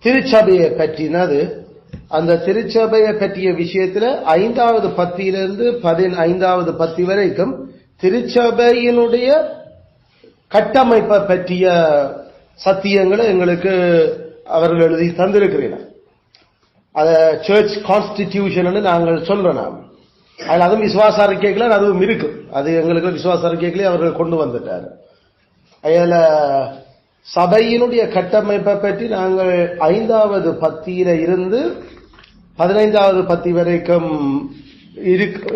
திருச்சபையை பற்றினது. அந்த திருச்சபையை பற்றிய விஷயத்துல 5வது பத்தியிலிருந்து 15வது பத்தி வரைக்கும் திருச்சபையினுடைய கட்டமைப்பை பற்றிய சத்தியங்களை எங்களுக்கு அவர்கள் எழுதி தந்திருக்கிறீர்கள். அத சர்ச் கான்ஸ்டிடியூஷன் நாங்கள் சொல்றோம். நாம் அதில் அதுவும் விசுவாச அறிக்கைகள அதுவும் இருக்கு. அது எங்களுக்கு விசுவாச அறிக்கைகளே அவர்கள் கொண்டு வந்துட்டார். அதில் சபையினுடைய கட்டமைப்பை பற்றி நாங்கள் 5வது பத்தியில இருந்து 15வது பத்தி வரைக்கும்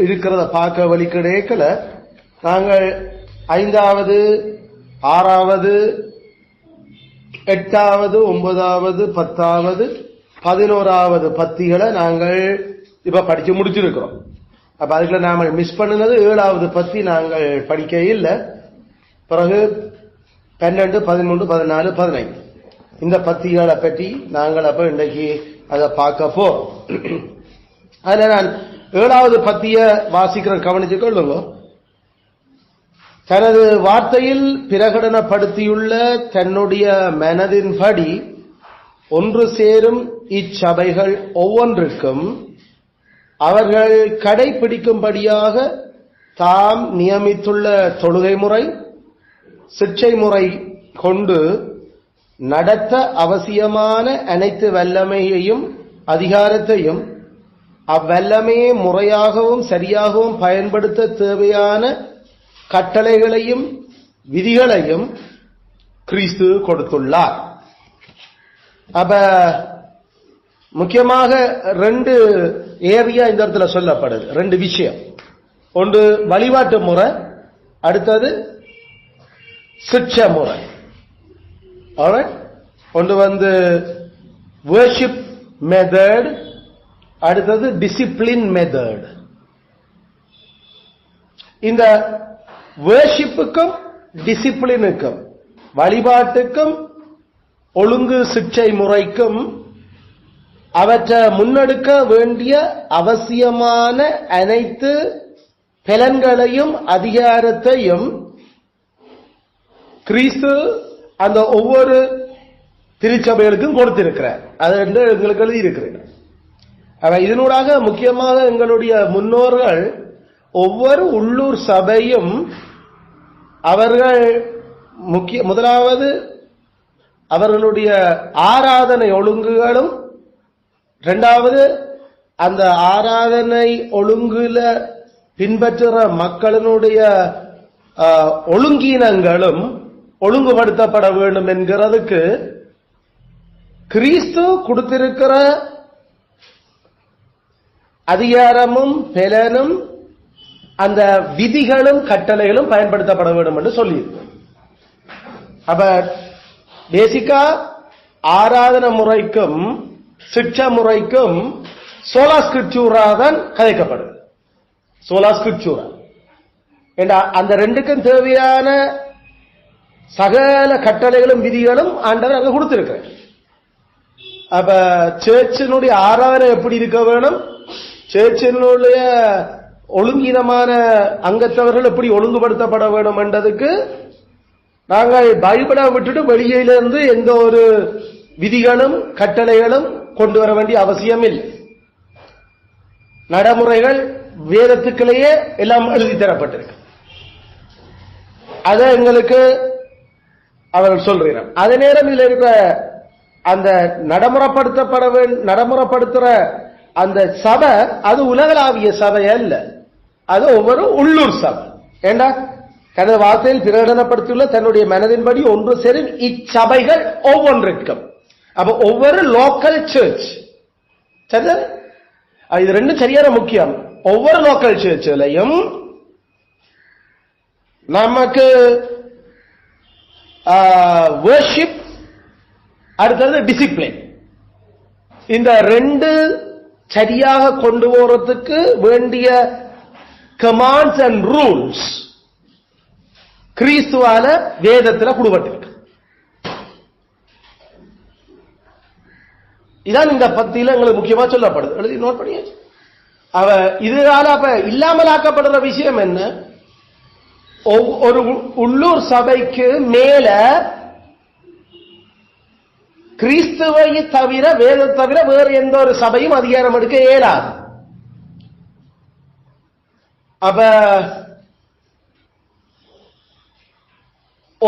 இருக்கிறத பார்க்க வழி கிடைக்கல. நாங்கள் 5வது 6வது 8வது 9வது 10வது 11வது பத்திகளை நாங்கள் இப்ப படிச்சு முடிச்சிருக்கிறோம். அப்ப அதுக்குள்ள நாம மிஸ் பண்ணினது 7வது பத்தி நாங்கள் படிக்க இல்லை. பிறகு 12, 13, 14, 15 இந்த பத்திகளை பற்றி நாங்கள் அப்ப இன்றைக்கு அதை பார்க்க போறோம். அதுல நான் 7வது பத்திய வாசிக்கிற கவனிச்சு கொள்ளுங்க. தனது வார்த்தையில் பிரகடனப்படுத்தியுள்ள தன்னுடைய மனதின்படி ஒன்று சேரும் இச்சபைகள் ஒவ்வொன்றுக்கும் அவர்கள் கடைபிடிக்கும்படியாக தாம் நியமித்துள்ள தொழுகை முறை, சிக்ஷை முறை கொண்டு நடத்த அவசியமான அனைத்து வல்லமையையும் அதிகாரத்தையும் அவ்வல்லமையை முறையாகவும் சரியாகவும் பயன்படுத்த தேவையான கட்டளைகளையும் விதிகளையும் கிறிஸ்து கொடுத்துள்ளார். அப்ப முக்கியமாக 2 ஏரியா இந்த இடத்துல சொல்லப்படுது. 2 விஷயம். ஒன்று வழிபாட்டு முறை, அடுத்தது சிக்ஷை முறை. ஒன்று வர்ஷிப் மெத்தட், அடுத்தது டிசிப்ளின் மெத்தட். இந்த வர்ஷிப்புக்கும் டிசிப்ளினுக்கும், வழிபாட்டுக்கும் ஒழுங்கு சிக்ஷை முறைக்கும் அவற்றை முன்னெடுக்க வேண்டிய அவசியமான அனைத்து பலன்களையும் அதிகாரத்தையும் கிறிஸ்து அந்த ஒவ்வொரு திருச்சபைகளுக்கும் கொடுத்திருக்கிறார். அது எங்களுக்கு எழுதி இருக்கிறார். இதனூடாக முக்கியமாக எங்களுடைய முன்னோர்கள் ஒவ்வொரு உள்ளூர் சபையும் அவர்கள் முதலாவது அவர்களுடைய ஆராதனை ஒழுங்குகளும், 2வது அந்த ஆராதனை ஒழுங்குல பின்பற்றுற மக்களினுடைய ஒழுங்கீனங்களும் ஒழுங்குபடுத்தப்பட வேண்டும் என்கிறதுக்கு கிறிஸ்து கொடுத்திருக்கிற அதிகாரமும் பலனும் அந்த விதிகளும் கட்டளைகளும் பயன்படுத்தப்பட வேண்டும் என்று சொல்லியிருக்கு. அப்ப பேசிக்கா ஆராதனை முறைக்கும் சிக்ஷா முறைக்கும் சோலா ஸ்கிரிப்சூரா தான் கதைக்கப்படுது. சோலா ஸ்கிரிப்சூரா அந்த 2க்கும் தேவையான சகல கட்டளைகளும் விதிகளும் ஆண்டவர் அங்க கொடுத்திருக்கிறார். அப்ப சர்ச்சினுடைய ஆராதனை எப்படி இருக்க வேணும், சர்ச்சினுடைய ஒழுங்கீனமான அங்கத்தவர்கள் எப்படி ஒழுங்குபடுத்தப்பட வேண்டும் என்றதுக்கு நாங்கள் பைபிளை விட்டுட்டு வெளியிலிருந்து எந்த ஒரு விதிகளும் கட்டளைகளும் கொண்டு வர வேண்டிய அவசியம் இல்லை. நடைமுறைகள் வேதத்துக்குள்ளேயே எல்லாம் எழுதி தரப்பட்டிருக்கு. அதை எங்களுக்கு அவர்கள் சொல்றார். அதே நேரம் இதில் இருக்கிற அந்த நடைமுறைப்படுத்துற அந்த சபை அது உலகளாவிய சபை அல்ல, அது ஒவ்வொரு உள்ளூர் சபை. ஏண்டா தனது வார்த்தையில் பிரகடனப்படுத்தியுள்ள தன்னுடைய மனதின்படி ஒன்று சேரும் இச்சபைகள் ஒவ்வொன்றுக்கும். அப்ப ஒவ்வொரு லோக்கல் சர்ச், இது 2 சரியான முக்கியம். ஒவ்வொரு லோக்கல் சர்ச்சிலையும் நமக்கு வர்ஷிப், அடுத்தது டிசிப்ளின், இந்த 2 சரியாக கொண்டு போறதுக்கு வேண்டிய கமாண்ட்ஸ் அண்ட் ரூல்ஸ் கிறிஸ்துவால வேதத்தில் கொடுபட்டிருக்கு. இதான் இந்த பத்தியில எங்களுக்கு முக்கியமா சொல்லப்படுது. எழுதி நோட் பண்ணியாச்சு. இதனால அப்ப இல்லாமலாக்கப்படுற விஷயம் என்ன, ஒரு உள்ளூர் சபைக்கு மேல கிறிஸ்துவை தவிர வேதத்தை தவிர வேறு எந்த ஒரு சபையும் அதிகாரம் எடுக்க இயலாது. அப்ப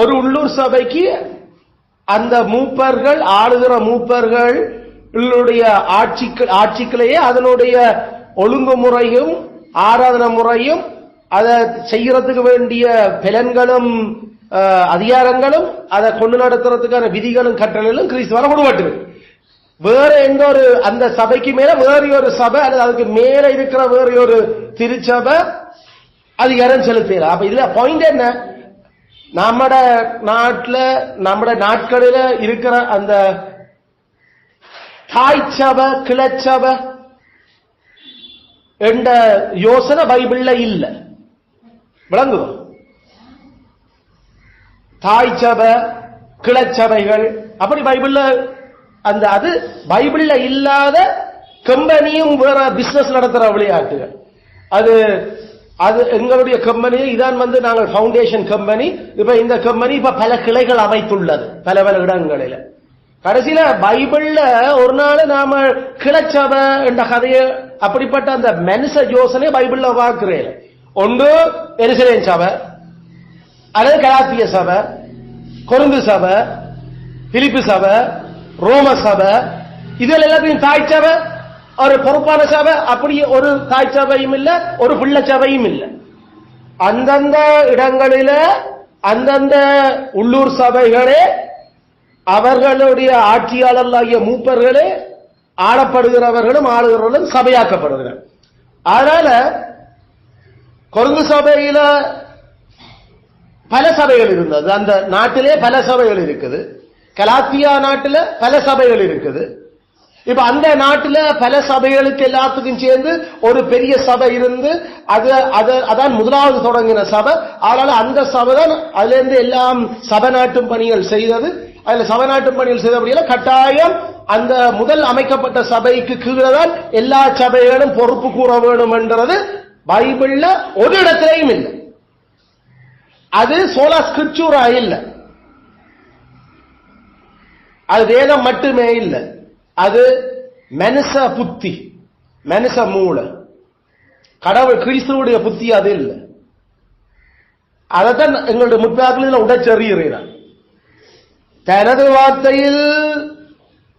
ஒரு உள்ளூர் சபைக்கு அந்த மூப்பர்கள் ஆளுகிற மூப்பர்கள் ஆட்சிக்களையே அதனுடைய ஒழுங்குமுறையும் ஆராதனை முறையும் அதை செய்யறதுக்கு வேண்டிய பலன்களும் அதிகாரங்களும் அதை கொண்டு நடத்துறதுக்கான விதிகளும் கட்டளைகளும் கிறிஸ்துவால கொடுபட்டு. வேற எந்த ஒரு அந்த சபைக்கு மேல வேறு ஒரு சபை அல்லது அதுக்கு மேல இருக்கிற வேறு ஒரு திருச்சபை அதிகாரம் செலுத்தல. அப்ப இதுல பாயிண்ட் என்ன, நம்மட நாட்டுல நம்மட நாட்களில இருக்கிற அந்த தாய்ச்சபை கிளச்சபை என்ற யோசனை பைபிள்ல இல்ல. விளங்குவோம். தாய்ச்சபை கிளச்சபைகள் அப்படி பைபிள்ல அந்த அது பைபிள்ல இல்லாத கம்பெனியும் வேற பிசினஸ் நடத்துற விளையாட்டுகள். அது அது எங்களுடைய கம்பெனி இதான் நாங்கள் பவுண்டேஷன் கம்பெனி. இப்ப இந்த கம்பெனி இப்ப பல கிளைகள் அமைத்துள்ளது பல பல இடங்களில். கடைசியில பைபிள்ல ஒரு நாள் நாம கிளச்சபை என்ற கதையை அப்படிப்பட்ட அந்த மனுஷ யோசனை பைபிள்ல பார்க்கிறேன். ஒன்று எருசலேம் சபை அல்லது கலாத்திய சபை, கொரிந்து சபை, பிலிப்பு சபை, ரோம சபை, இதுல எல்லாத்தையும் தாய் சபை ஒரு பொறுப்பான சபை அப்படி ஒரு தாய் சபையும் இல்ல ஒரு பிள்ளை சபையும் இல்ல. அந்தந்த இடங்களில அந்தந்த உள்ளூர் சபைகளே அவர்களுடைய ஆட்சியாளர்களாகிய மூப்பர்களே ஆளப்படுகிறவர்களும் ஆளுகிறவர்களும் சபையாக்கப்படுகிறார். அதனால கொரிந்து சபையில பல சபைகள் இருந்தது. அந்த நாட்டிலே பல சபைகள் இருக்குது. கலாத்தியா நாட்டில பல சபைகள் இருக்குது. இப்ப அந்த நாட்டில பல சபைகளுக்கு எல்லாத்துக்கும் சேர்ந்து ஒரு பெரிய சபை இருந்து அதான் முதலாவது தொடங்கின சபை. அதனால அந்த சபை தான் அதுல இருந்து எல்லாம் சபை நாட்டும் பணிகள் செய்தது. அதுல சபை நாட்டும் பணிகள் செய்தபடியால கட்டாயம் அந்த முதல் அமைக்கப்பட்ட சபைக்கு கீழதான் எல்லா சபைகளும் பொறுப்பு கூற வேண்டும் என்றது பைபிள்ல ஒரு இடத்திலையும் இல்லை. அது சோலா ஸ்கிரிப்சூரா இல்ல, அது வேதம் மட்டுமே இல்ல, அது மனுஷ புத்தி, மனுஷ மூளை, கடவுள் கிறிஸ்துவுடைய புத்தி அது இல்லை. அதைத்தான் எங்களுடைய முற்பாக்களில் உடைச்செறிகிறார். தனது வார்த்தையில்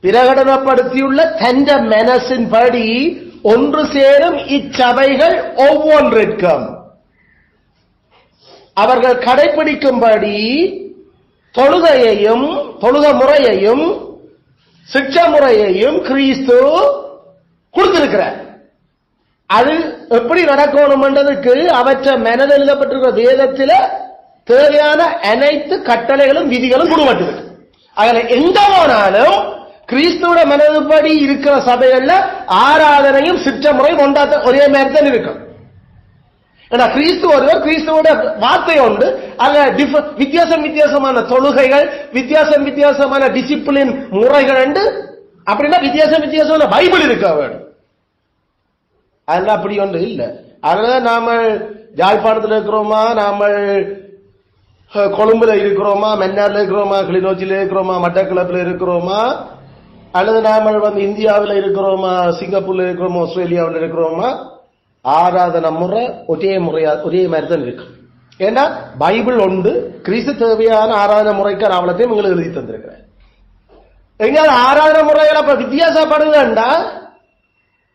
பிரகடனப்படுத்தியுள்ள தந்த மனசின் படி ஒன்று சேரும் இச்சபைகள் ஒவ்வொன்றிற்கும் அவர்கள் கடைபிடிக்கும்படி தொழுகையையும் தொழுக முறையையும் சிக்ஷ முறையையும் கிறிஸ்து கொடுத்திருக்கிறார். அது எப்படி நடக்கணும் என்றதுக்கு அவற்றை மனதில் எழுதப்பட்டிருக்கிற வேதத்தில் தேவையான அனைத்து கட்டளைகளும் விதிகளும் கொடுக்கப்பட்டிருக்கு. அதுல எந்த போனாலும் கிறிஸ்துவோட மனதுபடி இருக்கிற சபைகள்ல ஆராதனையும் சிற்ற முறையும் ஒரே மாதிரி தான் இருக்கும். கிறிஸ்து ஒருவர், கிறிஸ்துவோட வார்த்தை உண்டு. அங்க வித்தியாசம் வித்தியாசமான தொழுகைகள், வித்தியாசம் வித்தியாசமான டிசிப்ளின் முறைகள் உண்டு. அப்படின்னா வித்தியாசம் வித்தியாசமான பைபிள் இருக்க வேண்டும். அதெல்லாம் அப்படி ஒன்று இல்லை. அதனால நாம யாழ்ப்பாணத்தில் இருக்கிறோமா, நாம கொழும்புல இருக்கிறோமா, மன்னார்ல இருக்கிறோமா, கிளிநொச்சியில இருக்கிறோமா, மட்டக்களப்பில் இருக்கிறோமா, அல்லது நாம இந்தியாவில் இருக்கிறோமா, சிங்கப்பூர்ல இருக்கிறோமா, ஆஸ்திரேலியாவில் இருக்கிறோமா, ஆராதனை முறை ஒரே மாதிரி தான் இருக்கு. ஏன்னா பைபிள் உண்டு. கிறிஸ்து தேவையான ஆராதனை முறைக்கான அவலத்தையும் உங்களுக்கு எழுதி தந்திருக்கிறேன். எங்கேயாவது ஆராதனை முறைகள் அப்ப வித்தியாசப்படுதுண்டா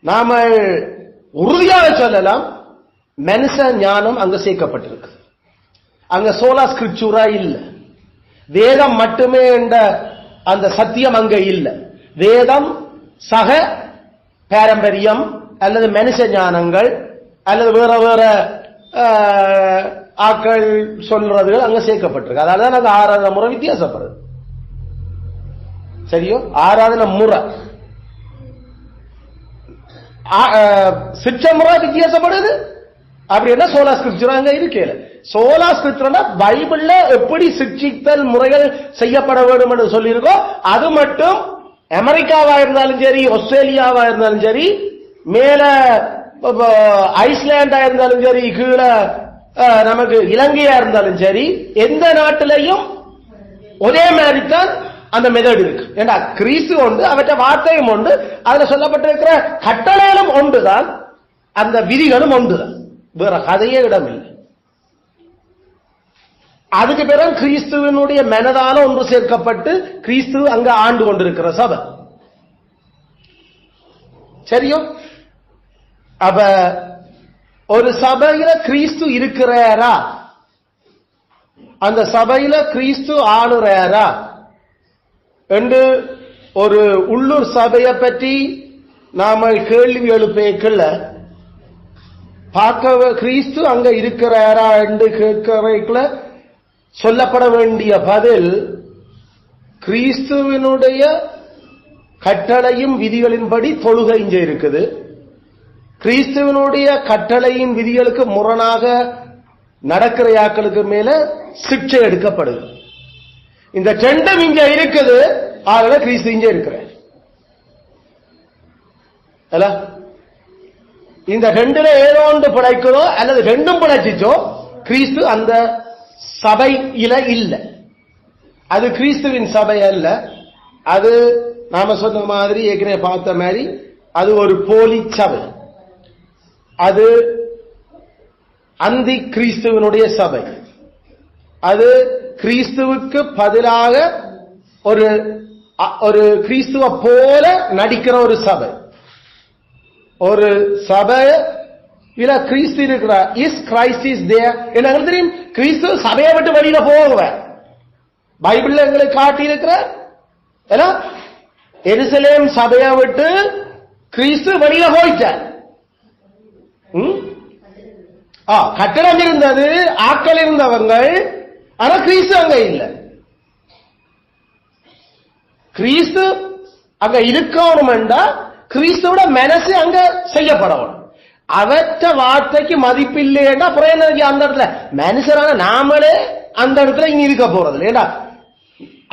நாம உறுதியாக சொல்லலாம், மனுஷ ஞானம் அங்க சேர்க்கப்பட்டிருக்கு. அங்க சோலா ஸ்கிரிப்சூரா இல்ல, வேதம் மட்டுமே என்ற அந்த சத்தியம் அங்க இல்ல. வேதம் சக பாரம்பரியம் அல்லது மனுஷ ஞானங்கள் அல்லது வேற வேற ஆக்கள் சொல்றதுகள் அங்க சேர்க்கப்பட்டிருக்கு. அதனாலதான் அந்த ஆராதனை முறை வித்தியாசப்படுது. சரியோ? ஆராதனை முறை சிற்ற முறை வித்தியாசப்படுது. அப்படின்னா சோலா ஸ்கிரிப்சர் அங்க இருக்கல. சோலா ஸ்கிரிப்சர்னா பைபிள்ல எப்படி சிக்ஷித்தல் முறைகள் செய்யப்பட வேண்டும் என்று சொல்லியிருக்கோ அது மட்டும் அமெரிக்காவா இருந்தாலும் சரி, ஆஸ்திரேலியாவா இருந்தாலும் சரி, மேல ஐஸ்லாண்டா இருந்தாலும் சரி, கீழே நமக்கு இலங்கையா இருந்தாலும் சரி, எந்த நாட்டிலையும் ஒரே மாதிரி தான் அந்த மெத்தட் இருக்கு. ஏண்டா கிறிஸ்து உண்டு, அவற்ற வார்த்தையும் உண்டு, அதுல சொல்லப்பட்டிருக்கிற கட்டளைகளும் ஒன்றுதான், அந்த விதிகளும் ஒன்றுதான், வேற கதையே இடமில்லை. அதுக்கு பிறகு கிறிஸ்துவனுடைய மனதான ஒன்று சேர்க்கப்பட்டு கிறிஸ்து அங்க ஆண்டு கொண்டிருக்கிற சபை. சரியோ? அப்ப ஒரு சபையில கிறிஸ்து இருக்கிறாரா, அந்த சபையில கிறிஸ்து ஆளுறாரா என்று ஒரு உள்ளூர் சபையை பற்றி நாம கேள்வி எழுப்பேக்கல்ல, பார்க்க கிறிஸ்து அங்க இருக்கிறாரா என்று கேட்கறதுக்குள்ள சொல்லப்பட வேண்டிய பதில், கிறிஸ்துவனுடைய கட்டளையும் விதிகளின்படி தொழுகை இங்க இருக்குது, கிறிஸ்துவனுடைய கட்டளையின் விதிகளுக்கு முரணாக நடக்கிற யாக்களுக்கு மேல சிக்ஷை எடுக்கப்படுது. இந்த ரெண்டும் இங்க இருக்குது, ஆகல கிறிஸ்து இங்க இருக்கிறார். இந்த ரெண்டுல ஏதோ ஒன்று பிழைக்கிறோ அல்லது ரெண்டும் பிழைச்சிச்சோ கிறிஸ்து அந்த சபையில இல்ல. அது கிறிஸ்துவின் சபை அல்ல. அது நாம சொன்ன மாதிரி ஏற்கனவே பார்த்த மாதிரி அது ஒரு போலி சபை. அது அந்தி கிறிஸ்துவனுடைய சபை. அது கிறிஸ்துவுக்கு பதிலாக ஒரு கிறிஸ்துவ போல நடிக்கிற ஒரு சபை. ஒரு சபை இல்ல கிறிஸ்து இருக்கிறார். Is Christ is there. என்ன தெரியும்? கிறிஸ்து சபையை விட்டு வெளியில போகுவார். பைபிள்ல எங்களுக்கு காட்டி இருக்கிறார். எருசலேம் சபையை விட்டு கிறிஸ்து வெளியில போயிட்டார். கட்டடம் இருந்தது, ஆட்கள் இருந்தவங்க, ஆனா கிறிஸ்து அங்க இல்ல. கிறிஸ்து அங்க இருக்கணும் என்றா கிறிஸ்துவோட மனசு அங்க செய்யப்படணும். அவற்ற வார்த்தைக்கு மதிப்பில்லைன்னா புறையினருக்கு அந்த இடத்துல மனுஷரான நாமளே அந்த இடத்துல இங்க இருக்க போறது ஏண்டா,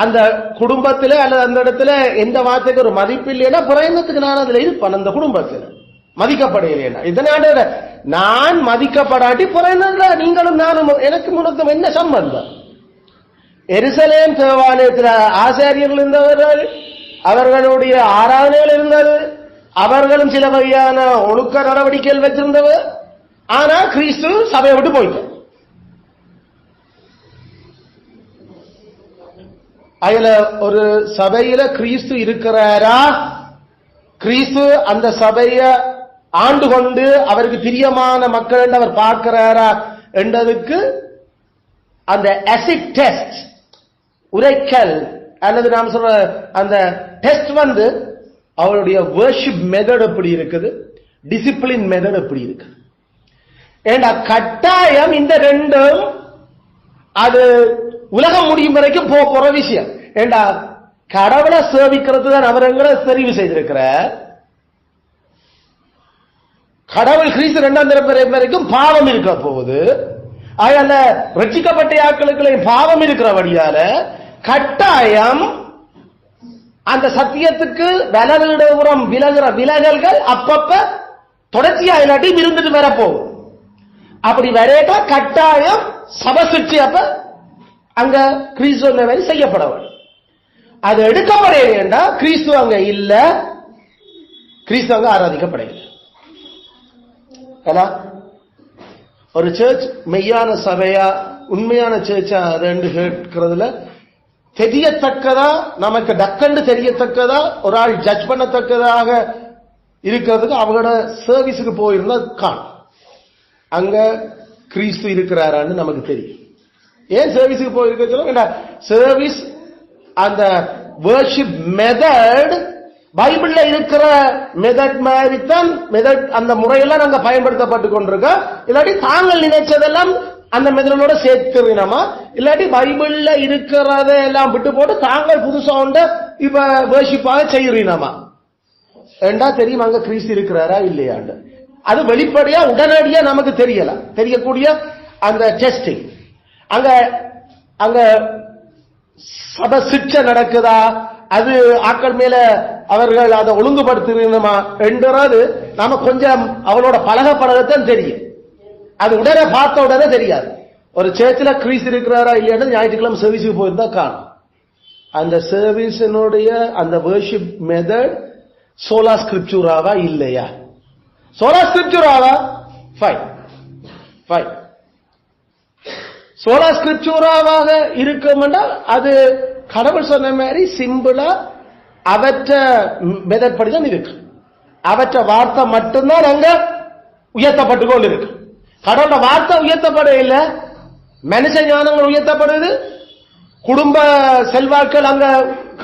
அந்த குடும்பத்துல அல்லது அந்த இடத்துல எந்த வார்த்தைக்கு ஒரு மதிப்பு இல்லைன்னா புறையினத்துக்கு நான் அதுல இருப்பேன். அந்த குடும்பத்துல மதிக்கப்படையில்லையா, இதனால நான் மதிக்கப்படாட்டி புறையினர்ல நீங்களும் நானும் எனக்கு முன்னத்தும் என்ன சம்பந்தம்? எருசலேம் தேவாலயத்தில் ஆசாரியர்கள் இருந்தவர்கள், அவர்களுடைய ஆராதனைகள் இருந்தது, அவர்களும் சில வகையான ஒழுக்க நடவடிக்கைகள் வச்சிருந்தவர். ஆனா கிறிஸ்து சபையை விட்டு போயிட்டார். அதுல ஒரு சபையில கிறிஸ்து இருக்கிறாரா, கிறிஸ்து அந்த சபைய ஆண்டு கொண்டு அவருக்கு பிரியமான மக்கள் என்று அவர் பார்க்கிறாரா என்றதுக்கு அந்த அசிட் டெஸ்ட், உரைக்கல் அல்லது நாம் சொல்ற அந்த டெஸ்ட் வந்து அவருடைய வர்ஷிப் மெத்தட் எப்படி இருக்குது, டிசிப்ளின் மெத்தட் எப்படி இருக்கு. ஏண்டா கட்டாயம் இந்த ரெண்டும் அது உலகம் முடியும் வரைக்கும் போற விஷயம். ஏண்டா கடவுளை சேவிக்கிறது தான் அவர்களை தெரிவு செய்திருக்கிறார். கடவுள் கிறிஸ்து இரண்டாம் தரம் வரைக்கும் பாவம் இருக்க போகுது. அதனால ரட்சிக்கப்பட்ட ஆட்களுக்கு பாவம் இருக்கிறபடியால கட்டாயம் அந்த சத்தியத்துக்கு விலகிடபுறம் விலகிற விலகல்கள் அப்பப்ப தொடர்ச்சியா இல்லாட்டி இருந்துட்டு வரப்போகும். அப்படி வரையட்டா கட்டாயம் சபசுற்றி அப்ப அங்க கிறிஸ்துவ செய்யப்பட வேண்டும். அது எடுக்கப்பட வேண்டாம். கிறிஸ்து அங்க இல்ல, கிறிஸ்து அங்க ஆராதிக்கப்படவில்லை. ஒரு சர்ச் மெய்யான சபையா உண்மையான சர்ச்சா ரெண்டு கேட்கிறதுல தெரியத்தக்கதா, நமக்கு டக்கண்டு தெரியத்தக்கதா, ஒரு ஆள் ஜட்ஜ் பண்ணத்தக்கதாக இருக்கிறதுக்கு அவங்களோட சர்வீஸுக்கு போயிருந்தா காணும். அங்க கிறிஸ்து இருக்கிறாரான்னு நமக்கு தெரியும். ஏன் சர்வீஸுக்கு போயிருக்க சொல்லுங்க, சர்வீஸ் அந்த வர்ஷிப் மெத்தட் பைபிள்ல இருக்கிற மெத்தட் மாதிரி தான், மெத்தட் அந்த முறையெல்லாம் நாங்க பயன்படுத்தப்பட்டு கொண்டிருக்கோம். இல்லாட்டி தாங்கள் நினைச்சதெல்லாம் அந்த மெத்தடோட சேர்த்துறீனமா, இல்லாட்டி பைபிள்ல இருக்கிறத எல்லாம் விட்டு போட்டு தாங்கள் புதுசா உண்ட இப்ப வர்ஷிப்பாக செய்யறீனமா ஏண்டா தெரியும் அங்க கிறிஸ்து இருக்கிறாரா இல்லையாண்டு. அது வெளிப்படையா உடனடியா நமக்கு தெரியக்கூடிய அந்த டெஸ்டிங். அங்க அங்க சப சிக்ஷை நடக்குதா, அது ஆட்கள் மேல அவர்கள் அதை ஒழுங்குபடுத்துறோமா என்றது நாம கொஞ்சம் அவளோட பழகத்தான் தெரியும். அது உடனே பார்த்த உடனே தெரியாது. ஒரு சேர்ச்சில் கிறிஸ்து இருக்கிறாரா இல்லையா ஞாயிற்றுக்கிழமை சர்வீஸுக்கு போயிருந்தா காணும். அந்த சர்வீஸினுடைய அந்த வர்ஷிப் மெத்தட் சோலா ஸ்கிரிப்சூராவா இல்லையா? சோலா ஸ்கிரிப்சூராவா? Fine fine. சோலா ஸ்கிரிப்சூராவாக இருக்கும்னா அது கடவுள் சொன்ன மாதிரி சிம்பிளா அவற்ற மெத்தட் படிதான் இருக்கு. அவற்ற வார்த்தை மட்டும்தான் அங்க உயர்த்தப்பட்டு கொண்டு இருக்கு. கடவுளோட வார்த்தை உயர்த்தப்பட இல்லை, மனுஷ ஞானங்கள் உயர்த்தப்படுது, குடும்ப செல்வாக்கள் அங்க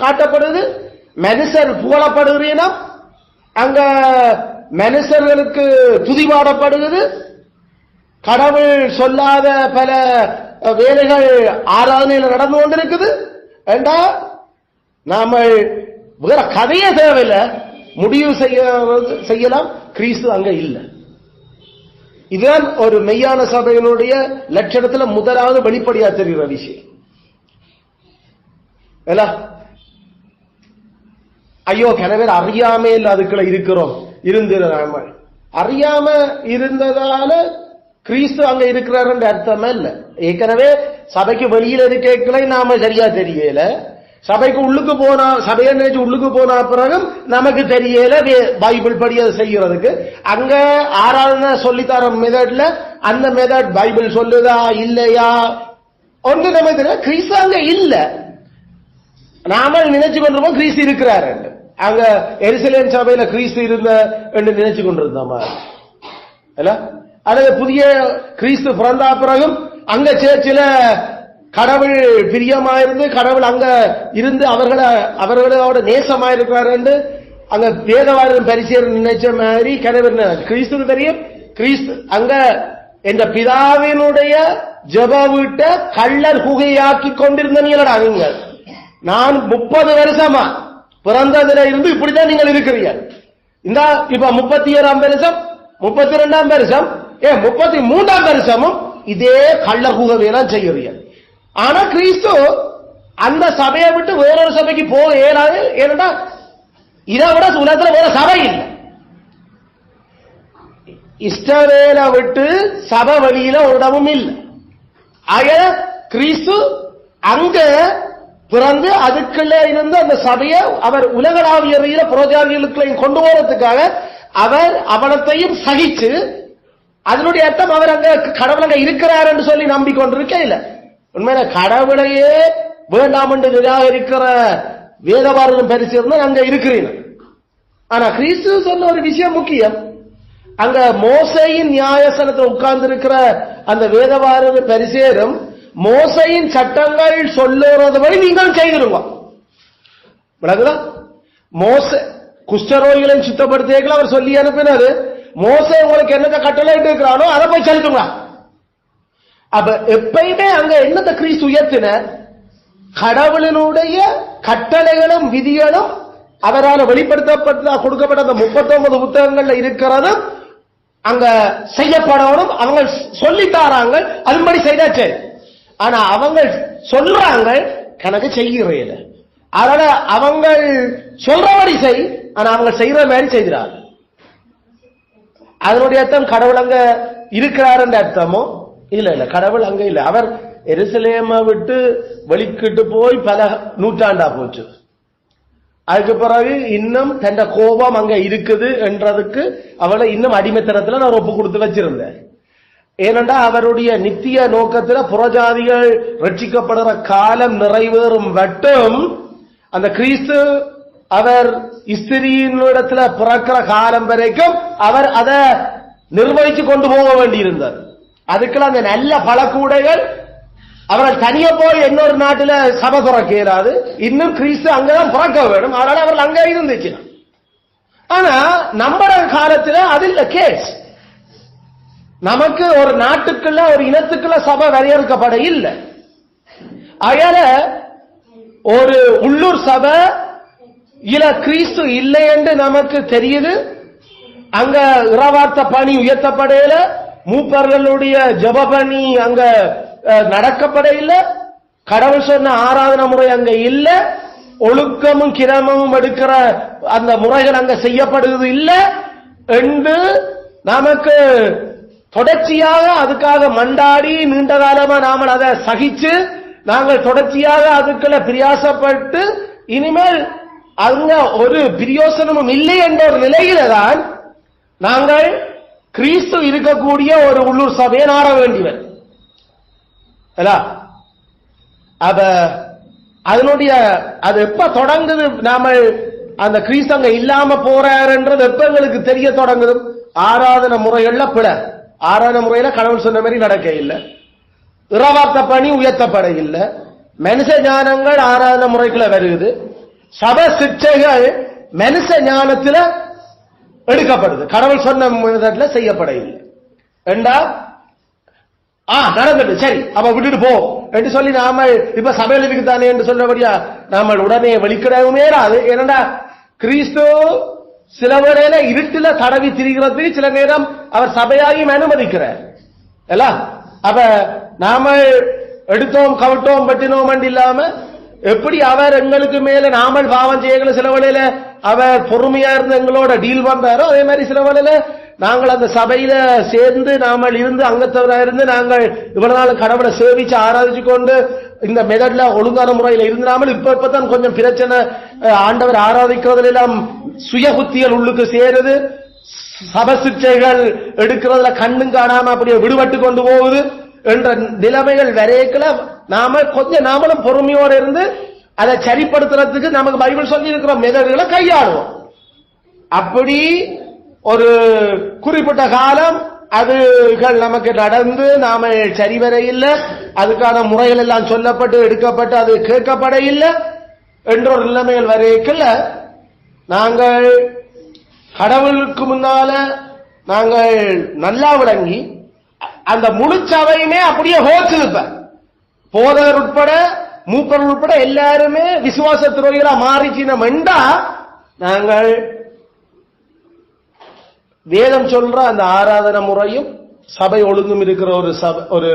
காட்டப்படுது, மனுஷர் புகழப்படுகிறீனா அங்க மனுஷர்களுக்கு துதிபாடப்படுகிறது. கடவுள் சொல்லாத பல வேலைகள் ஆராதனையில் நடந்து கொண்டிருக்குது. ஏண்டா நாம வேற கதையே தேவையில்லை, முடிவு செய்யலாம். கிறிஸ்து அங்க இல்லை. இதுதான் ஒரு மெய்யான சபையினுடைய லட்சணத்துல முதலாவது வெளிப்படையா தெரிகிற விஷயம். ஐயோ கனவேர் அறியாமையில் அதுக்குள்ள இருக்கிறோம் இருந்திராம அறியாம இருந்ததால கிறிஸ்து அங்க இருக்கிறார் அர்த்தமே இல்ல. ஏற்கனவே சபைக்கு வெளியில இருக்க நாம சரியா தெரியல, சபைக்கு உள்ளுக்கு போனா சபையை நினைச்சு உள்ளுக்கு போன பிறகு நமக்கு தெரியல பைபிள் படி அதை செய்யறதுக்கு. அங்க ஆராதனை சொல்லித்தர மெதட்ல அந்த மெதட் பைபிள் சொல்லுதா இல்லையா ஒன்று நம்ம தெரியல. கிறிஸ்து அங்க இல்ல, நாம நினைச்சு கொண்டிருப்போம் கிறிஸ்து இருக்கிறாரு. அங்க எருசலேம் சபையில கிறிஸ்து இருந்த என்று நினைச்சு கொண்டிருந்தோமா? அல்லது புதிய கிறிஸ்து பிறந்தா பிறகும் அங்க சேர்ச்சில கடவுள் பிரியமாயிருந்து கடவுள் அங்க இருந்து அவர்களோட நேசமாயிருக்கிறார் என்று அங்க வேதவாதம் பரிசீலனை நினைச்ச மாதிரி கடவுள் கிறிஸ்து தெரியும். கிறிஸ்து அங்க என்ற பிதாவினுடைய ஜெப வீட்டை கள்ளர் குகையாக்கி கொண்டிருந்தீங்களா? நீங்கள் நான் 30 வருஷமா பிறந்ததுல இருந்து இப்படிதான் நீங்கள் இருக்கிறீர்கள். இந்த இப்ப 31ஆம் வருஷம் 32ஆம் வருஷம் 33ஆம் வருஷமும் இதே கள்ளர் குகையெல்லாம் செய்கிறீர்கள். ஆனா கிறிஸ்து அந்த சபையை விட்டு வேறொரு சபைக்கு போக இயலாது. ஏன்னா இதை விட உலகத்தில் வேற சபை இல்லை. இஸ்ரவேலை விட்டு சபை வழியில ஒரு இடமும் இல்லை. ஆக கிறிஸ்து அங்க பிறந்து அதுக்குள்ள இருந்து அந்த சபையை அவர் உலகளாவிய புரோஜாதிகளுக்கு கொண்டு போறதுக்காக அவர் அவனத்தையும் சகிச்சு, அதனுடைய அர்த்தம் அவர் அங்க கடவுள் அங்க இருக்கிறார் என்று சொல்லி நம்பிக்கொண்டிருக்க இல்லை. உண்மையில கடவுளையே வேண்டாம் என்று நிராகரிக்கிற வேதபாரதம் பரிசீலனை அங்க இருக்கிறீங்க. ஆனா கிறிஸ்து சொன்ன ஒரு விஷயம் முக்கியம். அங்க மோசையின் நியாயசனத்தில் உட்கார்ந்து இருக்கிற அந்த வேதபாரத பரிசேரம் மோசையின் சட்டங்கள் சொல்லுறதுபடி நீங்கள் செய்திருங்க. விளங்குதா? மோசே குஷ்டரோகிகளை சுத்தப்படுத்தியர்கள் அவர் சொல்லி அனுப்பினாரு. மோசே உங்களுக்கு என்னத்தை கட்டளை இருக்கிறானோ அதை போய் செலுத்துங்க. அப்ப எப்பயுமே அங்க என்னத்தை கிறிஸ்து உயர்த்தின? கடவுளினுடைய கட்டளைகளும் விதிகளும் அவரால் வெளிப்படுத்தப்பட்ட கொடுக்கப்பட்ட அந்த 39 புத்தகங்கள்ல இருக்கிறதும் அங்க செய்யப்படணும். அவங்க சொல்லித்தாராங்க, அதுபடி செய்தாச்சு. ஆனா அவங்க சொல்றாங்க கணக்கு செய்கிறேன். அதனால அவங்க சொல்றபடி செய், ஆனா அவங்க செய்யற மாதிரி செய்கிறார். அதனுடைய அர்த்தம் கடவுள் அங்க இருக்கிறார் என்ற அர்த்தமோ இல்ல. இல்ல, கடவுள் அங்க இல்ல. அவர் எருசலேமை விட்டு வெளிக்கிட்டு போய் பல நூற்றாண்டா போச்சு. அதுக்கு பிறகு இன்னும் தன் கோபம் அங்க இருக்குது என்றதுக்கு அவளை இன்னும் அடிமைத்தனத்துல நான் ஒப்பு கொடுத்து வச்சிருந்தேன். ஏனென்றா அவருடைய நித்திய நோக்கத்துல புறஜாதிகள் ரட்சிக்கப்படுற காலம் நிறைவேறும் வட்டும் அந்த கிறிஸ்து அவர் ஸ்திரீயினிடத்துல பிறக்கிற காலம் வரைக்கும் அவர் அதை நிர்வகிச்சு கொண்டு போக வேண்டியிருந்தார். அதுக்கெல்லாம் அந்த நல்ல பழக்கூடைகள் அவர்கள் தனிய போய் இன்னொரு நாட்டில சபை துறக்க இயலாது. இன்னும் கிறிஸ்து அங்கதான் பிறக்க வேண்டும். அதனால அவர்கள் அங்க இருந்துச்சு. ஆனா நம்மட காலத்துல அது இல்ல கேஸ். நமக்கு ஒரு நாட்டுக்குள்ள ஒரு இனத்துக்குள்ள சபை வரையறுக்கப்பட இல்லை. அயால ஒரு உள்ளூர் சபை இல்ல கிறிஸ்து இல்லை என்று நமக்கு தெரியுது. அங்க இறவார்த்த பணி உயர்த்தப்படையில, மூப்பர்களுடைய ஜப பணி அங்க நடக்கப்பட இல்லை, கடவுள் சொன்ன ஆராதனை முறை அங்க இல்ல, ஒழுக்கமும் கிரமமும் எடுக்கிற அந்த முறைகள் அங்க செய்யப்படுவது இல்லை என்று நமக்கு தொடர்ச்சியாக அதுக்காக மண்டாடி நீண்ட காலமா நாம அதை சகிச்சு நாங்கள் தொடர்ச்சியாக அதுக்குள்ள பிரியாசப்பட்டு இனிமேல் அங்க ஒரு பிரயோசனமும் இல்லை என்ற ஒரு நிலையில தான் நாங்கள் கிறிஸ்து இருக்கக்கூடிய ஒரு உள்ளூர் சபையை நாட வேண்டியவர். அப்ப அதனுடைய அது எப்ப தொடங்குது, நாம அந்த கிறிஸ்து அங்க இல்லாம போறாருன்றது எப்ப எங்களுக்கு தெரிய தொடங்குது? ஆராதனை முறைகள்ல பிற ஆராதனை முறையில கடவுள் சொன்ன மாதிரி நடக்க இல்லை, இறவார்த்த பணி உயர்த்தப்பட இல்லை, மனுஷ ஞானங்கள் ஆராதனை முறைக்குள்ள வருகுது, சப சிக்ஷைகள் மனுஷ ஞானத்துல எடுக்கப்படுது, கடவுள் சொன்ன விதத்துல செய்யப்பட இல்லை. ஏண்டா நடந்துட்டு சரி அப்ப விட்டுட்டு போ என்று சொல்லி நாம இப்ப சபையில் இருக்குதானே என்று சொல்றபடியா நாம உடனே வெளிக்கிடவுமே அது. ஏனண்டா கிறிஸ்து சில வேளையில இருட்டுல தடவி திரிகிறதுக்கு சில நேரம் அவர் சபையாகியும் அனுமதிக்கிறார். அப்ப நாம எடுத்தோம் கவிட்டோம் பட்டினோம் இல்லாம எப்படி அவர் எங்களுக்கு மேல நாமல் பாவம் செய்யல, சில வேளையில அவர் பொறுமையா இருந்து எங்களோட டீல் பண்றாரோ அதே மாதிரி சில வேளையில நாங்கள் அந்த சபையில சேர்ந்து நாமல் இருந்து அங்கத்தவராக இருந்து நாங்கள் இவ்வளவு நாள் கடவுளை சேவிச்சு ஆராதிச்சு கொண்டு இந்த மெதட்ல ஒழுங்கான முறையில் இருந்தாமல் இப்பதான் கொஞ்சம் பிரச்சனை, ஆண்டவர் ஆராதிக்கிறதுல எல்லாம் சுய புத்திகள் உள்ளுக்கு சேருது, சப சிக்ஷைகள் எடுக்கிறதுல கண்ணும் காணாம அப்படியே விடுபட்டு கொண்டு போகுது என்ற நிலைமைகள் வரைக்கல நாமளும் பொறுமையோடு இருந்து அதை சரிப்படுத்துறதுக்கு நமக்கு பைபிள் சொல்லி இருக்கிற மெதடுகளை கையாளுவோம். அப்படி ஒரு குறிப்பிட்ட காலம் அதுகள் நமக்கு நடந்து நாம சரிவர இல்லை, அதுக்கான முறைகள் எல்லாம் சொல்லப்பட்டு எடுக்கப்பட்டு அது கேட்கப்பட இல்லை என்ற ஒரு நிலைமைகள் வரைக்கல நாங்கள் கடவுளுக்கு முன்னால நாங்கள் நல்லா விளங்கி அந்த முழு சபையுமே அப்படியே ஹோச்சுதுப்ப போதகர் உட்பட மூப்பர்கள் உட்பட எல்லாருமே விசுவாச துறைகளா மாறிச்சினம் என்றா நாங்கள் வேதம் சொல்ற அந்த ஆராதனை முறையும் சபை ஒழுங்கும் இருக்கிற ஒரு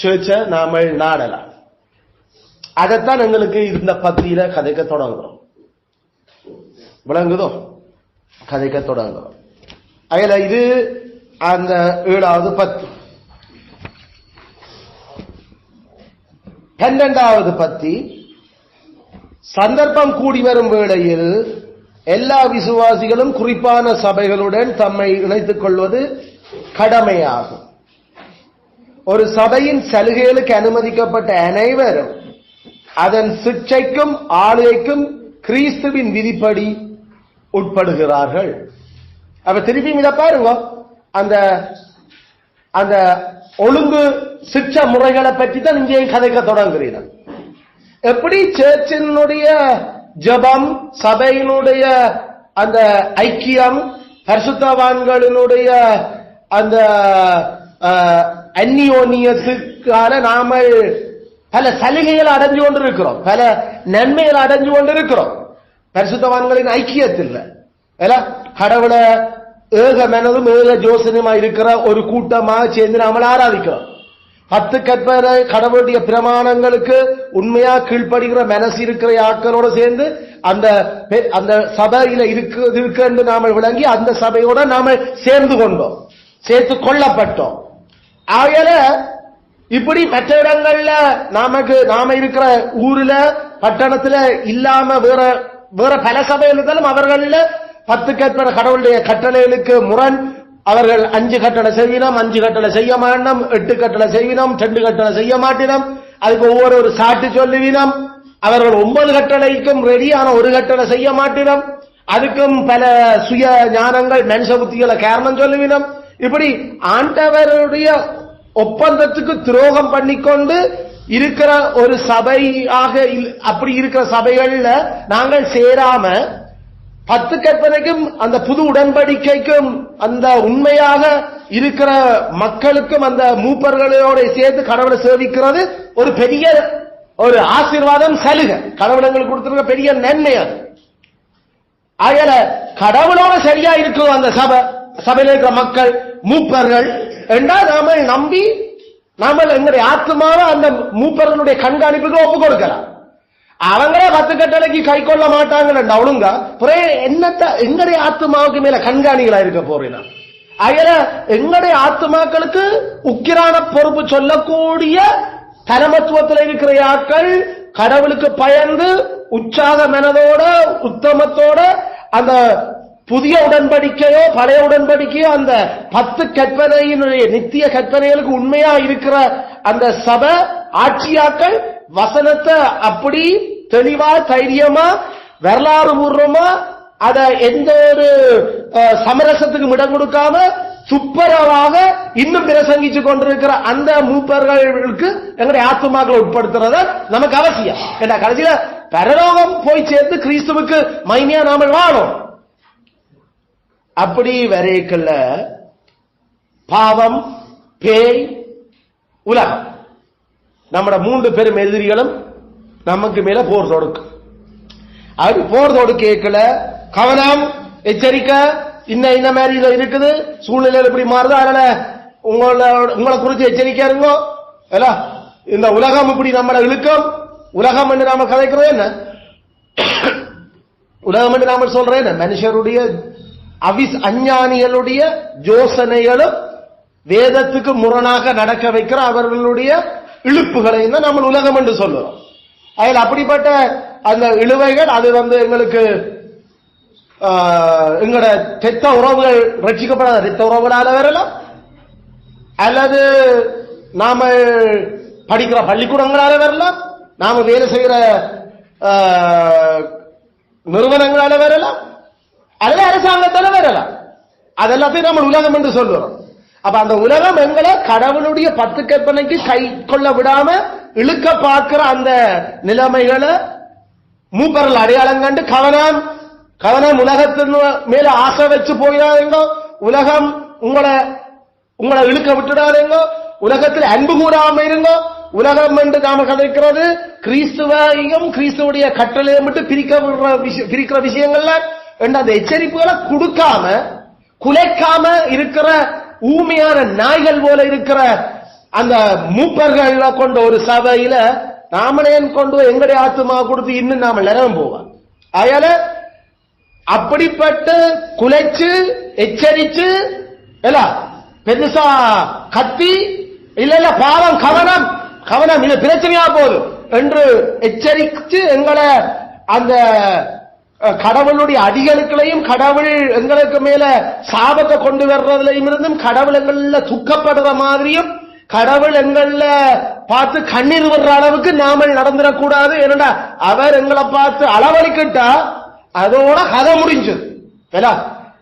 சர்ச்சை நாம நாடலாம். அதைத்தான் எங்களுக்கு இந்த பத்தியில கதைக்க தொடங்குறோம். விளங்குதோ? கதைக்க தொடங்குறோம். அதுல இது அந்த 7வது பத்தி. 12வது பத்தி சந்தர்ப்பம் கூடி வரும் வேளையில் எல்லா விசுவாசிகளும் குறிப்பான சபைகளுடன் தம்மை இணைத்துக் கொள்வது கடமையாகும். ஒரு சபையின் சலுகைகளுக்கு அனுமதிக்கப்பட்ட அனைவரும் அதன் சிக்ஷைக்கும் ஆளுகைக்கும் கிறிஸ்துவின் விதிப்படி உட்படுகிறார்கள். அப்ப திருப்பி இத பாருங்க, அந்த அந்த ஒழுங்கு சிக்ஷ முறைகளை பற்றி தான் இங்கே கதைக்க தொடங்குகிறீர்கள். எப்படி சர்ச்சினுடைய ஜபம், சபையினுடைய அந்த ஐக்கியம், பரிசுத்தவான்களினுடைய அந்த அந்நியோன்யத்துக்கான நாம பல சலுகைகள் அடைஞ்சு கொண்டிருக்கிறோம், பல நன்மைகள் அடைஞ்சு கொண்டிருக்கிறோம். பரிசுத்தவான்களின் ஐக்கியத்தில் கடவுளை ஏக மனதும் ஏக ஜோசனமா இருக்கிற ஒரு கூட்டமாக சேர்ந்து நாம ஆராதிக்கிறோம். 10 கற்பனை கடவுளுடைய பிரமாணங்களுக்கு உண்மையா கீழ்ப்படுகிற மனசு இருக்கிற ஆட்களோட சேர்ந்து அந்த அந்த சபையில இருக்கு என்று நாம விளங்கி அந்த சபையோட நாம சேர்ந்து கொண்டோம், சேர்த்து கொள்ளப்பட்டோம். ஆகல இப்படி மற்ற இடங்கள்ல நாம இருக்கிற ஊர்ல பட்டணத்துல இல்லாம வேற வேற பல சபையில் இருந்தாலும் அவர்கள் 10 கற்பனை கடவுளுடைய கட்டளைகளுக்கு முரண் அவர்கள் 5 கட்டளை செய்வினோம், 5 கட்டளை செய்ய மாட்டோம், 8 கட்டளை செய்வினோம், 2 கட்டளை செய்ய மாட்டினோம், அதுக்கு ஒவ்வொரு சாட்டு சொல்லுவினோம். அவர்கள் 9 கட்டளைக்கும் ரெடியான ஒரு கட்டளை செய்ய மாட்டினோம், அதுக்கும் பல சுய ஞானங்கள் மனுஷ புத்திகளை காரணம் சொல்லுவினோம். இப்படி ஆண்டவருடைய ஒப்பந்தத்துக்கு துரோகம் பண்ணிக்கொண்டு இருக்கிற ஒரு சபையாக அப்படி இருக்கிற சபைகள்ல நாங்கள் சேராம 10 கற்பனைக்கும் அந்த புது உடன்படிக்கைக்கும் அந்த உண்மையாக இருக்கிற மக்களுக்கும் அந்த மூப்பர்களோட சேர்த்து கடவுளை சேவிக்கிறது ஒரு பெரிய ஒரு ஆசீர்வாதம், சலுகை, கடவுளங்களுக்கு கொடுத்திருக்க பெரிய நன்மை. அது ஆகல கடவுளோட சரியா இருக்கும் அந்த சபையில் இருக்கிற மக்கள் மூப்பர்கள் என்றால் நாம நம்பி நாம எங்களுடைய ஆத்மாவை அந்த மூப்பர்களுடைய கண்காணிப்புக்கு ஒப்பு கொடுக்கலாம். அவங்களே 10 கட்டளைக்கு கை கொள்ள மாட்டாங்க ஒழுங்க என்னத்த எங்களுடைய ஆத்மாவுக்கு மேல கண்காணிகளா இருக்க போறீங்க. ஆகல எங்களுடைய ஆத்மாக்களுக்கு உக்கிரான பொறுப்பு சொல்லக்கூடிய தனமத்துவத்தில் இருக்கிற ஆட்கள் கடவுளுக்கு பயந்து உற்சாக மனதோட உத்தமத்தோட அந்த புதிய உடன்படிக்கையோ பழைய உடன்படிக்கையோ அந்த 10 கற்பனையினுடைய நித்திய கற்பனைகளுக்கு உண்மையா இருக்கிற அந்த சபை ஆட்சியாக்கள் வசனத்தை அப்படி தெளிவா தைரியமா வரலாறு பூர்வமா அத எந்த ஒரு சமரசத்துக்கு இடம் கொடுக்காம துப்பரவாக இன்னும் பிரசங்கிச்சு கொண்டிருக்கிற அந்த மூப்பர்களுக்கு எங்களுடைய ஆத்துமாக்களை உட்படுத்துறத நமக்கு அவசியம். ஏன்னா கடைசியில பரலோகம் போய் சேர்ந்து கிறிஸ்துவுக்கு மைமையா நாம வாழும். அப்படி வரைக்கல பாவம், பேய், உலகம் நம்மட 3 பெரும் எதிரிகளும் நமக்கு மேல போர் தொடுக்கும். அது போர் தொடுக்கல கவனம், எச்சரிக்கை, இந்த மாதிரி இருக்குது, சூழ்நிலை எப்படி மாறுது, அதனால உங்களை குறித்து எச்சரிக்கையா இருங்கோ. இந்த உலகம் இப்படி நம்மளை இழுக்கும். உலகம் என்று நாம கதைக்கிறது என்ன? உலகம் என்று நாம சொல்றேன் என்ன? மனுஷருடைய அஞ்ஞானிகளுடைய யோசனைகளும் வேதத்துக்கு முரணாக நடக்க வைக்கிற அவர்களுடைய இழுப்புகளை தான் நம்ம உலகம் என்று சொல்லுறோம். அதில் அப்படிப்பட்ட அந்த இழுவைகள் அது எங்களுக்கு எங்களோட ரத்த உறவுகள் ரட்சிக்கப்படாத ரத்த உறவுகளால வரலாம், அல்லது நாம படிக்கிற பள்ளிக்கூடங்களால வரலாம், நாம வேலை செய்கிற நிறுவனங்களால வரலாம், அல்லது அரசாங்கத்தால வரலாம். அதெல்லாத்தையும் நம்ம உலகம் என்று சொல்லுறோம். அப்ப அந்த உலகம் எங்களை கடவுளுடைய 10 கற்பனைக்கு கை கொள்ள விடாம இழுக்க பார்க்கிற அந்த நிலைமைகளை மூப்பர்கள் அடையாளம் கண்டு கவனம், உலகத்தின் மேல ஆசை வச்சு போயிடாதீங்க, உலகம் உங்களை இழுக்க விட்டுடாதீங்க, உலகத்தில் அன்பு கூறாம இருங்க. உலகம் என்று நாம கதைக்கிறது கிறிஸ்துவையும் கிறிஸ்துவுடைய கட்டளையை விட்டு பிரிக்கிற விஷயங்கள்ல அந்த எச்சரிப்புகளை கொடுக்காம குலைக்காம இருக்கிற ஊமையான நாய்கள் போல இருக்கிற அந்த மூப்பர்கள் கொண்ட ஒரு சபையில நாமளே கொண்டு எங்களுடைய ஆத்துமா கொடுத்து இன்னும் நாம நிறம் போவோம். அதனால அப்படிப்பட்ட குலைச்சு எச்சரிச்சு பெருசா கத்தி இல்ல பாவம் கவனம் இது பிரச்சனையா போதும் என்று எச்சரித்து எங்களை அந்த கடவுளுடைய அடிகளுக்களையும் கடவுள் எங்களுக்கு மேல சாபத்தை கொண்டு வர்றதுலையும் இருந்தும் கடவுள் எங்கள துக்கப்படுற மாதிரியும் கடவுள் எங்கள பார்த்து கண்ணீர் வர்ற அளவுக்கு நாம நடந்துடக்கூடாது. ஏன்னா அவர் எங்களை பார்த்து அளவழிக்கிட்டா அதோட கதை முடிஞ்சது.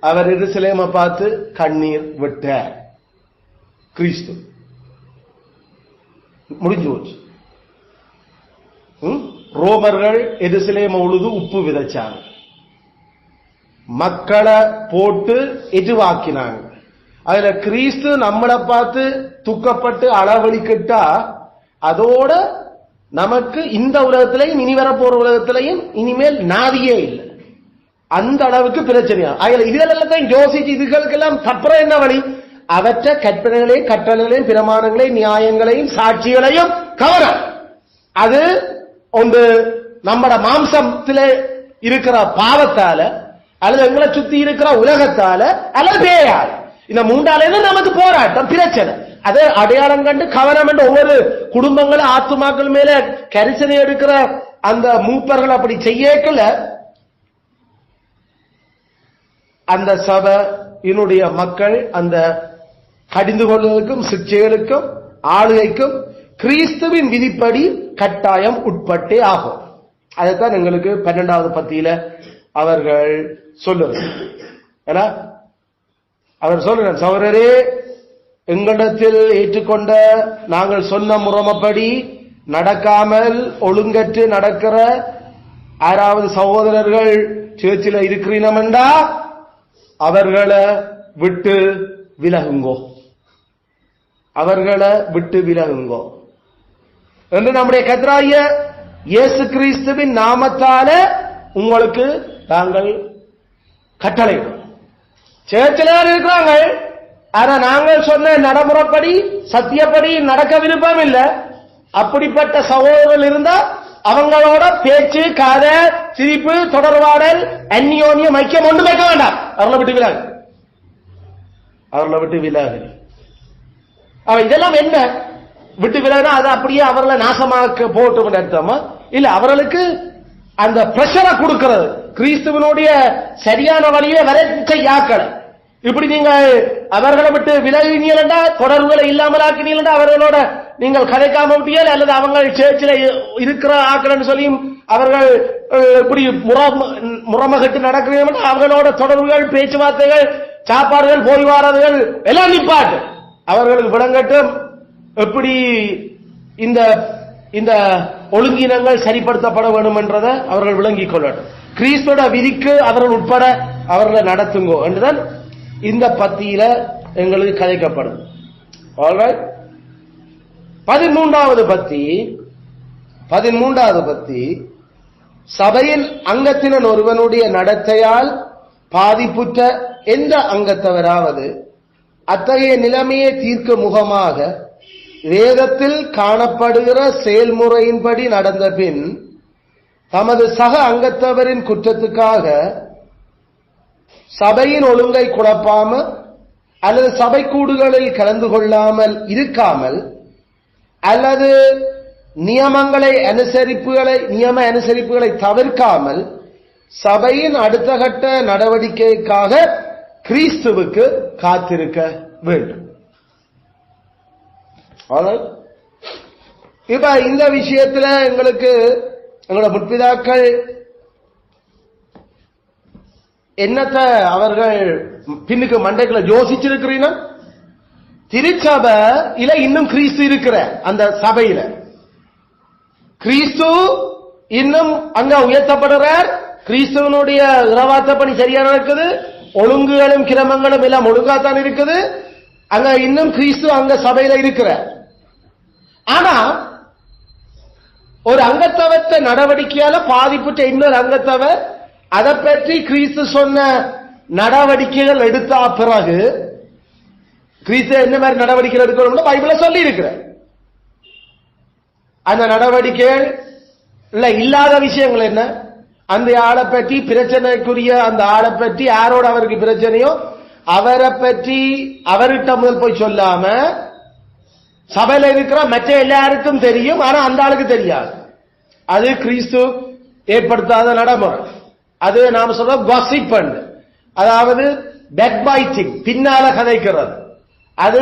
அவர் எருசலேமை பார்த்து கண்ணீர் விட்ட கிறிஸ்து முடிஞ்சு போச்சு. ரோமர்கள் எருசலேமை உழுது உப்பு விதைச்சாங்க, மக்களை போட்டு எதுவாக்கினாங்க. அதுல கிறிஸ்து நம்மளை பார்த்து துக்கப்பட்டு அளவழிக்கிட்டா அதோட நமக்கு இந்த உலகத்திலையும் இனி வரப்போற உலகத்திலையும் இனிமேல் நாதியே இல்லை. அந்த அளவுக்கு பிரச்சனையா இதெல்லாம் யோசிச்சு இதுகளுக்கெல்லாம் தப்புற என்ன வழி? அவற்ற கற்பனைகளையும் கட்டளைகளையும் பிரமாணங்களையும் நியாயங்களையும் சாட்சிகளையும் கவனம். அது ஒன்று நம்மட மாம்சத்தில இருக்கிற பாவத்தால அல்லது எங்களை சுத்தி இருக்கிற உலகத்தால அல்லது பேயால் இந்த 3ஆல நமக்கு போராட்டம் பிரச்சனை. அதை அடையாளம் கண்டு கவனம் என்று ஒவ்வொரு குடும்பங்களும் ஆத்துமாக்கள் மேல கரிசனை எடுக்கிற அந்த மூப்பர்கள் அப்படி செய்யக்கல அந்த சபையினுடைய மக்கள் அந்த கடிந்து கொள்வதற்கும் சிக்ஷைகளுக்கும் ஆளுகைக்கும் கிறிஸ்துவின் விதிப்படி கட்டாயம் உட்பட்டே ஆகும். அதைத்தான் எங்களுக்கு 12வது பத்தியில அவர்கள் சொல்லுவார். அவர் சொல்ற சகோதரரே, எங்களிடத்தில் ஏற்றுக்கொண்ட நாங்கள் சொன்ன முறைப்படி நடக்காமல் ஒழுங்கற்று நடக்கிற 6வது சகோதரர்கள் சேர்ச்சில இருக்கிறீனமெண்டா அவர்களை விட்டு விலகுங்கோ, அவர்களை விட்டு விலகுங்கோ என்று நம்முடைய கர்த்தராகிய இயேசு கிறிஸ்துவின் நாமத்தால உங்களுக்கு நாங்கள் கட்டளையிடும். சேர்ச்சில இருக்கிறாங்க, ஆனா நாங்கள் சொன்ன நடைமுறைப்படி சத்தியப்படி நடக்க விருப்பம் இல்லை. அப்படிப்பட்ட சகோதரர்கள் இருந்தா அவங்களோட பேச்சு, கதை, சிரிப்பு, தொடர்பாடல், அந்நியோன்யம், ஐக்கியம் ஒன்று வைக்க வேண்டாம். அவர்களை விட்டு விலகு, அவர்களை விட்டு விலகு. இதெல்லாம் என்ன? விட்டு விலகினா அது அப்படியே அவர்களை நாசமாக்க போட்டும் அர்த்தமா இல்ல, அவர்களுக்கு அந்த பிரஷரை கொடுக்கிறது. கிறிஸ்துவனுடைய சரியான வழியை வரைச்சை யாக்களை இப்படி நீங்க அவர்களை விட்டு விலகினீங்களா, தொடர்புகளை இல்லாமல் ஆக்கினீங்களா, அவர்களோட நீங்கள் கதைக்காம விட்டீர்கள், அல்லது அவங்க சேர்ச்சில் இருக்கிற ஆக்கலன்னு சொல்லியும் அவர்கள் இப்படி முறமகட்டு நடக்கிறீர்கள், அவர்களோட தொடர்புகள், பேச்சுவார்த்தைகள், சாப்பாடுகள், போய் வாரதுகள் எல்லாம் நிப்பாட்டு. அவர்களுக்கு விளங்கட்டும் எப்படி இந்த இந்த ஒழுங்கினங்கள் சரிப்படுத்தப்பட வேண்டும் என்றதை அவர்கள் விளங்கிக் கொள்ளட்டும். கிறிஸ்துவோட விதிக்கு அவர்கள் உட்பட அவர்களை நடத்துங்கோ என்றுதான் இந்த பத்தியில எங்களுக்கு கதைக்கப்படும். ஆல்ரைட். 13வது பத்தி சபையின் அங்கத்தினன் ஒருவனுடைய நடத்தையால் பாதிப்புற்ற எந்த அங்கத்தவராவது அத்தகைய நிலைமையை தீர்க்க முகமாக வேதத்தில் காணப்படுகிற செயல்முறையின்படி நடந்த பின் தமது சக அங்கத்தவரின் குற்றத்துக்காக சபையின் ஒழுங்கை குழப்பாம அல்லது சபை கூடுகளில் கலந்து கொள்ளாமல் இருக்காமல் அல்லது நியம அனுசரிப்புகளை தவிர்க்காமல் சபையின் அடுத்த கட்ட நடவடிக்கைக்காக கிறிஸ்துவுக்கு காத்திருக்க வேண்டும். இப்ப இந்த விஷயத்துல எங்களோட முற்பிதாக்கள் என்னத்தை அவர்கள் பின்னுக்கு மண்டைக்குள்ள யோசிச்சிருக்கிறீங்க. திருச்சபை இல்ல இன்னும் கிறிஸ்து இருக்கிற அந்த சபையில கிறிஸ்து இன்னும் அங்க உயர்த்தப்படுறார். கிறிஸ்துவனுடைய இரவாத்த பணி சரியா நடக்குது. ஒழுங்குகளும் கிரமங்களும் எல்லாம் ஒழுங்காத்தான் இருக்குது. அங்க இன்னும் கிறிஸ்து அங்க சபையில இருக்கிற. ஆனா ஒரு அங்கத்தவத்தை நடவடிக்கையால பாதிப்புற்ற இன்னொரு அங்கத்தவர் அதை பற்றி கிறிஸ்து சொன்ன நடவடிக்கைகள் எடுத்த பிறகு கிறிஸ்து என்ன மாதிரி நடவடிக்கை எடுக்கணும் பைபிள சொல்லி இருக்கிற. அந்த நடவடிக்கைகள் இல்லாத விஷயங்கள் என்ன, அந்த ஆளை பற்றி பிரச்சனைக்குரிய அந்த ஆளை பற்றி யாரோட அவருக்கு பிரச்சனையோ அவரை பற்றி அவர்கிட்ட முதல் போய் சொல்லாம சபையில இருக்கிற மற்ற எல்லாருக்கும் தெரியும், ஆனா அந்த ஆளுக்கு தெரியாது. அது கிறிஸ்து ஏற்படுத்தாத நடைமுறை. அது நாம சொல்றோம் காசிப், அதாவது பேக் பைட்டிங், பின்னால கதைக்கிறது. அது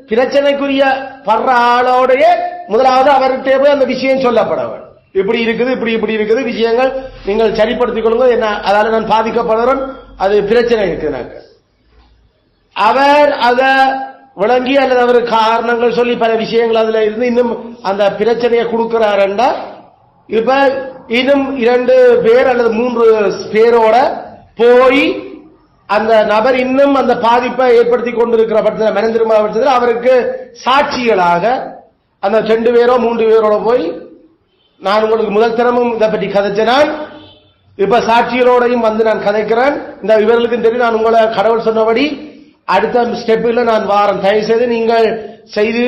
பிரச்சனைக்குரிய படுற ஆளோடைய முதலாவது அவர்கிட்ட போய் அந்த விஷயம் சொல்லப்பட வேண்டும். இப்படி இருக்குது, இப்படி இருக்குது விஷயங்கள், நீங்கள் சரிப்படுத்திக் கொள்ளுங்க, என்ன அதால நான் பாதிக்கப்படுறேன், அது பிரச்சனை இருக்கு எனக்கு. அவர் அத விளங்கி அல்லது அவர் காரணங்கள் சொல்லி பல விஷயங்கள் அதுல இருந்து இன்னும் அந்த பிரச்சனையை கொடுக்கிறாருண்டா, இப்ப இன்னும் 2 பேர் அல்லது 3 பேரோட போய் அந்த நபர் இன்னும் அந்த பாதிப்பை ஏற்படுத்தி கொண்டிருக்கிற பட்சத்தில் மனம் திரும்ப பட்சத்தில் அவருக்கு சாட்சிகளாக அந்த 2 பேரோ 3 பேரோட போய் நான் உங்களுக்கு முதல் தினமும் இதை பற்றி கதைச்சேன், இப்ப சாட்சிகளோடையும் வந்து நான் கதைக்கிறேன், இந்த இவர்களுக்கும் தெரியும் நான் உங்களை கடவுள் சொன்னபடி அடுத்த ஸ்டெப்பில் நான் வாரம், தயவு செய்து நீங்கள் செய்து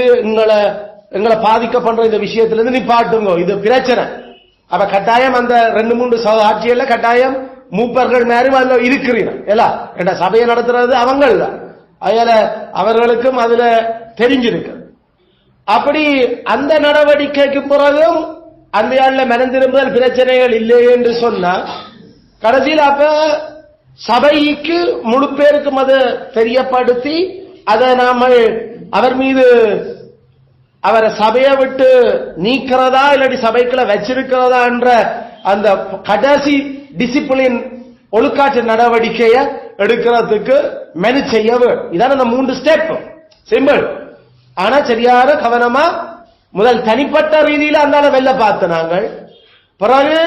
எங்களை பாதிக்கப்படுற இந்த விஷயத்திலிருந்து நிப்பாட்டுங்க, இது பிரச்சனை. அப்ப கட்டாயம் அந்த 2-3 சாட்சிகள்ல கட்டாயம் மூப்பர்கள் மேலும் அதுல இருக்கிறீங்க. சபையை நடத்துறது அவங்கள் தான், அதனால அவர்களுக்கும் அதுல தெரிஞ்சிருக்கு. அப்படி அந்த நடவடிக்கைக்கு பிறகும் அந்த ஆள்ல மனம் திரும்புதல் பிரச்சனைகள் இல்லை என்று சொன்னா கடைசியில் அப்ப சபைக்கு முழு பேருக்கும் அதை தெரியப்படுத்தி அதை நாம அவர் மீது அவரை சபையை விட்டு நீக்கிறதா இல்லாட்டி சபைக்குள்ள வச்சிருக்கிறதா என்ற அந்த கடைசி டிசிப்ளின் ஒழுக்காற்று நடவடிக்கையை எடுக்கிறதுக்கு மெனு செய்ய வேண்டும். இதான் அந்த 3 ஸ்டெப், சிம்பிள். ஆனா சரியான கவனமா முதல் தனிப்பட்ட ரீதியில அந்த வெல்ல பார்த்து நாங்கள், பிறகு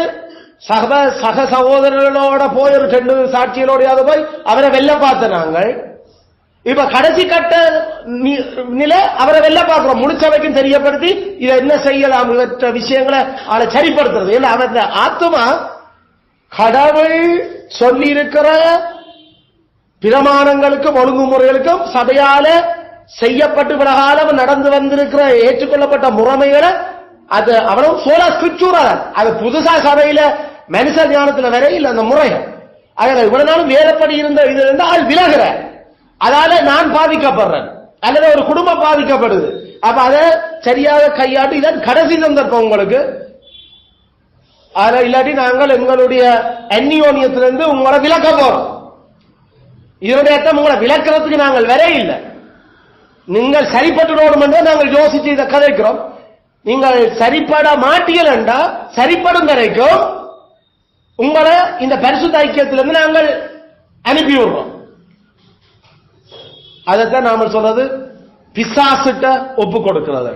சக சகோதரர்களோட போய் ஒரு 2 சாட்சிகளோடையாவது போய் அவரை வெல்ல பார்த்த நாங்கள். இப்ப கடைசி கட்ட நிலை அவரை வெல்ல பார்க்கிறோம், முடிச்சவைக்கும் தெரியப்படுத்தி இதை என்ன செய்யலாம் இவற்ற விஷயங்களை அவளை சரிப்படுத்துறது. ஏன்னா அவன் ஆத்மா கடவுள் சொல்லி இருக்கிற பிரமாணங்களுக்கும் ஒழுங்குமுறைகளுக்கும் சபையால செய்யப்பட்டு பிரகாரம் நடந்து வந்திருக்கிற ஏற்றுக்கொள்ளப்பட்ட முறைமைகளை அது அவ்வளவு சோலா ஸ்கிரிப்சூரா, அது புதுசா சபையில மனுஷ ஞானத்துல வரையில் அந்த முறைகள் இவ்வளவு நாளும் வேதப்படி இருந்த இது ஆள் விலகிற, அதால நான் பாதிக்கப்படுறேன். அல்லது ஒரு குடும்பம் பாதிக்கப்படுது. அப்ப அதை சரியாக கையாட்டு இதான் கடைசி சந்தர்ப்பம் உங்களுக்கு. அத இல்லாட்டி நாங்கள் எங்களுடைய அந்நியோனியத்திலிருந்து உங்களை விளக்க போறோம். இதனுடைய உங்களை விளக்கிறதுக்கு நாங்கள் வர இல்லை. நீங்கள் சரிப்பட்டுடணும் என்று நாங்கள் யோசிச்சு இதை கதைக்கிறோம். நீங்கள் சரிப்பட மாட்டீர்கள் என்றா சரிப்படும் வரைக்கும் உங்களை இந்த பரிசுத்த ஐக்கியத்திலிருந்து நாங்கள் அனுப்பி விடுறோம். அதைத்தான் நாம சொல்றது பிசாசிட்ட ஒப்பு கொடுக்கிறது,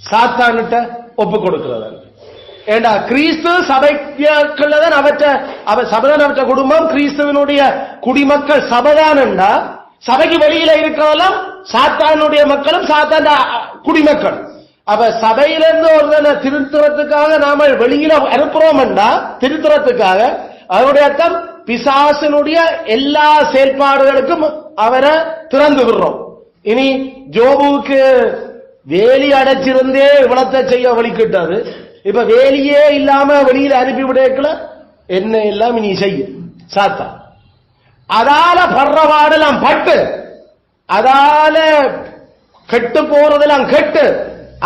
சாத்தானிட்ட ஒப்பு கொடுக்கிறது. ஏண்டா கிறிஸ்து சபைக்குள்ளதான் சபைதான் அவற்ற குடும்பம், கிறிஸ்துவனுடைய குடிமக்கள் சபைதான் என்றா சபைக்கு வெளியில இருக்கிறதெல்லாம் சாத்தானுடைய மக்களும் சாத்தான் குடிமக்கள். அப்ப சபையிலிருந்து ஒருத்தனை திருத்துறதுக்காக நாம வெளியில அனுப்புறோம் என்றா திருத்துறதுக்காக அவருடைய அர்த்தம் பிசாசனுடைய எல்லா செயல்பாடுகளுக்கும் அவரை திறந்து விடுறோம். இனி ஜோபுக்கு வேலி அடைச்சிருந்தே இவ்வளத்தை செய்ய வழிகிட்டாரு. இப்ப வேலியே இல்லாம வெளியில அனுப்பி விடக்கல என்ன எல்லாம் இனி செய்ய சாத்தா. அதால படுறவாடெல்லாம் பட்டு அதால கெட்டு போறதெல்லாம் கெட்டு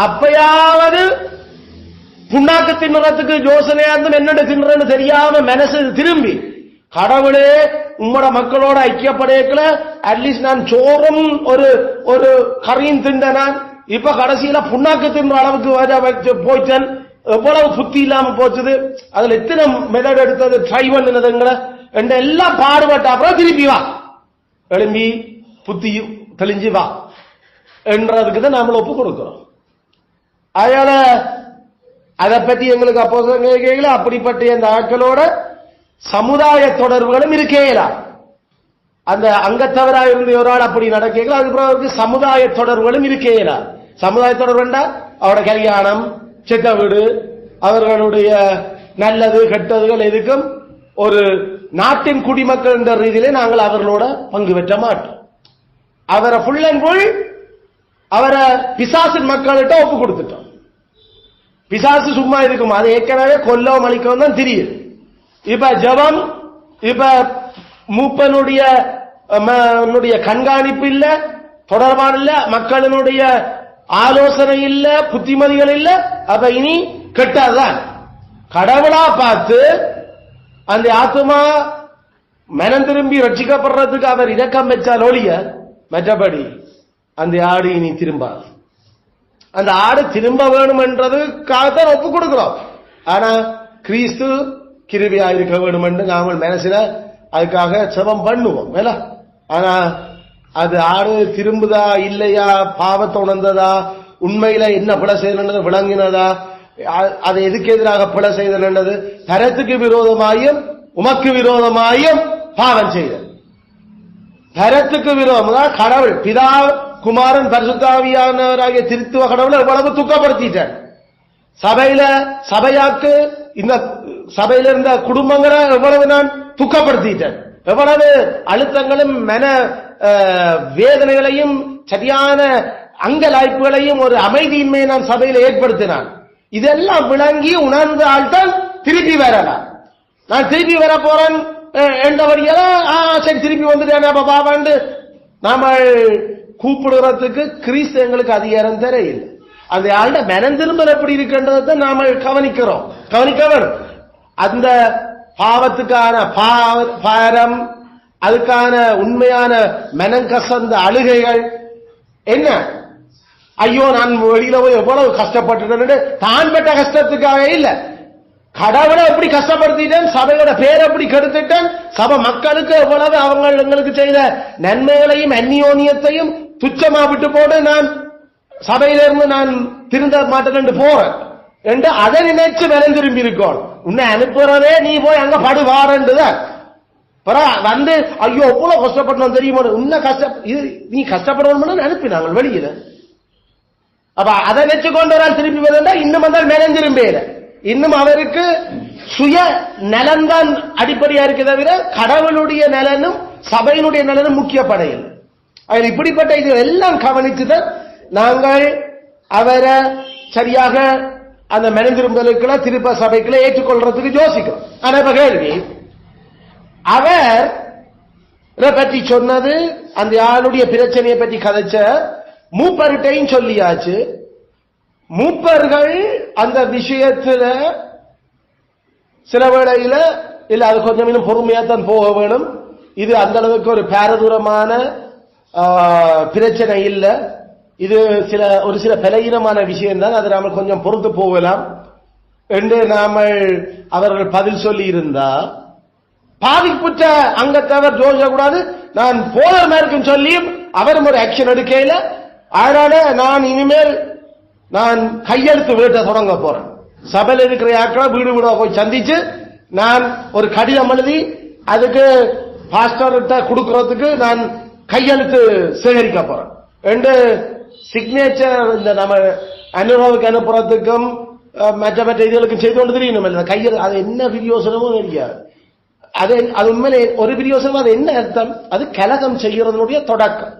அப்பயாவது புண்ணாக்கு தின்னுறதுக்கு யோசனையா இருந்தும் என்னென்ன தின்னுறன்னு தெரியாம மனசு திரும்பி கடவுளே உம்மோட மக்களோட ஐக்கியப்படையக்கல அட்லீஸ்ட் நான் சோறும் ஒரு கறியும் தின்றனான். இப்ப கடைசியில புண்ணாக்கு தின்ற அளவுக்கு போயிட்டேன். எவ்வளவு புத்தி இல்லாம போச்சுது. அதுல எத்தனை மெதட் எடுத்தது ட்ரை பண்ணுதுங்களை எல்லாம் பாடுபட்ட அப்புறம் திருப்பி வா எழும்பி புத்தி தெளிஞ்சு வா என்றதுக்கு தான் நாம ஒப்பு கொடுக்கிறோம். அதனால அதை பற்றி எங்களுக்கு அப்போ கேட்கல. அப்படிப்பட்ட அந்த ஆட்களோட சமுதாய தொடர்புகளும் இருக்கேலாம். அந்த அங்கத்தவராக இருந்த ஒரு ஆள் அப்படி நடக்கல. அதுக்கப்புறம் சமுதாய தொடர்புகளும் இருக்கேலாம். சமுதாய தொடர்பு என்றால் அவரோட கல்யாணம், செத்த வீடு, அவர்களுடைய நல்லது கெட்டதுகள் எதுக்கும் ஒரு நாட்டின் குடிமக்கள் என்ற ரீதியிலே நாங்கள் அவர்களோட பங்கு பெற்ற மாட்டோம். அவரை ஃபுல் அண்ட் ஃபுல் அவரை பிசாசின் மக்கள்கிட்ட ஒப்பு கொடுத்துட்டோம். பிசாசு சும்மா இருக்கும், அது ஏற்கனவே கொல்லவும் அழிக்கவும் தான் தெரியுது. இப்ப ஜபம், இப்ப மூப்பனுடைய கண்காணிப்பு இல்ல, தொடர்பான இல்ல, மக்களினுடைய ஆலோசனை இல்ல, புத்திமதிகள் இல்ல. அப்ப இனி கெட்டதுதான். கடவுளா பார்த்து அந்த ஆத்மா மனம் திரும்பி ரட்சிக்கப்படுறதுக்கு அவர் இரக்கம் வச்சால் ஒழிய மற்றபடி அந்த ஆடு இனி திரும்பாது. அந்த ஆடு திரும்ப வேணும் என்றதுக்காகத்தான் ஒப்பு கொடுக்கிறோம். ஆனா கிறிஸ்து கிருபையா இருக்க வேண்டும் என்று நாங்கள் மனசுல அதுக்காக செபம் பண்ணுவோம். ஆனா அது ஆடு திரும்புதா இல்லையா, பாவத்தை உணர்ந்ததா, உண்மையில என்ன பிழை செய்தது விளங்கினதா, அதை எதுக்கு எதிராக பிழை செய்தது, தரத்துக்கு விரோதமாயும் உமக்கு விரோதமாயும் பாவம் செய்த தரத்துக்கு விரோதம் கடவுள் பிதா குமாரன் பரிசுத்தாவியானவராகிய திருத்துவ கடவுளை எவ்வளவு துக்கப்படுத்திட்டார். சபையாக்கு இந்த சபையில இருந்த குடும்பங்களை எவ்வளவு நான் துக்கப்படுத்திட்டேன், எவ்வளவு அழுத்தங்களும் மன வேதனைகளையும் சரியான அங்கலாய்ப்புகளையும் ஒரு அமைதியின்மையை நான் சபையில ஏற்படுத்தினான். இதெல்லாம் விளங்கி உணர்ந்த ஆள்தான் திருப்பி வரலாம். நான் திருப்பி வர போறேன் என்றபடியெல்லாம் சரி திருப்பி வந்துட்டேன் பாபாண்டு நாம கூப்பிடுறதுக்கு கிறிஸ்து எங்களுக்கு அதிகாரம் தெரியல. அந்த ஆளுட மனம் திரும்பல் எப்படி இருக்கின்றதை நாம கவனிக்கவர். அந்த பாவத்துக்கான பாரம், அதுக்கான உண்மையான மனம் கசந்த அழுகைகள் என்ன, ஐயோ நான் வெளியில போய் எவ்வளவு கஷ்டப்பட்டுட்டேன், தான் பெற்ற கஷ்டத்துக்காக இல்ல, கடவுளை எப்படி கஷ்டப்படுத்திட்டேன், சபையோட பேரை எப்படி கெடுத்துட்டேன், சபை மக்களுக்கு எவ்வளவு அவங்க எங்களுக்கு செய்த நன்மைகளையும் அந்நியோனியத்தையும் துச்சமா விட்டு போட்டு நான் சபையிலிருந்து நான் திருந்த மாட்டேன் போறேன் என்று அதை நினைச்சு மனம் திரும்பி இருக்கோம். உன்னை அனுப்புறதே நீ போய் அங்க படுவாரண்டுதான் வந்து ஐயோ எவ்வளவு கஷ்டப்படணும் தெரியுமா, உன்ன நீ கஷ்டப்படணும் அனுப்பினாங்க வெளியில. அப்ப அதை நினைச்சு கொண்டு வரால் திருப்பி வந்தா இன்னும் வந்தால் மனம் திரும்பேற, இன்னும் அவருக்கு சுய நலன்தான் அடிப்படையா இருக்க தவிர கடவுளுடைய நலனும் சபையினுடைய நலனும் முக்கிய படையில். அதில் இப்படிப்பட்ட இது எல்லாம் கவனித்துதான் நாங்கள் அவரை சரியாக அந்த மனம் திரும்பலுக்குள்ள திருப்ப சபைக்குள்ள ஏற்றுக்கொள்றதுக்கு யோசிக்கிறோம். ஆனா இப்ப கேள்வி, அவர் பற்றி சொன்னது அந்த ஆளுடைய பிரச்சனையை பற்றி கதைச்ச மூப்பர்கிட்டையும் சொல்லியாச்சு. மூப்பர்கள் அந்த விஷயத்துல சில வேளையில இல்ல அது கொஞ்சம் இன்னும் பொறுமையாத்தான் போக வேணும், இது அந்த அளவுக்கு ஒரு பாரதூரமான பிரச்சனை இல்ல, இது ஒரு சில பலகீனமான விஷயம் தான், அது நாம கொஞ்சம் பொறுத்து போகலாம் என்று நாம அவர்கள் பதில் சொல்லி இருந்தா பாதிப்புற்ற அங்கத்தவர் ஜோதிடக்கூடாது. நான் போதர் இருக்கும் சொல்லி அவரும் ஒரு ஆக்ஷன் எடுக்கையில, அதனால நான் இனிமேல் நான் கையெழுத்து வீட்டை தொடங்க போறேன். சபையில் இருக்கிற யாக்களை வீடு வீடா போய் சந்திச்சு நான் ஒரு கடிதம் எழுதி அதுக்கு பாஸ்டர்கிட்ட கொடுக்கறதுக்கு நான் கையெழுத்து சேகரிக்க போறேன் என்று சிக்னேச்சர் இந்த நம்ம அனுராவுக்கு அனுப்புறதுக்கும் மற்ற இதுகளுக்கும் செய்து கொண்டு தெரியணும். கையெழு அது என்ன பிரியோசனமும் தெரியாது. அது உண்மையிலே ஒரு பிரியோசனம். அது என்ன அர்த்தம்? அது கலகம் செய்யறதனுடைய தொடக்கம்.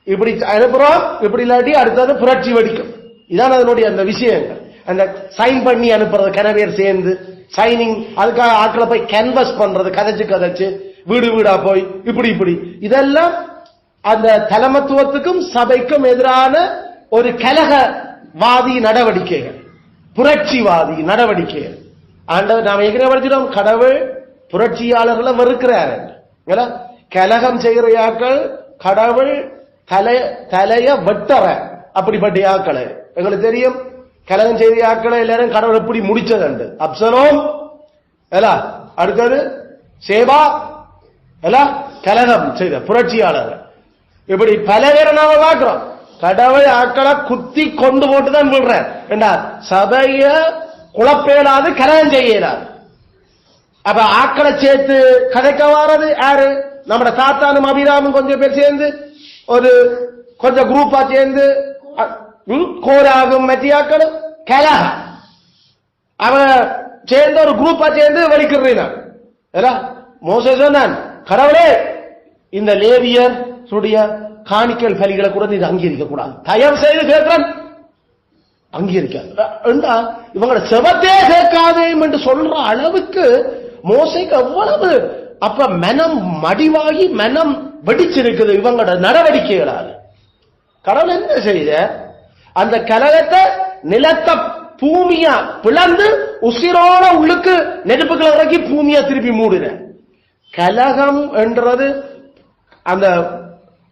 இப்படி அனுப்புறோம், இப்படி இல்லாட்டி அடுத்தது புரட்சி வெடிக்கும். இதான் அதனுடைய அந்த விஷயங்கள். அந்த சைன் பண்ணி அனுப்புறது, கனவேர் சேர்ந்து சைனிங், அதுக்காக ஆட்களை போய் கேன்வஸ் பண்றது, கதைச்சு வீடு வீடா போய் இப்படி இதெல்லாம் அந்த தலைமத்துவத்துக்கும் சபைக்கும் எதிரான ஒரு கலகவாதி நடவடிக்கைகள், புரட்சிவாதி நடவடிக்கைகள். ஆண்டவர் நாம் ஏற்கனவே படிச்சிடும், கடவுள் புரட்சியாளர்களை வெறுக்கிறார். கலகம் செய்கிற யாக்கள் கடவுள் தலைய வெட்டற அப்படிப்பட்ட யாக்களை எங்களுக்கு தெரியும். கலகம் செய்த யாக்களை எல்லாரும் கடவுள் எப்படி முடிச்சது. அப்சலோம் அடுத்தது சேபா கலகம் செய்த புரட்சியாளர்கள். இப்படி பல பேரை நாம பார்க்கிறோம். கடவுள் ஆக்களை குத்தி கொண்டு போட்டுதான் விடுறார். சபைய குழப்பேலாது, கலகம் செய்யலாது. அப்ப ஆக்களை சேர்த்து கதைக்க வாரது யாரு? நம்ம தாத்தானும் அபிராமும் கொஞ்சம் பேர் சேர்ந்து ஒரு கொஞ்சம் குரூப்பா சேர்ந்து கோராகும் மத்தியாக்களும் கலகம் அவன் சேர்ந்து ஒரு குரூப்பா சேர்ந்து வெளிக்கிறீங்க. மோசே சொன்னான், கடவுளே இந்த லேவியர் காணிக்கல் பலிகளை கூட நீ அங்கீகரிக்க கூடாது, தயவு செய்து கேட்கிறேன் அங்கீகரிக்காது. இவங்களோட செவத்தே கேட்காதே என்று சொல்ற அளவுக்கு மோசைக்கு எவ்வளவு அப்ப மனம் மடிவாகி மனம் வெடிச்சிருக்குது இவங்களோட நடவடிக்கைகளால். கடவுள் என்ன செய்த? அந்த கலகத்தை நிலத்தை பூமியா பிளந்து உசிரோட உள்ளுக்கு நெருப்புகளை இறக்கி பூமியா திருப்பி மூடுற. கலகம் என்றது அந்த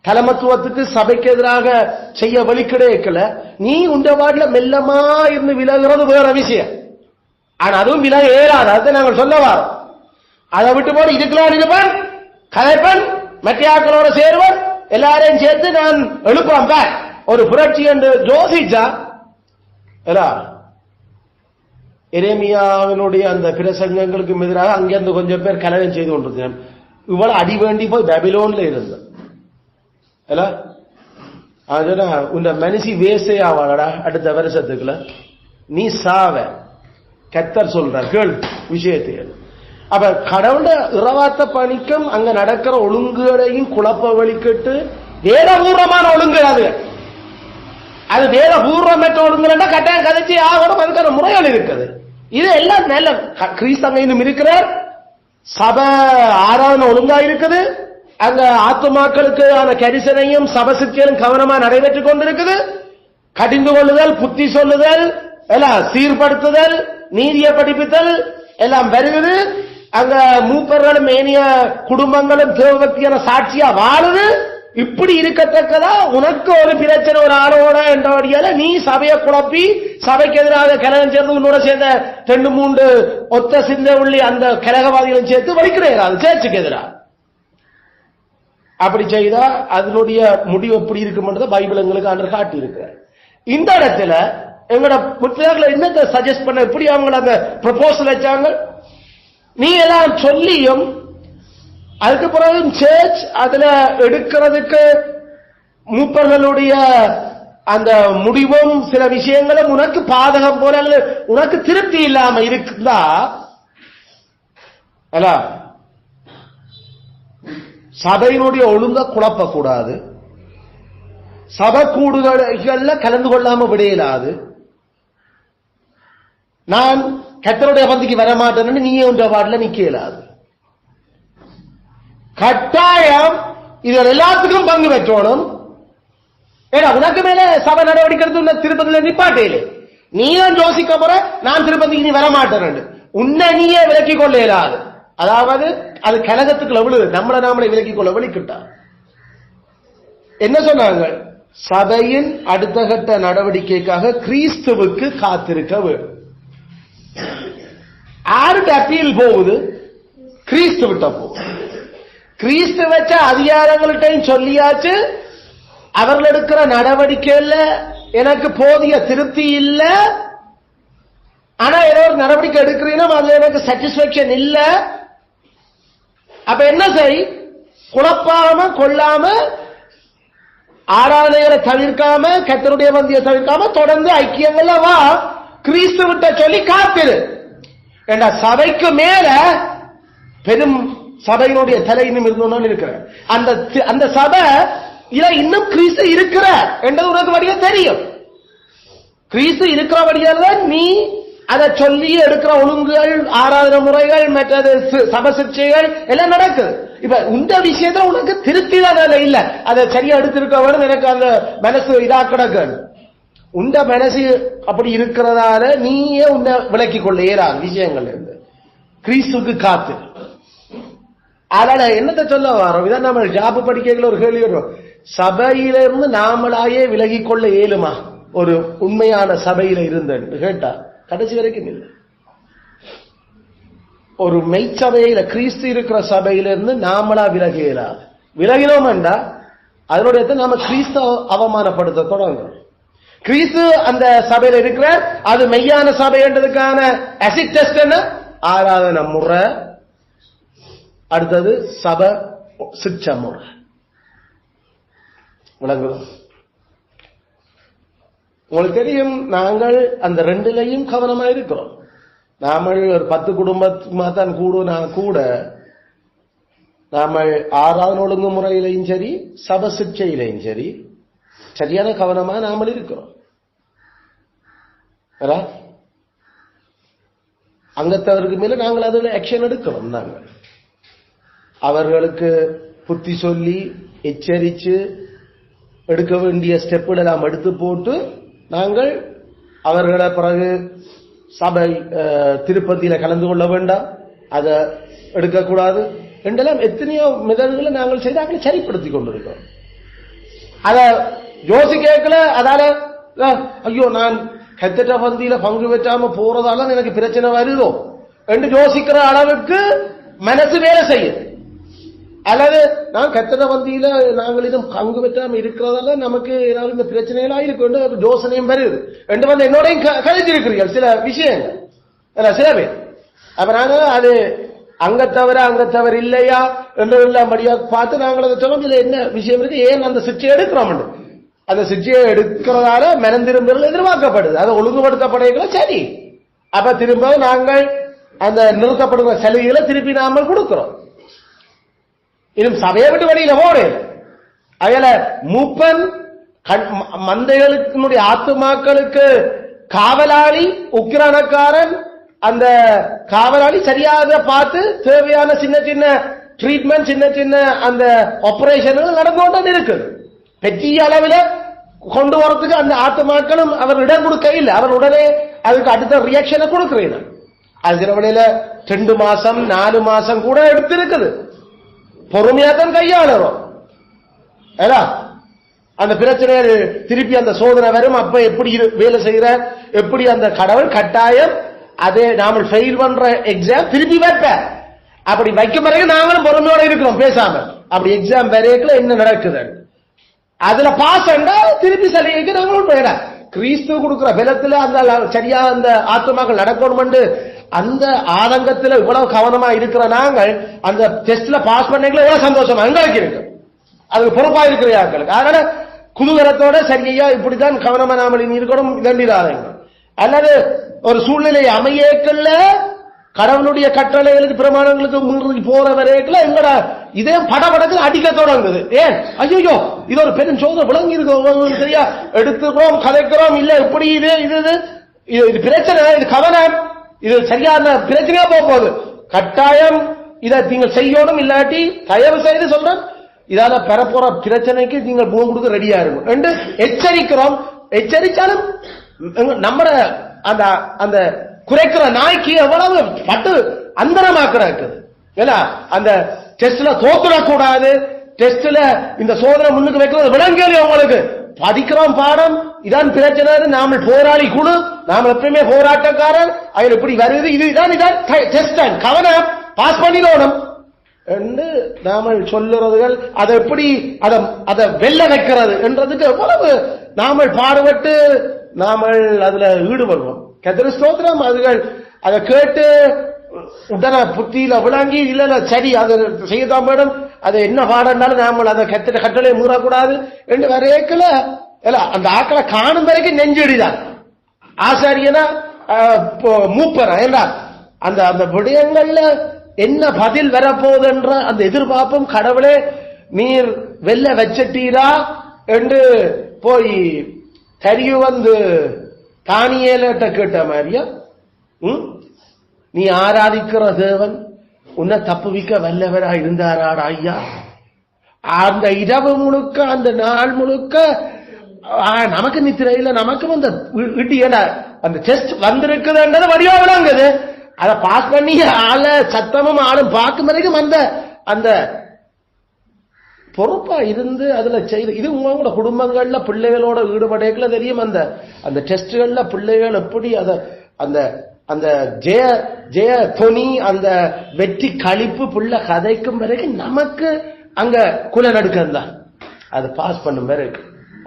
தலைமத்துவத்துக்கு சபைக்கு எதிராக செய்ய வழிக்கிடைக்கல. நீ உண்ட வாட்ல மெல்லமா இருந்து விலகிறது வேற விஷயம். ஆனா அதுவும் விலக ஏறாது. அதை நாங்கள் சொல்ல வரோம். அதை விட்டு போது இதுக்கெல்லாம் இருப்பேன், கலைப்பன், மத்தியாக்களோட சேருவன், எல்லாரையும் சேர்த்து நான் எழுப்பேன் ஒரு புரட்சி என்று ஜோசிச்சா. எரேமியாவினுடைய அந்த பிரசங்கங்களுக்கு எதிராக அங்கிருந்து கொஞ்சம் பேர் கலகம் செய்து கொண்டிருக்கிறேன். இவ்வளவு அடி வேண்டி போய் பேபிலோன்ல இருந்த உன் மனுஷி வேசே ஆவாளடா அடுத்த வருஷத்துக்குள்ள நீ சாவ. கத்தர் சொல்ற கேள் விஷயத்தை. அப்ப கடவுள இரவாத்த பணிக்கும் அங்க நடக்கிற ஒழுங்குகளையும் குழப்ப வழிக்கிட்டு வேதபூர்வமான ஒழுங்கு அது வேதபூர்வமற்ற ஒழுங்குன்னா கட்டாயம் கதைச்சி ஆகணும். அதுக்கான முறைகள் இருக்குது. இது எல்லாம் நல்ல கிறிஸ்தவனும் இருக்கிறார். சபை ஆராதனை ஒழுங்கா இருக்குது. அங்க ஆத்துமாக்களுக்கு கரிசனையும் சபசித்தியும் கவனமா நடைபெற்றுக் கொண்டிருக்குது. கடிந்து கொள்ளுதல், புத்தி சொல்லுதல், எல்லாம் சீர்படுத்துதல், நீதியை படிப்பித்தல் எல்லாம் வருகிறது. அங்க மூப்பர்களும் மேனிய குடும்பங்களும் தேவபக்தியான சாட்சியா வாழுது. இப்படி இருக்கத்தக்கதா உனக்கு ஒரு பிரச்சனை ஒரு ஆளோட என்றபடியால நீ சபையை குழப்பி சபைக்கு எதிராக கலகம் சேர்ந்து உன்னோட சேர்ந்த 2-3 ஒத்த சிந்த உள்ளி அந்த கலகவாதிகளும் சேர்த்து வலிக்கிறேன் அது சேர்ச்சுக்கு எதிராக. அப்படி செய்தா அதனுடைய முடிவு எப்படி இருக்கும்ன்றத பைபிள் எங்களுக்கு ஆண்டு காட்டி இருக்கிறார். இந்த இடத்துல எங்களோட புத்தகங்களை என்னத்தை சஜஸ்ட் பண்ண எப்படி அவங்க அந்த ப்ரொபோசல் வச்சாங்க. நீ எல்லாம் சொல்லியும் அதுக்கு பிறகு சர்ச் அதுல எடுக்கிறதுக்கு மூப்பர்களுடைய அந்த முடிவும் சில விஷயங்களும் உனக்கு பாதகம் போல உனக்கு திருப்தி இல்லாம இருக்குதா சபையினுடைய ஒழுங்க குழப்பக்கூடாது. சபை கூடுதல்கள்ல கலந்து கொள்ளாம விடையலாது. நான் கர்த்தருடைய பந்திக்கு வரமாட்டேன்னு நீ உன்ற வார்டுல நிக்க இயலாது. கட்டாயம் இதில் எல்லாத்துக்கும் பங்கு பெற்றோனும். ஏன்னா உனக்கு மேல சபை நடவடிக்கை எடுத்து திருப்பதியில நிப்பாட்டே நீ தான் யோசிக்க போற நான் திருப்பதிக்கு நீ வரமாட்டேன் உன்னை நீயே விலக்கிக் கொள்ள இயலாது. அதாவது அது கழகத்துக்கு எவ்வளவு நாமளை விலக்கிக் கொள்ள வலிக்கிட்டார். என்ன சொன்னாங்க? சபையின் அடுத்த கட்ட நடவடிக்கைக்காக கிறிஸ்துவுக்கு காத்திருக்க வேண்டும். யாருக்கு அப்பீல் போகுது? கிறிஸ்து விட்ட போகுது. கிறிஸ்து வச்ச அதிகாரங்கள்ட்டையும் சொல்லியாச்சு, அவர்கள் எடுக்கிற நடவடிக்கையில் எனக்கு போதிய திருப்தி இல்ல, ஆனா ஏதோ ஒரு நடவடிக்கை எடுக்கிறீங்கன்னா அதுல எனக்கு சாட்டிஸ்பாக்சன் இல்ல. அப்ப என்ன செய்? குழப்பாம கொள்ளாம ஆராதனைகளை தவிர்க்காம கர்த்தருடைய பந்தியை தவிர்க்காம தொடர்ந்து ஐக்கியங்கள்ல வா, கிறிஸ்து விட்ட சொல்லி காத்திரு. ஏண்டா சபைக்கு மேல பெரும் சபையினுடைய தலை இன்னும் இருந்தோன்னு இருக்கிற அந்த சபை இன்னும் கிறிஸ்து இருக்கிற என்றது உனக்கு வழியா தெரியும். கிறிஸ்து இருக்கிறபடியால நீ அதை சொல்லி எடுக்கிற ஒழுங்குகள், ஆராதனை முறைகள், மற்றது சபை சிக்ஷைகள் எல்லாம் நடக்குது. இப்ப இந்த விஷயத்துல உனக்கு திருப்தி தான் இல்ல, அதை சரியா எடுத்திருக்க வேணும், எனக்கு அந்த மனசு இதா கிடக்கு. உண்ட மனசு அப்படி இருக்கிறதால நீயே உன்னை விளக்கிக் கொள்ள ஏறாது விஷயங்கள் இருந்து. கிறிஸ்துக்கு காத்து. அதனால என்னத்தை சொல்ல வரோம்? இதான் நம்ம ஜாபு படிக்கைகள் ஒரு கேள்வி வரும். சபையிலிருந்து நாமளாயே விலகிக் கொள்ள இயலுமா ஒரு உண்மையான சபையில இருந்தேன்னு கேட்டா கடைசி வரைக்கும் இல்லை. ஒரு மெய்ச்சபையில கிறிஸ்து இருக்கிற சபையிலிருந்து நாமளா விலகியலாது. விலகினோம் என்றா அதனுடைய நாம கிறிஸ்து அவமானப்படுத்த தொடங்கும். கிறிஸ்து அந்த சபையில இருக்கிற அது மெய்யான சபை என்றதுக்கான அசிட் டெஸ்ட் என்ன? ஆராதனை முறை, அடுத்தது சபை சிக்ஷ முறை. விளங்குது? உங்களுக்கு தெரியும், நாங்கள் அந்த ரெண்டுலையும் கவனமா இருக்கிறோம். நாம ஒரு 10 குடும்பமா தான் கூட நாம ஆராதனை ஒழுங்கு முறையிலையும் சரி சபை சிக்ஷையிலையும் சரி சரியான கவனமா நாம இருக்கிறோம். அங்கத்தவருக்கு மேல நாங்கள் அதுல ஆக்ஷன் எடுக்கிறோம். நாங்கள் அவர்களுக்கு புத்தி சொல்லி எச்சரிச்சு எடுக்க வேண்டிய ஸ்டெப்புகளை நாம் எடுத்து போட்டு நாங்கள் அவர்களை பிறகு சபை திருப்பதியில கலந்து கொள்ள வேண்டாம், அதை எடுக்கக்கூடாது என்றெல்லாம் எத்தனையோ மெதல்களை நாங்கள் செய்து அவங்களை சரிப்படுத்திக் கொண்டிருக்கிறோம். அதை யோசிக்கல. அதால ஐயோ நான் கத்திட்ட பந்தியில பங்கு பெற்றாம போறதால எனக்கு பிரச்சனை வருதோ என்று யோசிக்கிற அளவுக்கு மனசு வேலை செய்யுது. அல்லது நான் கத்திர பந்தியில நாங்கள் இதுவும் பங்கு பெற்றாம இருக்கிறதால நமக்கு ஏதாவது இந்த பிரச்சனைகளா இருக்கு யோசனையும் வருது என்று வந்து என்னோடையும் கழிச்சிருக்கிறீர்கள் சில விஷயங்கள் சில பேர். அப்ப நாங்க அது அங்கத்தவர் இல்லையா என்று படியா பார்த்து நாங்கள் அதை சொல்ல இதுல என்ன விஷயம் இருக்கு, ஏன் அந்த சிக்ஷையை எடுக்கிறோம். அந்த சிக்ஷையை எடுக்கிறதால மனந்திரும்புதல் எதிர்பார்க்கப்படுது. அதை ஒழுங்குபடுத்தப்படுகிற சரி. அப்ப திரும்ப நாங்கள் அந்த நிறுத்தப்படுகிற சலுகைகளை திருப்பி நாமல் கொடுக்கிறோம். இன்னும் சபையை விட்டு வெளியில போடு. அதுல மூப்பன் மந்தைகளுக்கு ஆத்துமாக்களுக்கு காவலாளி உக்கிரானக்காரன், அந்த காவலாளி சரியாக பார்த்து தேவையான சின்ன சின்ன ட்ரீட்மெண்ட், சின்ன சின்ன அந்த ஆபரேஷன்கள் நடந்து கொண்டு இருக்குது. பெரிய அளவில் கொண்டு வரதுக்கு அந்த ஆத்துமாக்களும் அவர் இடம் கொடுக்க இல்லை. அவர் உடனே அதுக்கு அடுத்த ரியாக்ஷனை கொடுக்கிறீங்க. அது சில வழியில 2 மாசம் 4 மாசம் கூட எடுத்திருக்குது. பொறுமையா தான் கையாளுறோம். அந்த பிரச்சனை திருப்பி அந்த சோதனை வரும். அப்ப எப்படி வேலை செய்யற, எப்படி அந்த கடவுள் கட்டாயம் அதே நாம ஃபெயில் பண்ற எக்ஸாம் திருப்பி வைப்ப. அப்படி வைக்கும் பிறகு நாங்களும் பொறுமையோட இருக்கிறோம் பேசாம. அப்படி எக்ஸாம் வரையக்குள்ள என்ன நடக்குது அதுல பாஸ் திருப்பி சலுகைக்கு நாங்களும் போயிட கிறிஸ்து கொடுக்கிற பலத்துல அந்த சரியா அந்த ஆத்மாக்கள் நடக்கணும். அந்த ஆதங்கத்தில் இவ்வளவு கவனமா இருக்கிற நாங்கள் அந்த டெஸ்ட்ல பாஸ் பண்ணீங்களா எவ்வளவு சந்தோஷமா எங்களுக்கு இருக்கு. அதுக்கு பொறுப்பா இருக்கிறார்களுக்கு. அதனால குதூகலத்தோட சரியா இப்படித்தான் கவனமா நாம இருக்கணும். இதண்டிடாதீங்க. அல்லது ஒரு சூழ்நிலை அமையக்கல்ல கடவுளுடைய கட்டளைகளுக்கு பிரமாணங்களுக்கு முன்னேறி போற வரைக்குள்ள எங்கடா இதே படபடக்கு அடிக்க தொடங்குது. ஏன் ஐயோ இது ஒரு பெரும் சோதனை விளங்கி இருக்கு சரியா எடுத்துக்கிறோம் கதைக்கிறோம் இல்ல இப்படி இது பிரச்சனை, இது கவனம், இது சரியான பிரச்சனையா போகுது. கட்டாயம் இதை நீங்கள் செய்யணும். இல்லாட்டி தயவு செய்து சொல்றேன் இதால பெறப்போற பிரச்சனைக்கு நீங்கள் முகம் கொடுக்க ரெடியா இருக்கும் என்று எச்சரிக்கிறோம். எச்சரிச்சாலும் நம்ம அந்த அந்த குறைக்கிற நாய்க்கு எவ்வளவு பட்டு அந்தரமாக்குறாங்க. அந்த டெஸ்ட்ல தோத்துடக்கூடாது, டெஸ்ட்ல இந்த சோதனை முன்னுக்கு வைக்கிறது விளங்கல. உங்களுக்கு படிக்கிறோம் பாடம், இதான் பிரச்சனை. நாம போராளி குழு, நாம எப்பயுமே போராட்டக்காரன். அதில் எப்படி வருது, இதுதான் டெஸ்ட், கவனம் பாஸ் பண்ணிடணும் என்று நாம சொல்லுறதுகள். அதை எப்படி அதை வெல்ல வைக்கிறது என்றதுக்கு எவ்வளவு நாம பாடுபட்டு நாம அதுல ஈடுபடுவோம். கர்த்தர் ஸ்தோத்திரம். அதுகள் அதை கேட்டு உடனே புத்தியில விளங்கி இல்ல சரி அதை செய்யதான் மேடம், அது என்ன பாடம்னாலும் நாம அதை கட்டளை மீறக்கூடாது என்று வரைக்கல. அந்த ஆக்களை காணும் வரைக்கும் நெஞ்சடிதான் ஆசாரியனா மூப்பரா ஏன்னா அந்த அந்த விடயங்கள்ல என்ன பதில் வரப்போகுது என்ற அந்த எதிர்பார்ப்பும், கடவுளே நீர் வெல்ல வச்சட்டீரா என்று போய் தரியு வந்து தானியேலிட்ட கேட்ட மாதிரியா, நீ ஆராதிக்கிற தேவன் உன்னை தப்புவிக்க வல்லவரா இருந்தாராடா ஐயா. அந்த இரவு முழுக்க அந்த நாள் முழுக்க நமக்கு நித்திரையில நமக்கும் அந்த அந்த டெஸ்ட் வந்திருக்குதுன்றது வடிவா விளங்குது. அதை பாஸ் பண்ணி ஆள சத்தமும் ஆளும் பார்க்கும் வரைக்கும் அந்த அந்த பொறுப்பா இருந்து அதுல செய்து. இது உங்களோட குடும்பங்கள்ல பிள்ளைகளோட ஈடுபடைக்குள்ள தெரியும். அந்த அந்த டெஸ்ட்கள்ல பிள்ளைகள் எப்படி அதை அந்த அந்த ஜெய ஜெய தொனி அந்த வெற்றி கழிப்பு புள்ள கதைக்கும் வரைக்கும் நமக்கு அங்க குல நடுக்கம் தான். அது பாஸ் பண்ணும் பிறகு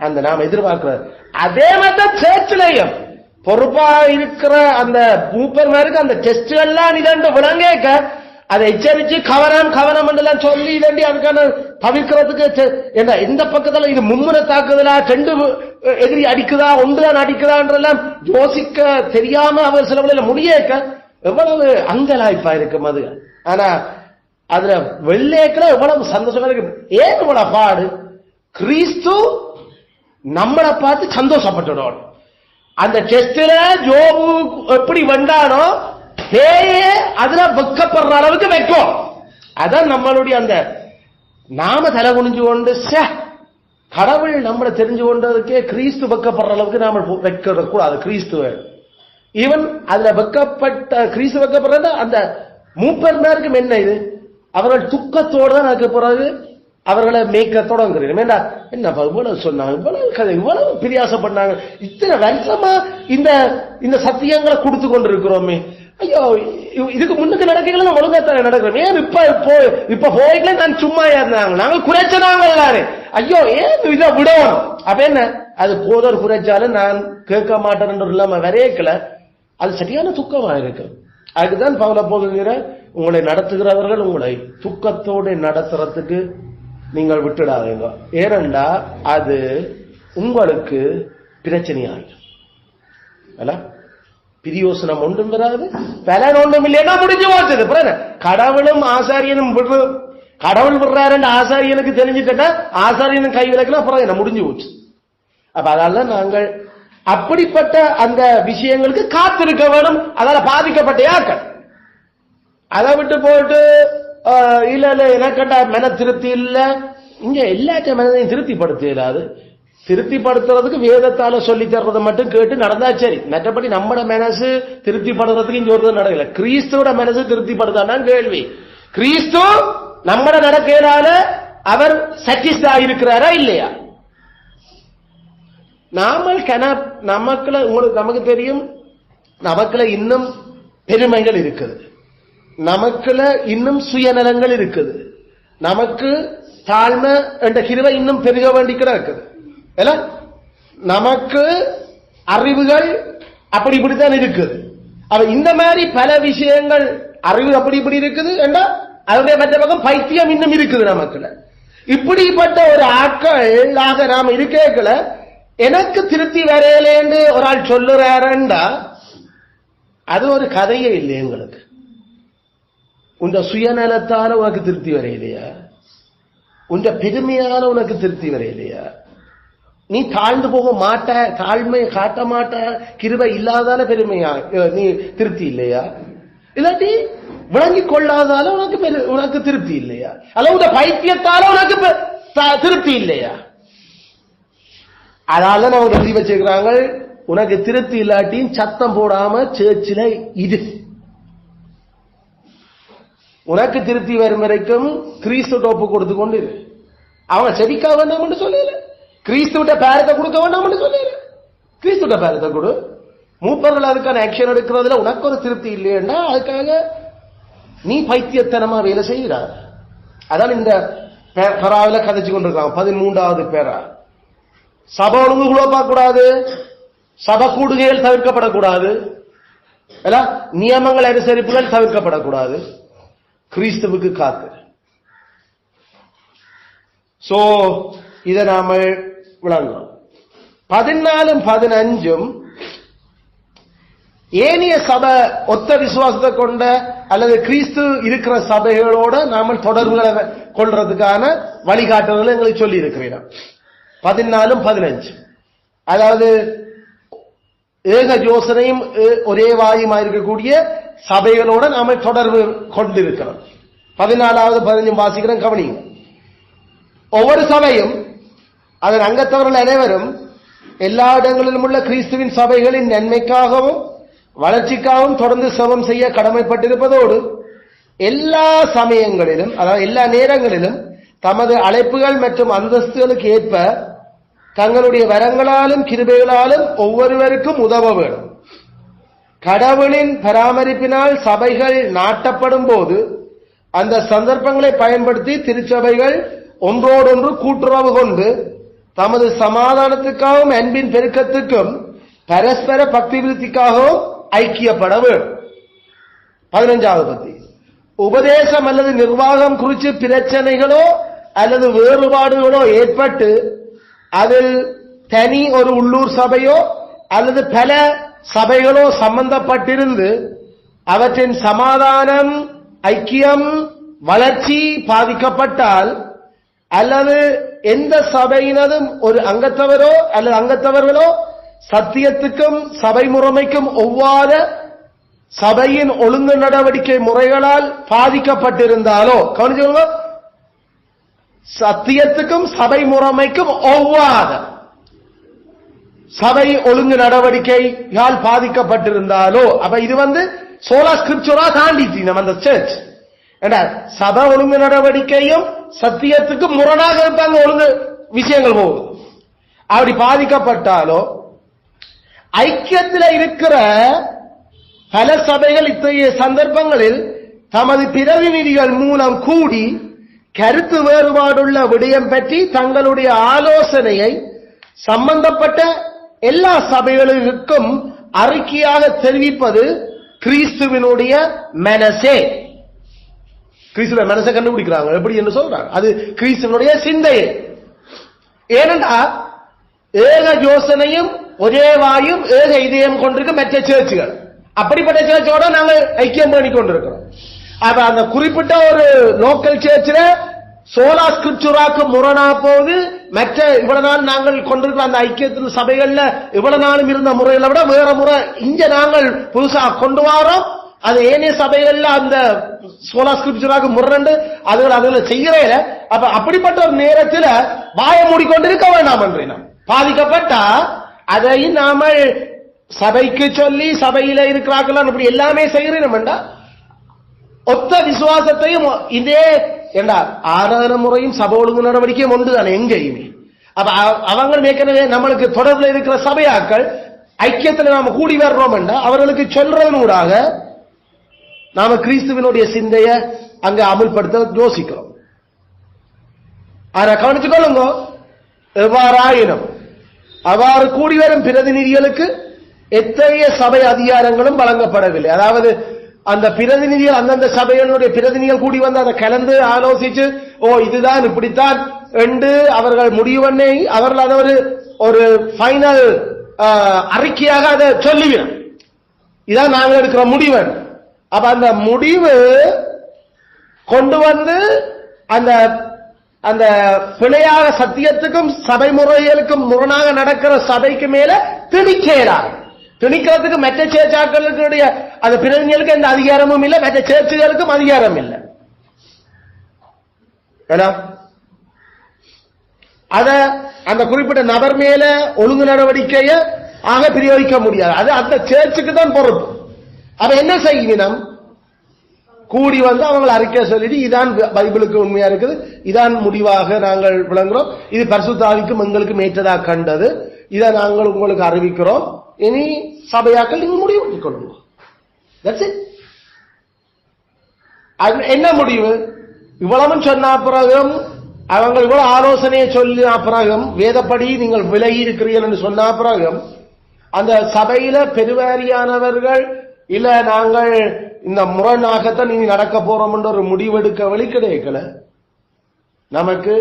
அந்த நாம எதிர்பார்க்கிறது. அதே மாதிரி சேர்ச்சிலையும் பொறுப்பா இருக்கிற அந்த மூப்பர்மாருக்கு அந்த டெஸ்ட்கள்லாம் இதண்டு விளங்கேக்க அதை எச்சரிச்சு கவனம் கவனம் எல்லாம் சொல்லி இதண்டி அதுக்கான தவிர்க்கிறதுக்கு எந்த பக்கத்துல இது மும்முனை தாக்குதலா, ரெண்டு எதிரி அடிக்குதா, ஒன்றுதான் அடிக்குதான்றெல்லாம் யோசிக்க தெரியாம அவர் சில வேளையில முடியேக்க எவ்வளவு அங்கலாய்ப்பா இருக்கும் அது. ஆனா அதுல வெள்ளையக்கிற எவ்வளவு சந்தோஷமா இருக்கு. ஏன் இவ்வளவு பாடு? கிறிஸ்து நம்மளை பார்த்து சந்தோஷப்பட்டுடும். அந்த டெஸ்ட்ல ஜோபு எப்படி வந்தானோ அதுல வெக்கப்படுற அளவுக்கு வைக்கும். அதான் நம்மளுடைய அந்த நாம தலை குனிஞ்சு கொண்டு கடவுள் நம்மளை தெரிஞ்சு கொண்டதுக்கே கிறிஸ்து வெக்கப்படுற அளவுக்கு நாம வைக்க கூடாது. கிறிஸ்துவ ஈவன் அதுல வெக்கப்பட்ட கிறிஸ்து வெக்கப்படுறது அந்த மூப்பர்மாருக்கும் என்ன இது, அவர்கள் துக்கத்தோடு தான் அதுக்கு பிறகு அவர்களை மேய்க்க தொடங்குறீங்க. என்ன இவ்வளவு சொன்னாங்க, இவ்வளவு கதை, இவ்வளவு பிரியாசம் பண்ணாங்க, இத்தனை வருஷமா இந்த இந்த சத்தியங்களை கொடுத்து கொண்டிருக்கிறோமே, ஐயோ இதுக்கு முன்னுக்கு நடக்கல ஒழுங்கத்தான நடக்கிறோம், ஏன் இப்ப போய்களே நான் சும்மா இருந்தாங்க, நாங்கள் குறைச்சதாங்க எல்லாரும், ஐயோ ஏன் இதை விடணும். அப்ப என்ன அது போதர் குறைச்சாலும் நான் கேட்க மாட்டேன் இல்லாம வரையக்கல, அது சரியான துக்கமா இருக்கு. அதுக்குதான் பவுல போகிற உங்களை நடத்துகிறவர்கள் உங்களை துக்கத்தோடு நடத்துறதுக்கு நீங்கள் விட்டுடாதீங்க. ஏனென்றா அது உங்களுக்கு பிரச்சனையாகும். பிரியோசனம் ஒன்றும் வராது, பலன் ஒன்றும் இல்லைன்னா முடிஞ்சு போச்சது. கடவுளும் ஆசாரியனும் கடவுள் விடுறாரு ஆசாரியனுக்கு தெரிஞ்சுக்கிட்டா ஆசாரியனும் கை விளக்கலாம், அப்புறம் என்ன முடிஞ்சு போச்சு. அப்ப அதனால நாங்கள் அப்படிப்பட்ட அந்த விஷயங்களுக்கு காத்திருக்க வேணும். அதால பாதிக்கப்பட்ட யாக்கள் அதை விட்டு போட்டு இல்ல இல்ல எனக்கண்டா மன திருப்தி இல்ல. இங்க எல்லாத்த மனதையும் திருப்திப்படுத்த இயலாது. திருப்திப்படுத்துறதுக்கு வேதத்தால சொல்லி தர்றதை மட்டும் கேட்டு நடந்தா சரி, மற்றபடி நம்மட மனசு திருப்திப்படுறதுக்கு இங்க ஒரு நடக்கல. கிறிஸ்துவோட மனசு திருப்திப்படுத்தான கேள்வி. கிறிஸ்து நம்மட நடக்கிறால அவர் சட்டிஸ்டா இருக்கிறாரா இல்லையா? நமக்குள்ள உங்களுக்கு நமக்கு தெரியும், நமக்குள்ள இன்னும் பெருமைகள் இருக்குது, நமக்குள்ள இன்னும் சுயநலங்கள் இருக்குது, நமக்கு தாழ்மை என்ற கிருபை இன்னும் பெருக வேண்டிக்கிற இருக்குது. நமக்கு அறிவுகள் அப்படி இப்படித்தான் இருக்குது. அவ இந்த மாதிரி பல விஷயங்கள் அறிவு அப்படி இப்படி இருக்குது என்றால் அதனுடைய மற்ற பக்கம் பைத்தியம் இன்னும் இருக்குது நமக்குள்ள. இப்படிப்பட்ட ஒரு ஆட்களாக நாம் இருக்கல. எனக்கு திருப்தி வரையலேன்னு ஒரு ஆள் சொல்லுறாருண்டா அது ஒரு கதையே இல்லை. எங்களுக்கு உண்ட சுயநலத்தால உனக்கு திருப்தி வரையிலையா? உண்ட பெருமையால உனக்கு திருப்தி வரையிலையா? நீ தாழ்ந்து போக மாட்ட, தாழ்மை காட்ட மாட்ட, கிருபை இல்லாதால பெருமையா நீ திருப்தி இல்லையா? இல்லாட்டி விளங்கிக் கொள்ளாதால உனக்கு திருப்தி இல்லையா? அல்லது இந்த பைத்தியத்தால உனக்கு திருப்தி இல்லையா? அதனால அவங்க எழுதி வச்சிருக்கிறாங்க, உனக்கு திருப்தி இல்லாட்டியும் சத்தம் போடாம சேர்ச்சில இது உனக்கு திருப்தி வரும் வரைக்கும் கிறிஸ்து டோப்பு கொடுத்து கொண்டு இரு. அவங்க செபிக்க வேண்டாம் சொல்லல, கிறிஸ்துவிட்ட பேரத்தை கொடுக்க வேண்டாம் சொல்லல, கிறிஸ்துவிட்ட பேரத்தை கொடு. மூப்பர்கள் அதுக்கான ஆக்ஷன் எடுக்கிறதுல உனக்கு ஒரு திருப்தி இல்லையா, அதுக்காக நீ பைத்தியத்தனமா வேலை செய்கிறார். அதான் இந்த பெறாவில கதைச்சு கொண்டிருக்காங்க. 13வது பெறா, சபை ஒழுங்கு குழப்ப கூடாது, சபை கூடுகைகள் தவிர்க்கப்படக்கூடாது, நியமங்கள் அனுசரிப்புகள் தவிர்க்கப்படக்கூடாது, கிறிஸ்துவுக்கு காத்து. சோ இதை நாம விளங்கணும். 14 15 ஏனைய சபை ஒத்த விசுவாசத்தை கொண்ட அல்லது கிறிஸ்து இருக்கிற சபைகளோட நாம தொடர்புகளை கொள்றதுக்கான வழிகாட்டுதல் எங்களுக்கு சொல்லி இருக்கிறேன். 14 15 அதாவது ஏக யோசனையும் ஒரே வாயுமா இருக்கக்கூடிய சபைகளோட நாம தொடர்பு கொண்டிருக்கிறோம். 14வது 15 வாசிக்கிறோம், கவனிங்க. ஒவ்வொரு சபையும் அதன் அங்கத்தவர்கள் அனைவரும் எல்லா இடங்களிலும் உள்ள கிறிஸ்துவின் சபைகளின் நன்மைக்காகவும் வளர்ச்சிக்காகவும் தொடர்ந்து செபம் செய்ய கடமைப்பட்டிருப்பதோடு எல்லா சமயங்களிலும், அதாவது எல்லா நேரங்களிலும் தமது அழைப்புகள் மற்றும் அந்தஸ்துகளுக்கு ஏற்ப தங்களுடைய வரங்களாலும் கிருபைகளாலும் ஒவ்வொருவருக்கும் உதவ வேண்டும். கடவுளின் பராமரிப்பினால் சபைகள் நாட்டப்படும் போது அந்த சந்தர்ப்பங்களை பயன்படுத்தி திருச்சபைகள் ஒன்றோடொன்று கூட்டுறவு கொண்டு தமது சமாதானத்துக்காகவும் அன்பின் பெருக்கத்துக்கும் பரஸ்பர பக்தி விருத்திக்காகவும் ஐக்கியப்பட வேண்டும். 15வது பத்தி உபதேசம் அல்லது நிர்வாகம் குறித்து பிரச்சனைகளோ அல்லது வேறுபாடுகளோ ஏற்பட்டு அதில் தனி ஒரு உள்ளூர் சபையோ அல்லது பல சபைகளோ சம்பந்தப்பட்டிருந்து அவற்றின் சமாதானம், ஐக்கியம், வளர்ச்சி பாதிக்கப்பட்டால் அல்லது எந்த சபையினதும் ஒரு அங்கத்தவரோ அல்லது அங்கத்தவர்களோ சத்தியத்துக்கும் சபை முறைமைக்கும் ஒவ்வாத சபையின் ஒழுங்கு நடவடிக்கை முறைகளால் பாதிக்கப்பட்டிருந்தாலோ, கவனிச்சுக்கோங்க, சத்தியத்துக்கும் சபை முறைமைக்கும் ஒவ்வாத சபை ஒழுங்கு நடவடிக்கையால் பாதிக்கப்பட்டிருந்தாலோ, அப்ப இது சோலா ஸ்கிரிப்சுரா தாண்டிச்சு நம்ம அந்த சர்ச். சபை ஒழுங்கு நடவடிக்கையும் சத்தியத்துக்கு முரணாக இருப்பாங்க, ஒழுங்கு விஷயங்கள் போகுது. அப்படி பாதிக்கப்பட்டாலோ ஐக்கியத்தில் இருக்கிற பல சபைகள் இத்தகைய சந்தர்ப்பங்களில் தமது பிரதிநிதிகள் மூலம் கூடி கருத்து வேறுபாடுள்ள விடயம் பற்றி தங்களுடைய ஆலோசனையை சம்பந்தப்பட்ட எல்லா சபைகளுக்கும் அறிக்கையாக தெரிவிப்பது கிறிஸ்துவினுடைய மனசே. கிறிஸ்துவ மனசை கண்டுபிடிக்கிறாங்க எப்படி என்று சொல்றாங்க, அது கிறிஸ்துவனுடைய சிந்தையே. ஏனென்றா ஏக யோசனையும் ஒரே வாயும் ஏக இதயம் கொண்டிருக்க மற்ற சேர்ச்சுகள், அப்படிப்பட்ட சேர்ச்சோட நாங்கள் ஐக்கியம் பண்ணி கொண்டிருக்கிறோம். அப்ப அந்த குறிப்பிட்ட ஒரு லோக்கல் சேர்ச்சில் சோலா ஸ்கிரிப்சுராக்கு முரணா போது மற்ற இவ்வளவு நாள் நாங்கள் கொண்டிருக்கிற அந்த ஐக்கியத்தின் சபைகள்ல இவ்வளவு நாளும் இருந்த முறைகளை விட வேற முறை இங்க நாங்கள் புதுசா கொண்டு வரோம். அது ஏனைய சபைகள்ல அந்த சோலா ஸ்கிரிப்சுராக்கு முரணு அதுல செய்யறேன். அப்ப அப்படிப்பட்ட ஒரு நேரத்தில் வாய மூடிக்கொண்டிருக்க வேண்டாம் என்றேன். பாதிக்கப்பட்டா அதை நாம சபைக்கு சொல்லி சபையில இருக்கிறார்கள் இப்படி எல்லாமே செய்கிறேன். ஒத்த விசுவாசத்தையும் இதே என்றால் ஆராதனை முறையும் சபை ஒழுங்கு நடவடிக்கையும் ஒன்றுதானே எங்கேயுமே. அப்ப அவங்க ஏற்கனவே நம்மளுக்கு தொடர்பில் இருக்கிற சபையாக்கள் ஐக்கியத்தில் நாம கூடி வர்றோம் என்றா அவர்களுக்கு சொல்றதனூடாக நாம கிறிஸ்துவனுடைய சிந்தைய அங்க அமுல்படுத்த யோசிக்கிறோம். ஆனா கவனிச்சுக்கொள்ளுங்க, எவ்வாறாயினும் அவ்வாறு கூடி வரும் பிரதிநிதிகளுக்கு எத்தகைய சபை அதிகாரங்களும் வழங்கப்படவில்லை. அதாவது அந்த பிரதிநிதிகள் அந்தந்த சபைகளுடைய பிரதிநிதிகள் கூடி வந்து அதை கலந்து ஆலோசிச்சு இதுதான் இப்படித்தான் என்று அவர்கள் முடிவு பண்ணி அவர்கள் அதை ஒரு ஃபைனல் அறிக்கையாக அதை சொல்லிவிடும். இதான் நாங்கள் எடுக்கிற முடிவு. அப்ப அந்த முடிவு கொண்டு வந்து அந்த அந்த பிழையாக சத்தியத்துக்கும் சபை முறைகளுக்கும் முரணாக நடக்கிற சபைக்கு மேல திணிக்கிறார். திணிக்கிறதுக்கு மற்ற சேர்ச்சாக்களுடைய அந்த பிரதிநிதிகளுக்கு எந்த அதிகாரமும் இல்லை, மற்ற சேர்ச்சுகளுக்கும் அதிகாரம் இல்லை. அத அந்த குறிப்பிட்ட நபர் மேல ஒழுங்கு நடவடிக்கைய ஆக பிரயோகிக்க முடியாது. அது அந்த சேர்ச்சுக்கு தான் பொறுப்பு. அப்ப என்ன செய்யணும்? கூடி வந்து அவங்க அறிக்கை சொல்லிட்டு இதான் பைபிளுக்கு உண்மையா இருக்குது, இதான் முடிவாக நாங்கள் விளங்குறோம், இது பரிசுத்த ஆவிக்கும் எங்களுக்கும் ஏற்றதாக கண்டது, இதை நாங்கள் உங்களுக்கு அறிவிக்கிறோம், இனி சபையாக்கள் நீங்க முடிவு பண்ணிக்கொள்ளுங்க. என்ன முடிவு? இவ்வளவும் சொன்ன பிறகும் அவங்க இவ்வளவு ஆலோசனையை சொல்லின பிறகும் வேதப்படி நீங்கள் விலகி இருக்கிறீர்கள் என்று சொன்ன பிறகும் அந்த சபையில பெருவாரியானவர்கள் இல்ல நாங்கள் இந்த முரணாகத்தான் நீ நடக்க போறோம் என்ற ஒரு முடிவெடுக்க வழி கிடைக்கல. நமக்கு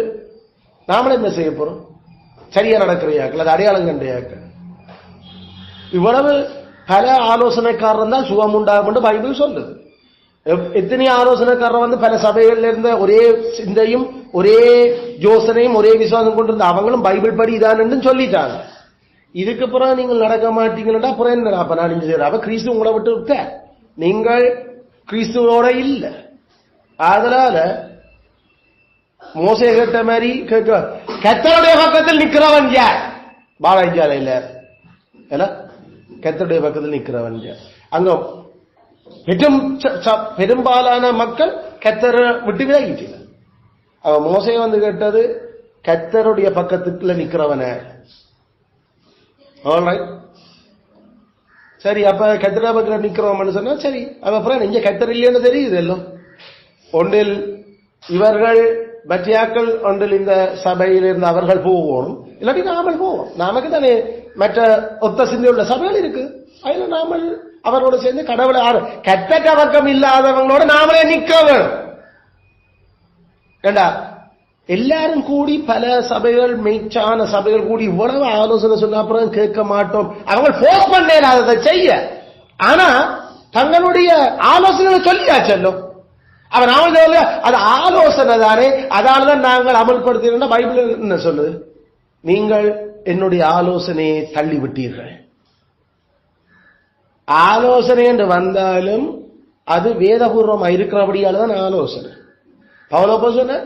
நாமளே என்ன செய்ய போறோம்? சரியா நடக்கிறையாக்கள், அது அடையாளம் கண்டையாக்கள். இவ்வளவு பல ஆலோசனைக்காரன் தான் சுகம் உண்டாகும் என்று பைபிள் சொல்லுது. எத்தனை ஆலோசனைக்காரர் வந்து பல சபைகள்ல இருந்த ஒரே சிந்தையும் ஒரே யோசனையும் ஒரே விசுவாசம் கொண்டிருந்த அவங்களும் பைபிள் படி இதான் சொல்லிட்டாங்க. இதுக்கு பிறகு நீங்கள் நடக்க மாட்டீங்கன்னா அப்புறம் என்ன? அப்ப நான் இங்க செய்யறேன். அப்ப கிறிஸ்து உங்களை விட்டு விட்ட நீங்கள் கிறிஸ்துவோட இல்ல. அதனால மோசே கேட்ட மாதிரி கர்த்தருடைய பக்கத்தில் நிக்கிறவன் யார்? பாலாஜியால இல்ல, கர்த்தருடைய பக்கத்தில் நிக்கிறவன் யார்? அங்க பெரும்பாலான மக்கள் கர்த்தரை விட்டு விலகிட்டு. அவன் மோசே வந்து கேட்டது கர்த்தருடைய பக்கத்துக்குள்ள நிக்கிறவன. சரி, அப்ப கர்த்தருடைய பக்கத்தில் நிக்கிறவன் சொன்னா சரி, அப்புறம் இங்க கர்த்தர் இல்லைன்னு தெரியுது எல்லாம். ஒன்றில் இவர்கள் பற்றியாக்கள், ஒன்றில் இந்த சபையில் இருந்து அவர்கள் போகணும், இல்லாட்டி நாமல் போவோம். நமக்கு தானே மற்ற ஒத்த சிந்தை உள்ள சபைகள் இருக்கு, அதுல நாமல் அவரோட சேர்ந்து கடவுளை கெட்ட பக்கம் இல்லாதவங்களோட நாமளே நிக்க வேணும். ஏண்டா எல்லாரும் கூடி பல சபைகள் மெய்ச்சான சபைகள் கூடி இவ்வளவு ஆலோசனை சொன்ன அப்புறம் கேட்க மாட்டோம். அவங்க போர்ஸ் பண்ணேன் அதை செய்ய, ஆனா தங்களுடைய ஆலோசனை சொல்லியாச்சல்லும். அவன் நாம அது ஆலோசனை தானே, அதனாலதான் நாங்கள் அமல்படுத்தினா பைபிள் என்ன சொல்லுது? நீங்கள் என்னுடைய ஆலோசனையை தள்ளிவிட்டீர்கள். ஆலோசனை என்று வந்தாலும் அது வேதபூர்வமா இருக்கிறபடியால தான் ஆலோசனை. பவுலப்போ சொன்ன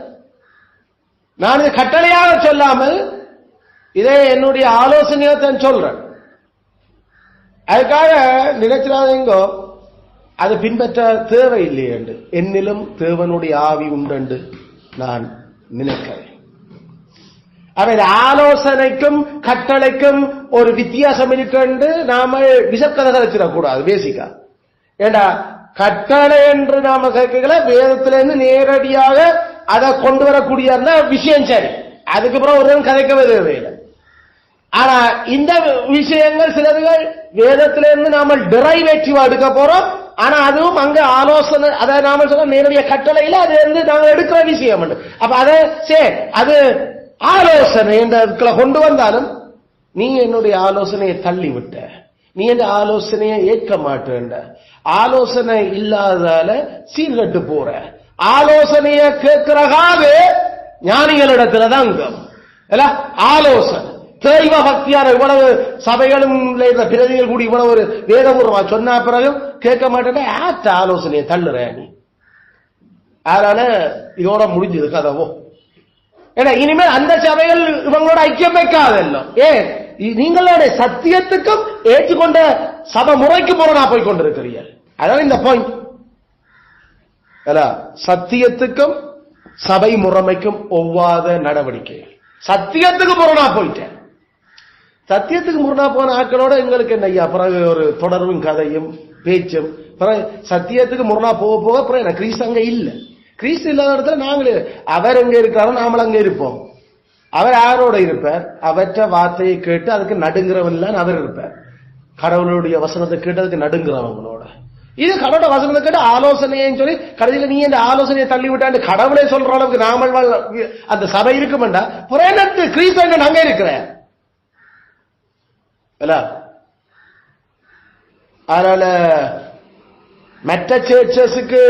நான் இது கட்டளையாக சொல்லாமல் இதே என்னுடைய ஆலோசனையை தான் சொல்றேன். அதுக்காக நினைச்சிடாதீங்கோ அது பின்பற்ற தேவையில்லை என்று. என்னிலும் தேவனுடைய ஆவி உண்டு நான் நினைக்கிறேன். அவன் ஆலோசனைக்கும் கட்டளைக்கும் ஒரு வித்தியாசம் இருக்கு. நாம விசக்கதை கலைச்சிடக்கூடாது பேசிக்கா. ஏண்டா கட்டளை என்று நாம கேட்கல, வேதத்திலிருந்து நேரடியாக அதை கொண்டு வரக்கூடிய விஷயம் சரி, அதுக்கு அப்புறம் ஒரு கதைக்கவே தேவையில்லை. ஆனா இந்த விஷயங்கள் சிலர்கள் வேதத்திலிருந்து நாம டிரைவேட்டிவா எடுக்க போறோம். ஆனா அதுவும் அங்க ஆலோசனை, அதை நாம சொல்ல நேரடிய கட்டளையில அது வந்து நாங்க எடுக்கிற விஷயம். அப்ப அதை அது ஆலோசனை என்ற கொண்டு வந்தாலும் நீ என்னுடைய ஆலோசனையை தள்ளி விட்ட, நீ என்ற ஆலோசனையை ஏற்க மாட்டேன், ஆலோசனை இல்லாதால சீர்கட்டு போற, ஆலோசனைய கேட்கிறகாக ஞானிகளிடத்துலதான் ஆலோசனை தெய்வ பக்தியான இவ்வளவு சபைகளும் பிரதிகள் கூடி இவ்வளவு ஒரு வேதபூர்வமா சொன்ன பிறகு கேட்க மாட்டேன், ஆற்ற ஆலோசனையை தள்ளுற நீ. அதனால இதோட முடிஞ்சது கதவோ. ஏன்னா இனிமேல் அந்த சபைகள் இவங்களோட ஐக்கியம் வைக்காதெல்லாம். ஏன் நீங்களுடைய சத்தியத்துக்கும் ஏற்றுக்கொண்ட சபை முறைக்கு போறா போய் கொண்டிருக்கிறீர்கள். அதான் இந்த பாயிண்ட். சத்தியத்துக்கும் சபை முறைமைக்கும் ஒவ்வாத நடவடிக்கைகள். சத்தியத்துக்கு முரணா போயிட்டேன். சத்தியத்துக்கு முரணா போன ஆட்களோட எங்களுக்கு என்ன ஐயா பிறகு ஒரு தொடர்பும் கதையும் பேச்சும். சத்தியத்துக்கு முரணா போக போக அப்புறம் கிறிஸ்து அங்க இல்ல. கிறிஸ்து இல்லாத இடத்துல நாங்களே, அவர் எங்க இருக்காரோ நாமள் அங்க இருப்போம். அவர் யாரோட இருப்பார்? அவற்ற வார்த்தையை கேட்டு அதுக்கு நடுங்கிறவன் அவர் இருப்பார். கடவுளுடைய வசனத்தை கேட்டு அதுக்கு நடுங்கிறவங்களோட. இது கடவுளோட வசனத்தை கேட்டு ஆலோசனைன்னு சொல்லி கடைசியில் நீ இந்த ஆலோசனையை தள்ளி விட்டாண்டு கடவுளை சொல்ற அளவுக்கு நாமல் அந்த சபை இருக்குமெண்டா புறத்து கிறிஸ்து அங்க இருக்கிற. அதனால மற்ற சர்ச்சஸுக்கு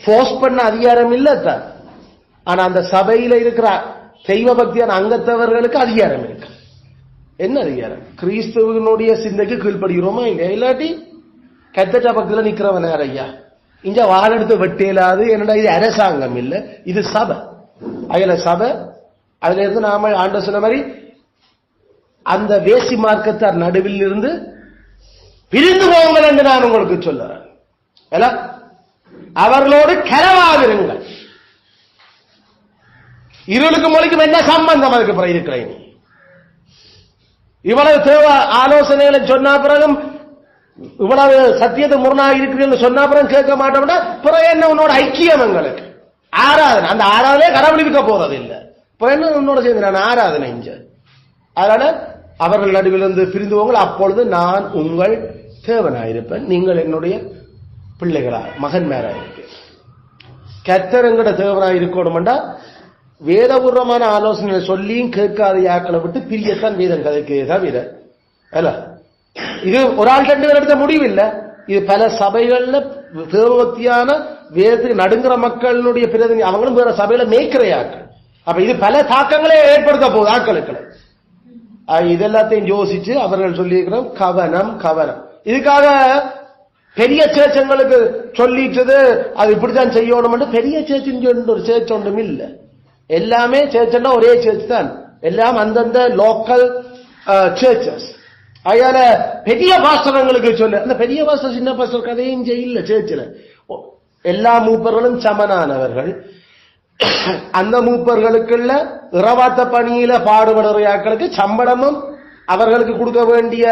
போர்ஸ் பண்ண அதிகாரம் இல்லத்தான். ஆனா அந்த சபையில இருக்கிற தெய்வ பக்தியான அங்கத்தவர்களுக்கு அதிகாரம் இருக்கு. என்ன அதிகாரம்? கிறிஸ்துவனுடைய சிந்தைக்கு கீழ்படுகிறோமா இல்லையா? இல்லாட்டி கத்தட்ட பக்கத்துல நிக்கிறவன் யார் ஐயா? இங்க வாழெடுத்து வெட்டேலாது. என்னடா இது அரசாங்கம் இல்ல, இது சபை. அதுல சபை, அதுல இருந்து நாம ஆண்ட சொன்ன மாதிரி அந்த வேசி மார்க்கத்தார் நடுவில் இருந்து பிரிந்து போங்கள் என்று நான் உங்களுக்கு சொல்லுறேன். அவர்களோடு கலவாதிருங்கள். இருளுக்கு மொழிக்கும் என்ன சம்பந்தம் அதுக்கு பிறகு இருக்கிறேன்? இவ்வளவு தேவ ஆலோசனைகளை சொன்ன பிறகும், இவ்வளவு சத்தியத்தை முரணாக இருக்கிறீர்கள் சொன்ன பிறகு கேட்க மாட்டோம்னா பிறகு என்ன உன்னோட ஐக்கியம்? எங்களுக்கு ஆராதனை, அந்த ஆராதனையே கடவுள் இருக்க போறது இல்லை. இப்ப என்ன உன்னோட சேர்ந்து நான் ஆராதனை இங்க. அதனால அவர்கள் நடுவிலிருந்து பிரிந்து போங்கள், அப்பொழுது நான் உங்கள் தேவனாயிருப்பேன், நீங்கள் என்னுடைய பிள்ளைகளா மகன்மாராயிருப்பேன். கர்த்தர் எங்கட தேவனாய் இருக்கணும்டா வேதபூர்வமான ஆலோசனை சொல்லியும் கேட்காத யாக்களை விட்டு பிரியத்தான் வேதம் கதைக்கு தவிர அல்ல. இது ஒரு ஆள் 2 பேர் எடுத்த முடிவு இல்ல. இது பல சபைகள்ல தேவபக்தியான வேதத்துக்கு நடுங்கிற மக்களுடைய பிரதிநிதி, அவங்களும் வேற சபையில மேய்க்கிற யாக்கள். அப்ப இது பல தாக்கங்களே ஏற்படுத்த போகுது ஆக்களுக்கு. இதெல்லாத்தையும் யோசிச்சு அவர்கள் சொல்லியிருக்கிறோம் கவனம் கவனம். இதுக்காக பெரிய சேர்ச்சங்களுக்கு சொல்லிட்டது அது இப்படித்தான் செய்யணும். பெரிய சேர்ச்சின்னு ஒரு சேர்ச் ஒன்றும் இல்லை. எல்லாமே சேர்ச்சுன்னா ஒரே சேர்ச் தான், எல்லாம் அந்தந்த லோக்கல் சேர்ச்சஸ். அதனால பெரிய பாஸ்டரங்களுக்கு சொல்ல, அந்த பெரிய பாஸ்டர் சின்ன பாஸ்டர் கதையும் செய்யல. சேர்ச்சில் எல்லா மூப்பர்களும் சமனானவர்கள். அந்த மூப்பர்களுக்குள்ள இரவாத்த பணியில பாடுபடுறையாக்களுக்கு சம்பளமும் அவர்களுக்கு கொடுக்க வேண்டிய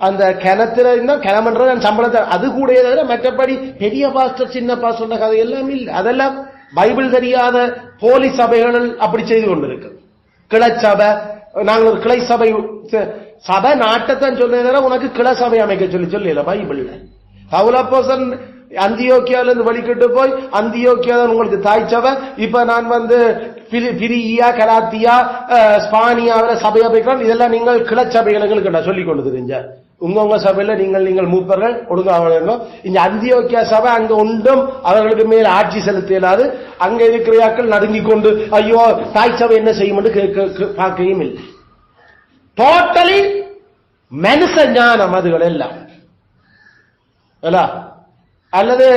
அந்த கிணத்துல இருந்தா கிணமன்றது சம்பளத்தை அது கூட தவிர மற்றபடி பெரிய பாஸ்டர் சின்ன பாஸ்டர் கதை எல்லாம் இல்லை. அதெல்லாம் பைபிள் தெரியாத போலி சபைகள் அப்படி செய்து கொண்டிருக்கு. கிளச்சபை, நாங்கள் ஒரு கிளை சபை சபை நாட்டத்தான் சொல்ல, உனக்கு கிளை சபை அமைக்க சொல்லல பைபிள்ல. பவுலப்போஸ்தலன் அந்தியோக்கியால இருந்து வழிகிட்டு போய் அந்தியோக்கியா தான் உங்களுக்கு தாய் சபை. இப்ப நான் பிரியா கலாத்தியா ஸ்பானியாவில சபை அமைக்கிறோம். இதெல்லாம் நீங்கள் கிளச்சபைகள் எங்களுக்கு நான் சொல்லிக் கொண்டு தெரிஞ்ச உங்க சபையில நீங்கள் மூப்பர்கள் ஒழுங்காக. இந்த அந்தியோக்கியா சபை அங்க ஒன்றும் அவர்களுக்கு மேல் ஆட்சி செலுத்த இயலாது. அங்க இருக்கிறாக்கள் நடுங்கிக் கொண்டு ஐயோ தாய் சபை என்ன செய்யும் பார்க்கையும் இல்லை. டோட்டலி மனுஷ ஞானம் அதுகள் எல்லாம். அல்லது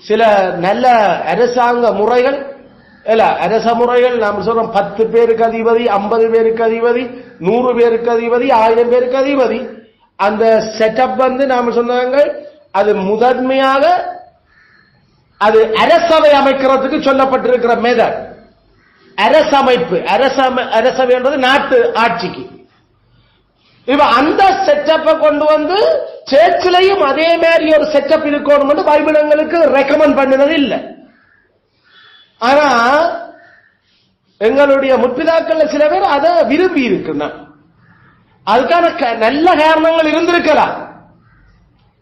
சில நல்ல அரசாங்க முறைகள் அரச முறைகள் நாம் சொல்றோம் 10 பேருக்கு அதிபதி, 50 பேருக்கு அதிபதி, 100 பேருக்கு அதிபதி, 1000 பேருக்கு அதிபதி. அந்த செட்டப் நாம சொன்னாங்க அது முதன்மையாக அது அரசவை அமைக்கிறதுக்கு சொல்லப்பட்டிருக்கிற மெதட். அரசமைப்பு, அரசவைன்றது நாட்டு ஆட்சிக்கு. இப்ப அந்த செட்டப்பை கொண்டு வந்து சேர்ச்சிலையும் அதே மாதிரி ஒரு செட்டப் இருக்கணும் பைபிள் எங்களுக்கு ரெக்கமெண்ட் பண்ணினது இல்லை. ஆனா எங்களுடைய முற்பிதாக்கள் சில பேர் அதை விரும்பி இருக்குன்னா அதுக்கான நல்ல காரணங்கள் இருந்திருக்கலாம்,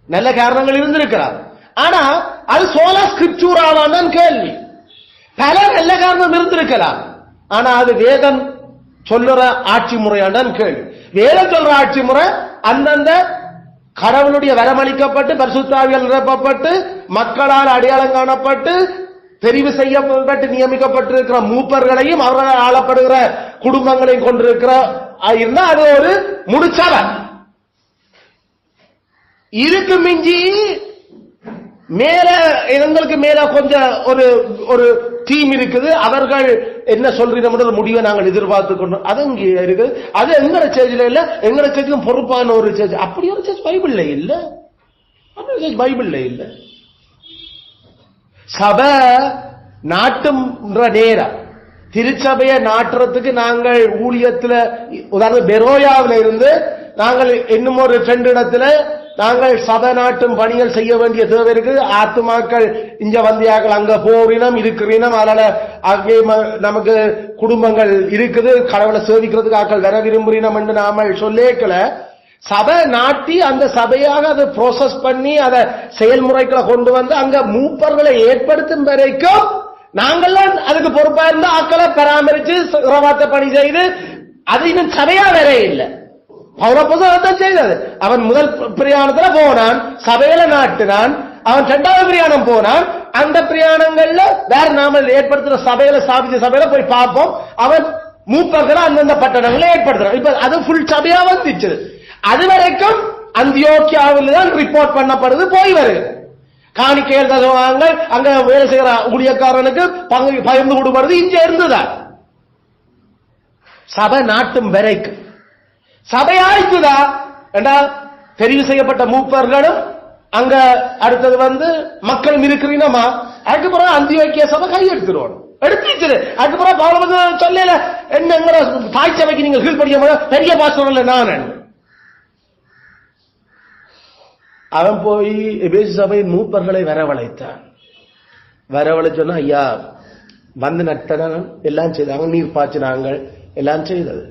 நல்ல காரணங்கள் இருந்திருக்கலாம். ஆனா அது சோலா ஸ்கிரிப்சூராவான் கேள்வி. பல நல்ல காரணம் இருந்திருக்கலாம், ஆனா அது வேதம் சொல்லுற ஆட்சி முறையாண்டான் கேள்வி. வேதம் சொல்ற ஆட்சி முறை அந்தந்த கடவுளுடைய வரமளிக்கப்பட்டு பரிசுத்தாவியால் நிரப்பப்பட்டு மக்களால் அடையாளம் காணப்பட்டு தெரிவு செய்யப்பட்டு நியமிக்கப்பட்டிருக்கிற மூப்பர்களையும் அவர்களால் ஆளப்படுகிற குடும்பங்களையும் கொண்டிருக்கிற இருந்தா அது ஒரு முடிச்சவன். இதுக்கு மிஞ்சி மேல எங்களுக்கு மேல கொஞ்சம் ஒரு டீம் இருக்குது, அவர்கள் என்ன சொல்ற முடிவை நாங்கள் எதிர்பார்த்து கொண்டு அது இங்கே இருக்குது. அது எங்கட சேர்ச்சில இல்ல, எங்கட சேர்ச்சிலும் பொறுப்பான ஒரு சேர்ச்சி. அப்படி ஒரு சேர்ச்சி பைபிள்ல இல்ல, அப்படி ஒரு சேர்ச்சி பைபிள்ல இல்ல. சபை நாட்டுன்ற நேரம் திருச்சபையை நாட்டுறதுக்கு நாங்கள் ஊழியத்துல உதாரணம் பெரோயாவில இருந்து நாங்கள் இன்னும் ஒரு 2 இடத்துல நாங்கள் சபை நாட்டும் பணிகள் செய்ய வேண்டிய தேவை இருக்கு. ஆத்துமாக்கள் இங்க வந்தியாக்கள் அங்க போறினம் இருக்கிறினம், அதனால அங்கே நமக்கு குடும்பங்கள் இருக்குது, கடவுளை சேவிக்கிறதுக்கு ஆக்கள் வர விரும்புறினம் என்று நாம சொல்லேக்கல. சபை நாட்டி அந்த சபையாக அதை ப்ரோசஸ் பண்ணி அதை செயல்முறைகளை கொண்டு வந்து அங்க மூப்பர்களை ஏற்படுத்தும் வரைக்கும் நாங்கள்லாம் அதுக்கு பொறுப்பா இருந்து ஆக்களை பராமரிச்சு இரவாத்த பணி செய்து அது இன்னும் சபையா வேற இல்லை. பௌரப்பதான் செய்தது. அவன் முதல் பிரயாணத்துல போனான், சபையில நாட்டினான். அவன் 2வது பிரயாணம் போனான். அந்த பிரயாணங்கள்ல வேற நாம ஏற்படுத்துற சபையில ஸ்தாபிச்ச சபையில போய் பார்ப்போம். அவன் மூப்பர்களை அந்தந்த பட்டணங்களை ஏற்படுத்துறாங்க. இப்ப அது ஃபுல் சபையா வந்துச்சு. அது வரைக்கும் அந்தியோக்கியாவில் தான் ரிப்போர்ட் பண்ணப்படுது, போய் வருது. காணிக்கைகள் தகவாங்க அங்க வேலை செய்கிற ஊழியக்காரனுக்கு பகிர்ந்து கொடுப்படுறது இங்க இருந்துதான். சபை நாட்டும் வரைக்கும் சபையாய்க்குதா என்றால் தெரிவு செய்யப்பட்ட மூப்பர்களும் அங்க அடுத்தது மக்கள் இருக்கிறீனமா, அதுக்கு பிறகு அந்தியோக்கிய சபை கை எடுத்துருவோம், எடுத்துச்சு. அதுக்கு பிறகு பவுல் சொல்லல என்ன தாய் சபைக்கு நீங்கள் கீழ்படிய பெரிய பாஸ்டர் நான். அவன் போய் எபேசு சபையின் மூப்பர்களை வரவழைத்தான். வரவழைச்சோன்னா ஐயா வந்து நட்டன எல்லாம் செய்தாங்க, நீர் பாய்ச்சினாங்க, எல்லாம் செய்தது.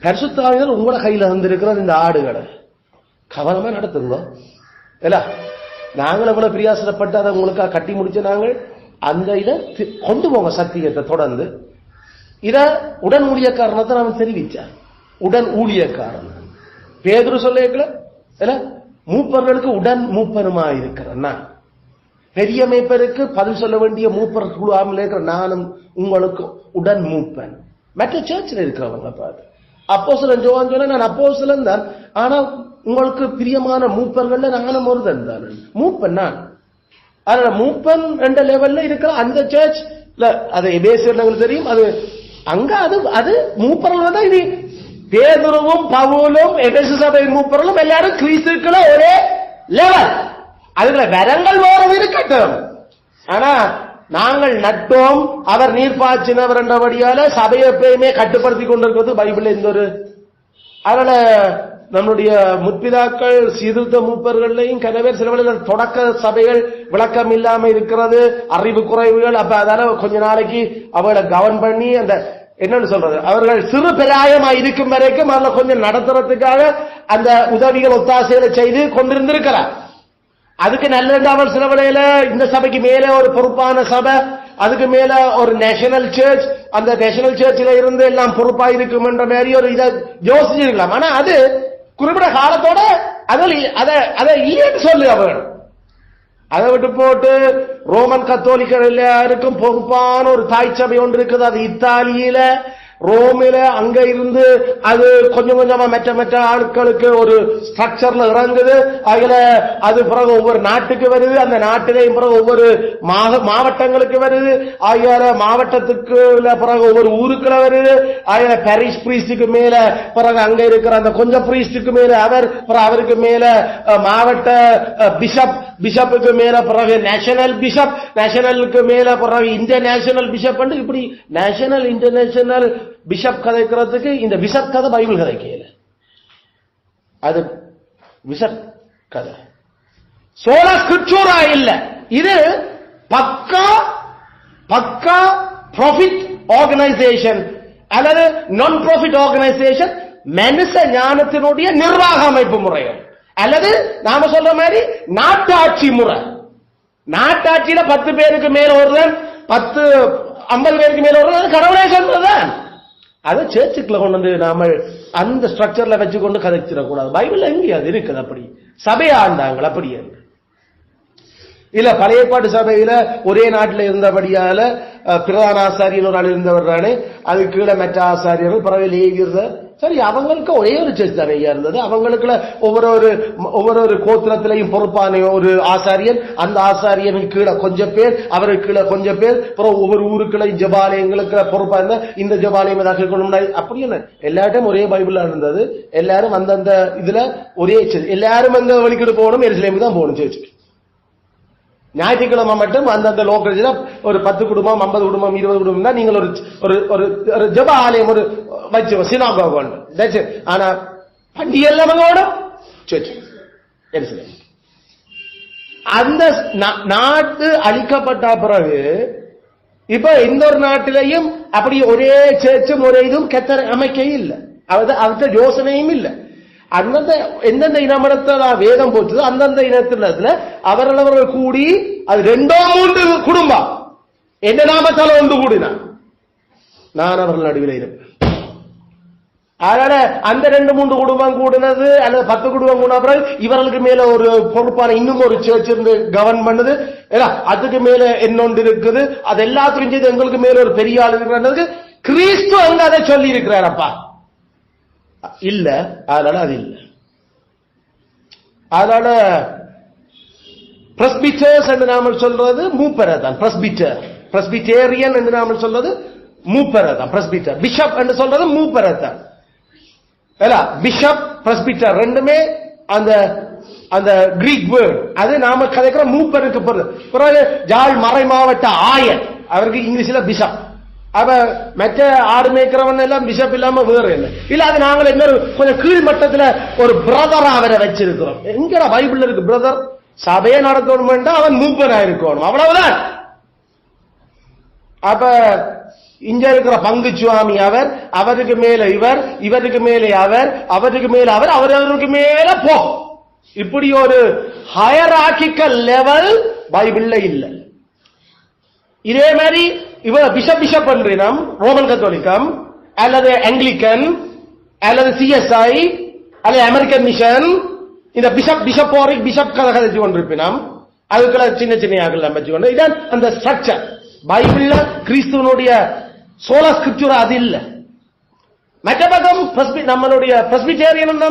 பரிசுத்தாவிகள் உங்களோட கையில வந்திருக்கிற இந்த ஆடுகளை கவனமா நடத்துங்க. இல்ல நாங்கள் எவ்வளவு பிரியாசப்பட்டு அதை உங்களுக்கு கட்டி முடிச்ச நாங்கள் அந்த இதை கொண்டு போங்க சத்தியத்தை தொடர்ந்து. இத உடன் ஊழியக்காரனத்தை அவன் தெரிவிச்சான். உடன் ஊழியக்காரன் பேதுரு சொல்ல இல்ல மூப்பர்களுக்கு உடன் மூப்பருமா இருக்கிறேன் நான். பெரிய மேய்ப்பருக்கு பதில் சொல்ல வேண்டிய மூப்பர் குழுவாமல் இருக்கிற நானும் உங்களுக்கு உடன் மூப்பன். மற்ற சர்ச்சில் இருக்கிறவங்க பார்த்து அப்போஸ்தலன் யோவான் சொன்ன நான் அப்போஸ்தலன் தான், ஆனா உங்களுக்கு பிரியமான மூப்பர்கள் நானும் ஒருதன் தான், மூப்பன் நான். அதனால மூப்பன் என்ற லெவல்ல இருக்கிற அந்த சர்ச் அது எபேசியர்களுக்கு தெரியும். அது அங்க அது மூப்பர்கள் தான். இது பேதுருவும் பவுலும் எபேசு சபையின் மூப்பர்களும் எல்லாரும் கிறிஸ்துக்கள ஒரே லெவல். அதுல வரங்கள் வேறு இருக்கட்டும், ஆனா நாங்கள் நட்டோம் அவர் நீர் பாய்ச்சினவர் என்றபடியால சபையை எப்பயுமே கட்டுப்படுத்தி கொண்டிருக்கிறது பைபிள் எந்த ஒரு. அதனால நம்முடைய முற்பிதாக்கள் சீர்திருத்த மூப்பர்களையும் கனவேர் சிலவர்கள் தொடக்க சபைகள் விளக்கம் இல்லாம இருக்கிறது, அறிவு குறைவுகள். அப்ப அதனால கொஞ்ச நாளைக்கு அவங்களை கவர்ன் பண்ணி அந்த என்னன்னு சொல்றது அவர்கள் சிறு பிராயமா இருக்கும் வரைக்கும் அதில் கொஞ்சம் நடத்துறதுக்காக அந்த உதவிகள் ஒத்தாசைகளை செய்து கொண்டிருந்திருக்கிறார். அதுக்கு நல்ல சில வேளையில இந்த சபைக்கு மேல ஒரு பொறுப்பான சபை, அதுக்கு மேல ஒரு நேஷனல் சர்ச், அந்த நேஷனல் சர்ச்சில் இருந்து எல்லாம் பொறுப்பா இருக்கும் என்ற மாதிரி ஒரு இதை யோசிச்சிருக்கலாம். ஆனா அது குறிப்பிட்ட காலத்தோட அதை இல்லைன்னு சொல்லு அவர்கள். அதை விட்டு போட்டு ரோமன் கத்தோலிக்கர் எல்லாருக்கும் பொறுப்பான ஒரு தாய் சபை ஒன்று இருக்குது. அது இத்தாலியில ரோமில அங்க இருந்து அது கொஞ்சம் கொஞ்சமா மற்ற ஆட்களுக்கு ஒரு ஸ்ட்ரக்சர்ல இறங்குது. அதுல அது பிறகு ஒவ்வொரு நாட்டுக்கு வருது, அந்த நாட்டிலையும் பிறகு ஒவ்வொரு மாவட்டங்களுக்கு வருது, ஆகிய மாவட்டத்துக்கு பிறகு ஒவ்வொரு ஊருக்குள்ள வருது. ஆகிய பாரிஷ் பிரீஸ்டுக்கு மேல பிறகு அங்க இருக்கிற அந்த கொஞ்சம் பிரீஸ்டுக்கு மேல அவருக்கு மேல மாவட்ட பிஷப்புக்கு மேல பிறகு நேஷனல் பிஷப், நேஷனலுக்கு மேல பிறகு இன்டர்நேஷனல் பிஷப், இப்படி நேஷனல் இன்டர்நேஷனல் பிஷப் கதைக்கிறதுக்கு இந்த பிஷப் கதை பைபிள் கதைக்கல. அது பிஷப் கதை சோலா ஸ்கிரிப்சரா இல்ல. இது பக்கா ப்ராஃபிட் ஆர்கனைசேஷன் அல்லது நான் ப்ராஃபிட் ஆர்கனைசேஷன், மனுஷ ஞானத்தினுடைய நிர்வாக அமைப்பு முறைகள் அல்லது நாம சொல்ற மாதிரி நாட்டாட்சி முறை. நாட்டாட்சியில 10 பேருக்கு மேல ஒருவன் 50 பேருக்கு மேல ஒருவன் கடவுளே சொல்றதான். அதை சேர்ச்சுக்குள்ள கொண்டு வந்து நாம அந்த ஸ்ட்ரக்சர்ல வச்சுக்கொண்டு கதைச்சிடக்கூடாது. பைபிள் எங்கே அது இருக்குது? அப்படி சபையை ஆண்டாங்க அப்படியே இல்ல. பழைய ஏற்பாட்டு சபையில ஒரே நாட்டில் இருந்தபடியால பிரதான ஆசாரியன் ஒரு ஆள் இருந்தவர் தானே, அது கீழே மற்ற ஆசாரியர்கள் பிறகு லேவியர். சரி, அவங்களுக்கு ஒரே ஒரு சர்ச் தானே இருந்தது. அவங்களுக்குள்ள ஒவ்வொரு கோத்திரத்திலையும் பொறுப்பான ஒரு ஆசாரியன், அந்த ஆசாரியனுக்கு கீழே கொஞ்சம் பேர், அவருக்கு கீழே கொஞ்சம் பேர், அப்புறம் ஒவ்வொரு ஊருக்குள்ள ஜபாலயங்களுக்கு பொறுப்பா இருந்தா இந்த ஜபாலயம் ஏதாவது கொண்டு அப்படி என்ன எல்லாட்டும் ஒரே பைபிளா இருந்தது. எல்லாரும் அந்தந்த இதுல ஒரே சர்ச், எல்லாரும் அந்த வழிக்கிட்டு போகணும், எருசலேமுக்கு தான் போகணும் சர்ச்சுக்கு. ஞாயிற்றுக்கிழமை மட்டும் அந்தந்த லோக்கல் ஒரு 10 குடும்பம் 50 குடும்பம் 20 குடும்பம் தான் நீங்கள் ஒரு ஜப ஆலயம் ஒரு வச்சு சினாகோக் உண்டு. ஆனா பண்டிகை எல்லாம் அந்த நாட்டு அழிக்கப்பட்ட பிறகு இப்ப எந்த ஒரு நாட்டிலையும் அப்படி ஒரே சேர்ச்சும் ஒரே இதுவும் கத்தர் அமைக்க இல்லை, அவர்கிட்ட யோசனையும் இல்லை. அந்தந்த எந்தெந்த இனமிடத்தில் வேதம் போச்சதோ அந்தந்த இனத்தில அவர்கள் கூடி அது 2-3 குடும்பம் என்ன நாமத்தால ஒன்று கூடினா நான் அவர்கள் நடுவில் இருப்பேன். அதனால அந்த 2-3 குடும்பம் கூடினது அல்லது 10 குடும்பம் கூடின பிறகு இவர்களுக்கு மேல ஒரு பொறுப்பான இன்னும் ஒரு சர்ச் இருந்து கவர்ன் பண்ணுது. அதுக்கு மேல என்னொன்று இருக்குது, அது எல்லாத்துக்கும் செய்து எங்களுக்கு மேல ஒரு பெரிய ஆள் இருக்கிறது. கிறிஸ்து அங்க அதை சொல்லி இருக்கிறாரப்பா இல்ல, அதனால அது இல்ல. அதனால பிரஸ்பிட்டர்ஸ் என்று நாம சொல்றது மூப்பரை தான். பிரஸ்பிட்டேரியன் என்று நாம சொல்றது மூப்பரை தான். பிரஸ்பிட்டர் பிஷப் என்று சொல்றது மூப்பரை தான். பிஷப் பிரஸ்பிட்டர் ரெண்டுமே அந்த அந்த கிரீக் வேர்ட். அது நாம கதைக்கிற மூப்பருக்கு பிறகு ஜாழ் மறை மாவட்ட ஆயர், அவருக்கு இங்கிலீஷ்ல பிஷப். அப்ப மற்ற ஆடு மேய்க்கிறவன் எல்லாம் பிஷப் இல்லாம வேற இல்லை. இல்ல அது நாங்கள் இன்னொரு கொஞ்சம் கீழ் மட்டத்துல ஒரு பிரதரா அவரை வச்சிருக்கிறோம். எங்கடா பைபிள் இருக்கு பிரதர்? சபையை நடத்தணும், அவன் மூப்பனா இருக்கணும், அவ்வளவுதான். அப்ப இங்க இருக்கிற பங்கு சுவாமி அவர், அவருக்கு மேல இவர், இவருக்கு மேலே அவர், அவருக்கு மேல அவர், அவருக்கு மேல போ. இப்படி ஒரு ஹயரார்கிக்கல் லெவல் பைபிள்ல இல்ல. இதே மாதிரி இவர் பிஷப் பண்றோம், ரோமன் கத்தோலிக்கம் அல்லது ஆங்கிலிக்கன் அல்லது சிஎஸ்ஐ அல்லது அமெரிக்கன் மிஷன், இந்த பிஷப் கதை கதைச்சு கொண்டிருப்பினோம். அதுக்குள்ள சின்ன சின்ன ஆகலாம் வச்சுக்கொண்டு இதான் அந்த ஸ்ட்ரக்சர். பைபிள்ல கிறிஸ்துவனுடைய சோலா ஸ்கிரிப்சர் அது இல்ல. மற்ற பக்கம் நம்மளுடைய பிரஸ்பிட்டேரியன்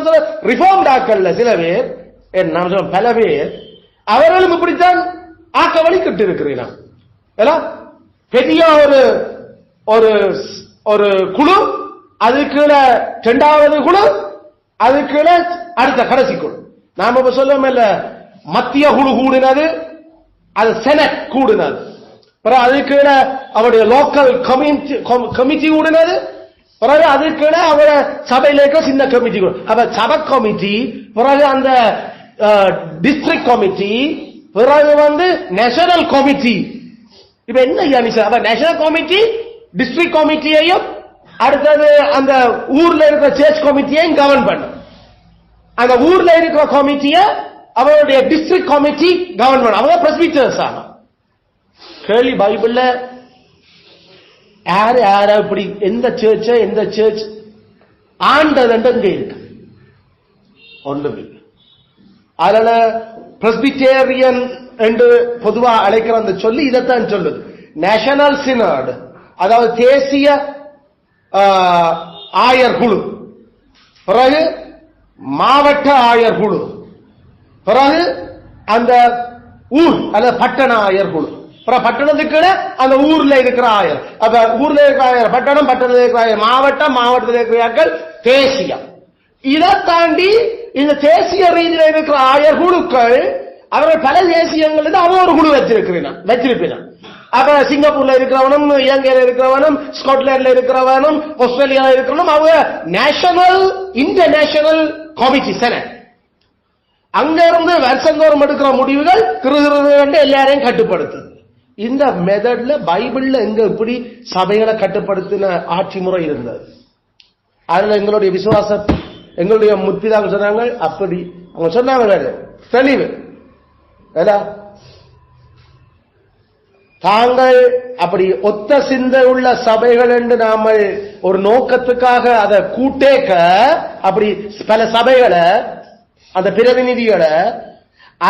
ரிஃபார்ம்ட் ஆக்கல்ல சில பேர், பல பேர் அவர்களும் இப்படித்தான் ஆக்க வழிகிட்டு இருக்கிறேன். பெரிய ஒரு ஒரு குழு, அதுக்கு இரண்டாவது குழு, அதுக்கு அடுத்த கடைசி குழு. நாம இப்ப சொல்லுவோம் இல்ல, மத்திய குழு கூடினது, அது செனட் கூடினது, பிறகு அதுக்கு அவருடைய லோக்கல் கமிட்டி கூடினது, பிறகு அதுக்கு அவர சபையில இருக்க சின்ன கமிட்டி. அப்ப சபை கமிட்டி, பிறகு அந்த டிஸ்ட்ரிக்ட் கமிட்டி, பிறகு நேஷனல் கமிட்டி. இப்ப என்ன நேஷனல் கமிட்டி டிஸ்ட்ரிக்ட் கமிட்டியையும் அடுத்தது அந்த ஊர்ல இருக்கிற சர்ச் கமிட்டியையும் கவர்ன் பண்ண, அந்த ஊர்ல இருக்கிற கமிட்டிய அவருடைய டிஸ்ட்ரிக்ட் கமிட்டி கவர்ன் பண்ண, அவங்க பிரஸ்பிட்டர்ஸ் ஆனா. கேள்வி பைபிள்ல யாரு யாரா இப்படி எந்த சர்ச் ஆண்டது இங்க இருக்கு ஒன்றும். அதனால பிரஸ்பிட்டேரியன் என்று பொதுவா அழைக்கிற அந்த சொல்லி இதைத்தான் சொல்லுது. நேஷனல் சினாட், அதாவது தேசிய ஆயர் குழு, பிறகு மாவட்ட ஆயர் குழு, பிறகு அந்த ஊர் அல்லது பட்டண ஆயர் குழு, பட்டணத்துக்கு அந்த ஊர்ல இருக்கிற ஆயர். அப்ப ஊர்ல இருக்கிற ஆயர் பட்டணம், பட்டணத்தில் இருக்கிற ஆயர் மாவட்டம், மாவட்டத்தில் இருக்கிற தேசியம். இதை தாண்டி இந்த தேசிய ரீதியில் இருக்கிற ஆயர் குழுக்கள் அவர்கள் பல தேசியங்கள் அவன் ஒரு குழு வச்சிருப்பினான். அப்ப சிங்கப்பூர்ல இருக்கிறவனும், இலங்கையில இருக்கிறவனும், ஸ்காட்லாந்துல இருக்கிறவனும், ஆஸ்திரேலியால இருக்கிறவனும் அவங்க நேஷனல் இன்டர்நேஷனல் கமிட்டி செனட். அங்க இருந்து வருஷந்தோறும் எடுக்கிற முடிவுகள் எல்லாரையும் கட்டுப்படுத்துது. இந்த மெத்தட்ல பைபிள்ல எங்க இப்படி சபைகளை கட்டுப்படுத்தின ஆட்சி முறை இருந்தது. அதுல எங்களுடைய விசுவாசம், எங்களுடைய முற்பிதாக்கள் சொன்னாங்க அப்படி. அவங்க சொன்னாங்க தெளிவு, தாங்கள் அப்படி ஒத்த சிந்தை உள்ள சபைகள் என்று நாம ஒரு நோக்கத்துக்காக அதை கூட்டேக்க, அப்படி பல சபைகளை அந்த பிரதிநிதிகளை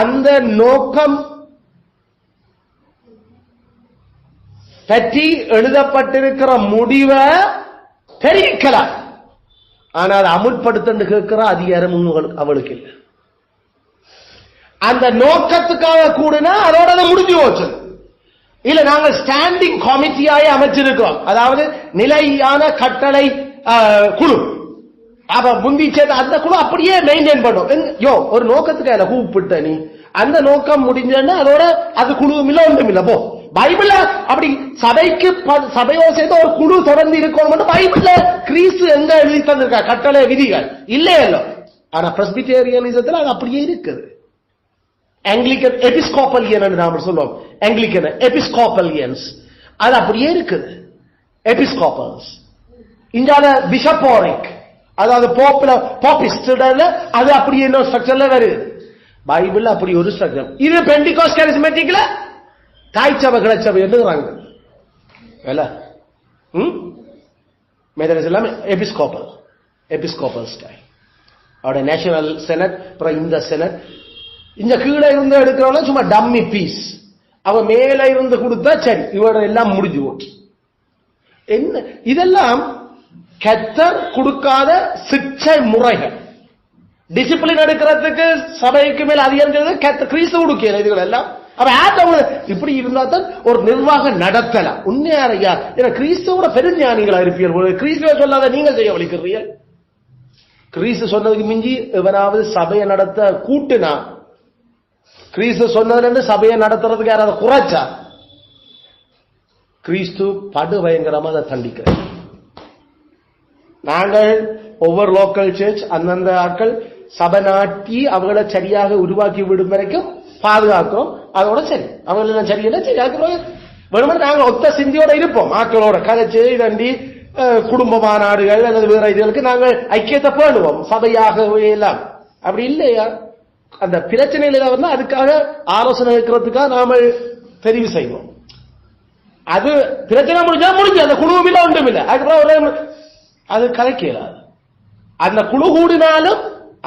அந்த நோக்கம் பற்றி எழுதப்பட்டிருக்கிற முடிவை தெரிவிக்கலாம். ஆனால் அமுல்படுத்த கேட்கிற அதிகாரம் அவளுக்கு இல்லை. அந்த நோக்கத்துக்காக கூடனா அதோட முடிஞ்சு போச்சு. இல்ல நாங்கள் ஸ்டாண்டிங் கமிட்டியாய் அமைச்சிருக்கிறோம், அதாவது நிலையான கட்டளை குழு. அப்ப முந்தி சேர்ந்த அந்த குழு அப்படியே மெயின்டைன் பண்ணும். ஒரு நோக்கத்துக்கு அதை கூப்பிட்ட நீ அந்த நோக்கம் முடிஞ்சா அதோட அது குழுவும் இல்ல ஒன்றும் இல்ல போ. பைபிள்ல அப்படி சபைக்கு சபையோ சேர்ந்து ஒரு குழு தொடர்ந்து இருக்கணும் பைபிள்ல கிறிஸ்து எங்க எழுதி தந்திருக்கா கட்டளை விதிகள் இல்லையல்ல. ஆனா பிரஸ்பிட்டேரியனிசத்துல அது அப்படியே இருக்குது. ஆங்கிலிக்கன் எபிஸ்கோப்பலியன் நாம சொல்லுவோம், ஆங்கிலிக்கன் எபிஸ்கோப்பலியன்ஸ் அது அப்படியே இருக்குது. எபிஸ்கோப்பல்ஸ் இங்கால பிஷப்போரிக், அதாவது போப்பிஸ்ட் அது அப்படியே இன்னொரு ஸ்ட்ரக்சர்ல வருது. பைபிள் அப்படி ஒரு ஸ்ட்ரக்சர். இது பெண்டிகாஸ்ட் கரிஸ்மேட்டிக்ல தாய்ச்சபை கிளச்சபை எழுதுறாங்க. மெத்தடிஸ்ட் எல்லாமே எபிஸ்கோப்பல் ஸ்டைல். அவருடைய நேஷனல் செனட், அப்புறம் இந்த செனட். இந்த கீழே இருந்து எடுக்கிறவங்க சும்மா டம்மி பீஸ், அவ மேல இருந்து கொடுத்தா சரி, இவரோட எல்லாம் முடிஞ்சு போச்சு. என்ன இதெல்லாம் கர்த்தர் கொடுக்காத சிக்ஷை முறைகள். டிசிப்ளின் எடுக்கிறதுக்கு சபைக்கு மேல் அதிகாரம் கிறிஸ்து கொடுக்கல இதுகள் எல்லாம். இப்படி இருந்தா தான் ஒரு நிர்வாகம் நடத்தலாம். உண்மையா கிறிஸ்துவோட பெருஞானிகளா இருப்பீர்கள். கிறிஸ்துவ சொல்லாத நீங்க செய்ய வலிக்கிறீர்கள். கிறிஸ்து சொன்னதுக்கு மிஞ்சி எவனாவது சபையை நடத்த கூட்டுனா, கிறிஸ்து சொன்னதுல இருந்து சபையை நடத்துறதுக்கு யாராவது குறைச்சா, கிறிஸ்து படு பயங்கரமா அதை தண்டிக்கிறார். நாங்கள் ஒவ்வொரு லோக்கல் சர்ச் அந்தந்த ஆட்கள் சபை நாட்டி அவங்களை சரியாக உருவாக்கி விடும் வரைக்கும் பாதுகாக்கிறோம். அதோட சரி, அவங்கள சரியில்லை சரி வேணுமென்று நாங்கள் ஒத்த சிந்தியோட இருப்போம். ஆட்களோட கதைச்சு தண்டி குடும்ப மாநாடுகள் அல்லது வேற இதுகளுக்கு நாங்கள் ஐக்கியத்தை பேணுவோம் சபையாக எல்லாம். அப்படி இல்லையா, அந்த பிரச்சனைகள் ஏதாவது அதுக்காக ஆலோசனை வைக்கிறதுக்காக நாம தெரிவு செய்வோம். அது பிரச்சனை முடிஞ்சா முடிஞ்சு, அந்த குழுவும் இல்லை ஒன்றும் இல்லை. அதுக்கப்புறம் அது கலைக்கலாது. அந்த குழு கூடினாலும்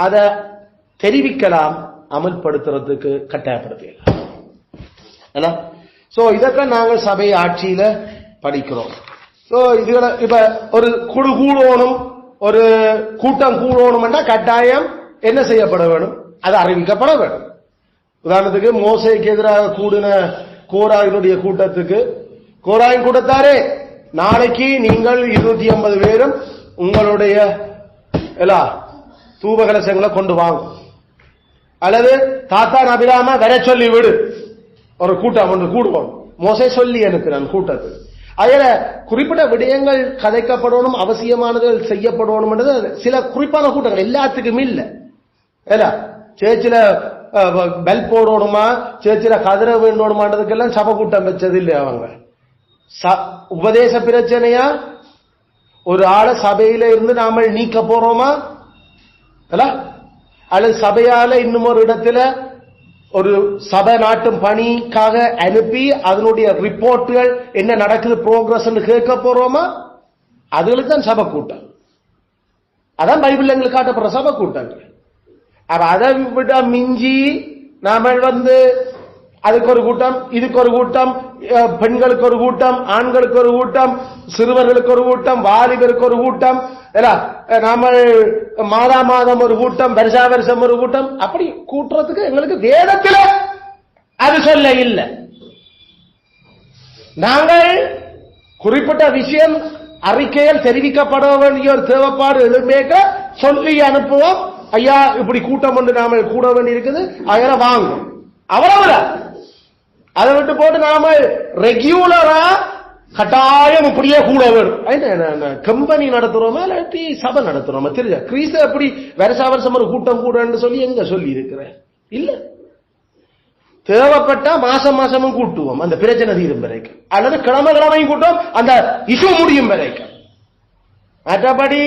அதை தெரிவிக்கலாம், அமல்படுத்துறதுக்கு கட்டாயப்படுத்தலாம். சோ இதற்காக நாங்கள் சபை ஆட்சியில படிக்கிறோம். சோ இதுல இப்ப ஒரு குழு கூடணும், ஒரு கூட்டம் கூடணும்னா கட்டாயம் என்ன செய்யப்பட வேணும், அது அறிவிக்கப்பட வேண்டும். உதாரணத்துக்கு மோசேக்கு எதிராக கூடின கோராயினுடைய கூட்டத்துக்கு கோராயின் கூட்டத்தாரே, நாளைக்கு நீங்கள் 250 பேரும் உங்களுடைய எல்லா தூபகலசங்களை கொண்டு வாங்க, அல்லது தாத்தா நபிராம வர சொல்லி விடு, ஒரு கூட்டம் ஒன்று கூடுவோம். மோசே சொல்லி அனுப்பினான் கூட்டத்துக்கு. அதுல குறிப்பிட்ட விடயங்கள் கதைக்கப்படணும், அவசியமானது செய்யப்படணும். சில குறிப்பான கூட்டங்கள் எல்லாத்துக்கும் இல்ல. சேர்ச்சில பெல் போடணுமா, சேர்ச்சில கதிர வேண்டணுமான்றதுக்கெல்லாம் சபை கூட்டம் வச்சது இல்லை. அவங்க உபதேச பிரச்சனையா ஒரு ஆளை சபையில இருந்து நாம நீக்க போறோமா, அல்லது சபையால இன்னும் ஒரு இடத்துல ஒரு சபை நாட்டும் பணிக்காக அனுப்பி அதனுடைய ரிப்போர்ட்டுகள் என்ன நடக்குது ப்ரோக்ரஸ் கேட்க போறோமா, அதுகளுக்கு தான் சபை கூட்டம். அதான் பைபிள் எங்களுக்கு காட்டப்படுற சபை கூட்டங்கள். அதை விட மிஞ்சி நாம அதுக்கு ஒரு கூட்டம், இதுக்கு ஒரு கூட்டம், பெண்களுக்கு ஒரு கூட்டம், ஆண்களுக்கு ஒரு கூட்டம், சிறுவர்களுக்கு ஒரு கூட்டம், வாலிபருக்கு ஒரு கூட்டம், நாம மாதா மாதம் ஒரு கூட்டம், வருஷா வருஷம் ஒரு கூட்டம், அப்படி கூட்டுறதுக்கு எங்களுக்கு வேதத்தில் அது சொல்ல இல்லை. நாங்கள் குறிப்பிட்ட விஷயம் அறிக்கையில் தெரிவிக்கப்பட வேண்டிய ஒரு தேவைப்பாடு எழுப்பேக்க சொல்லி அனுப்புவோம். ஐயா இப்படி கூட்டம் ஒன்று நாம கூட வேண்டி இருக்குது, அதெல்லாம் வாங்கும், அவ்வளவுதான். அதை விட்டு போட்டு நாம ரெகுலரா கட்டாயம் இப்படியே கூட வேணும். கம்பெனி நடத்துறோமா இல்லாட்டி சபை நடத்துறோமா தெரிஞ்சா? கிறிஸ்து அப்படி வருஷா வருஷம் ஒரு கூட்டம் கூடன்னு சொல்லி எங்க சொல்லி இருக்கிறேன் இல்ல. தேவைப்பட்டா மாசம் மாசமும் கூட்டுவோம் அந்த பிரச்சனை தீரும் வரைக்கும், அல்லது கிழமை கிழமையும் கூட்டம் அந்த இஷ்யூ முடியும் வரைக்கும். மற்றபடி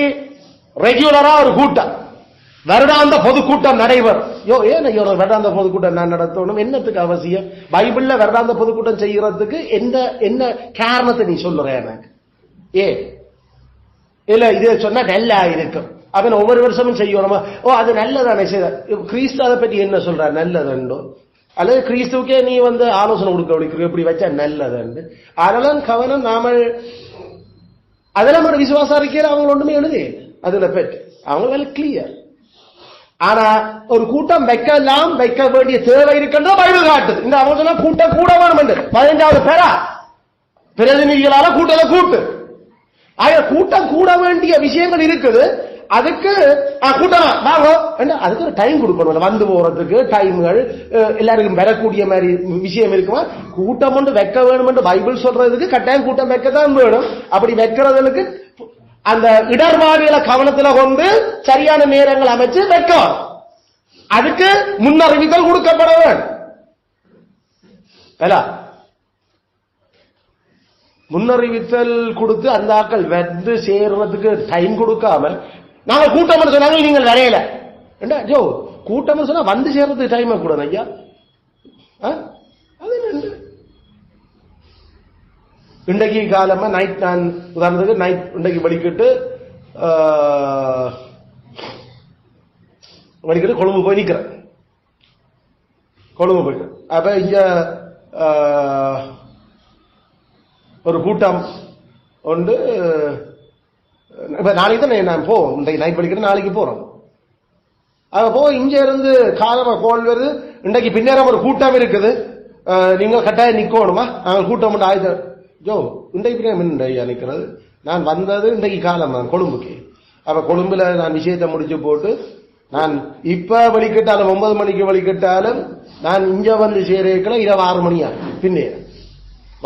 ரெகுலரா ஒரு கூட்டம், வருடாந்த பொதுக்கூட்டம் நடைபெறும். ஏன் வருடாந்த பொதுக்கூட்டம் நான் நடத்தணும், என்னத்துக்கு அவசியம்? பைபிள்ல வருடாந்த பொதுக்கூட்டம் செய்யறதுக்கு என்ன காரணத்தை நீ சொல்லுற எனக்கு? இல்ல இது சொன்னா நல்லா இருக்கும், அவன் ஒவ்வொரு வருஷமும் செய்யணுமா? அது நல்லதானே செய்த. கிறிஸ்து அதை பற்றி என்ன சொல்ற? நல்லதுண்டோ அல்லது கிறிஸ்துக்கே நீ ஆலோசனை கொடுக்க இப்படி வச்சா நல்லதுண்டு. அதெல்லாம் கவனம். நாம அதெல்லாம் விசுவாச அறிக்கையில அவங்க ஒண்ணுமே எழுதி அதுல பெற்று அவங்க வேலை கிளியர். ஆனா ஒரு கூட்டம் வைக்கலாம், வைக்க வேண்டிய தேவை இருக்கின்ற பைபிள் காட்டுது. இந்த அவங்க கூட்டம் கூட வேணும் என்று 15வது பேரா பிரதிநிதிகளால கூட்டத்தை கூட்டு. கூட்டம் கூட வேண்டிய விஷயங்கள் இருக்குது. அதுக்கு கூட்டம் வாங்க, அதுக்கு ஒரு டைம் கொடுக்கணும், வந்து போறதுக்கு டைம்கள் எல்லாருக்கும் வரக்கூடிய மாதிரி விஷயம் இருக்குமா? கூட்டம் ஒன்று வைக்க வேணும் என்று பைபிள் சொல்றதுக்கு கட்டாயம் கூட்டம் வைக்கத்தான் வேணும். அப்படி வைக்கிறதுக்கு அந்த இடர்பாடுகளை கவனத்தில் கொண்டு சரியான நேரங்கள் அமைச்சு வைக்கும். அதுக்கு முன்னறிவித்தல் கொடுக்கப்பட வேண்டும். முன்னறிவித்தல் கொடுத்து அந்த ஆக்கள் வந்து சேர்றதுக்கு டைம் கொடுக்காம நாங்க கூட்டம் சொன்னாங்க நீங்கள் வரையல. ஜோ கூட்டம் சொன்னா வந்து சேர்றதுக்கு டைம் கூட ஐயா. அது இன்றைக்கு காலமா நைட், நான் உதாரணத்துக்கு நைட் இன்றைக்கு வலிக்கிட்டு கொழும்பு போய் நிக்கிறேன். கொழும்பு போய்க்கிறேன். அப்ப இங்க ஒரு கூட்டம் ஒன்று நாளைக்கு தான் நான் போவோம். இன்றைக்கு நைட் படிக்கிற நாளைக்கு போறோம். அவ போய் இங்க இருந்து காலமா கோல் வருது. இன்றைக்கு பின்னேரம் ஒரு கூட்டம் இருக்குது, நீங்கள் கட்டாயம் நிக்கணுமா? நாங்கள் கூட்டம் ஆயுதம் ஜோ இன்றைக்கு பின்னையா நிக்கிறது. நான் வந்தது இன்றைக்கு காலம் நான் கொழும்புக்கு. அப்ப கொழும்புல நான் விஷயத்தை முடிச்சு போட்டு நான் இப்ப வலிக்கிட்டாலும் 9 மணிக்கு வலிக்கிட்டாலும் நான் இங்க வந்து சேரல இரவு 6 மணி ஆகும். பின்னே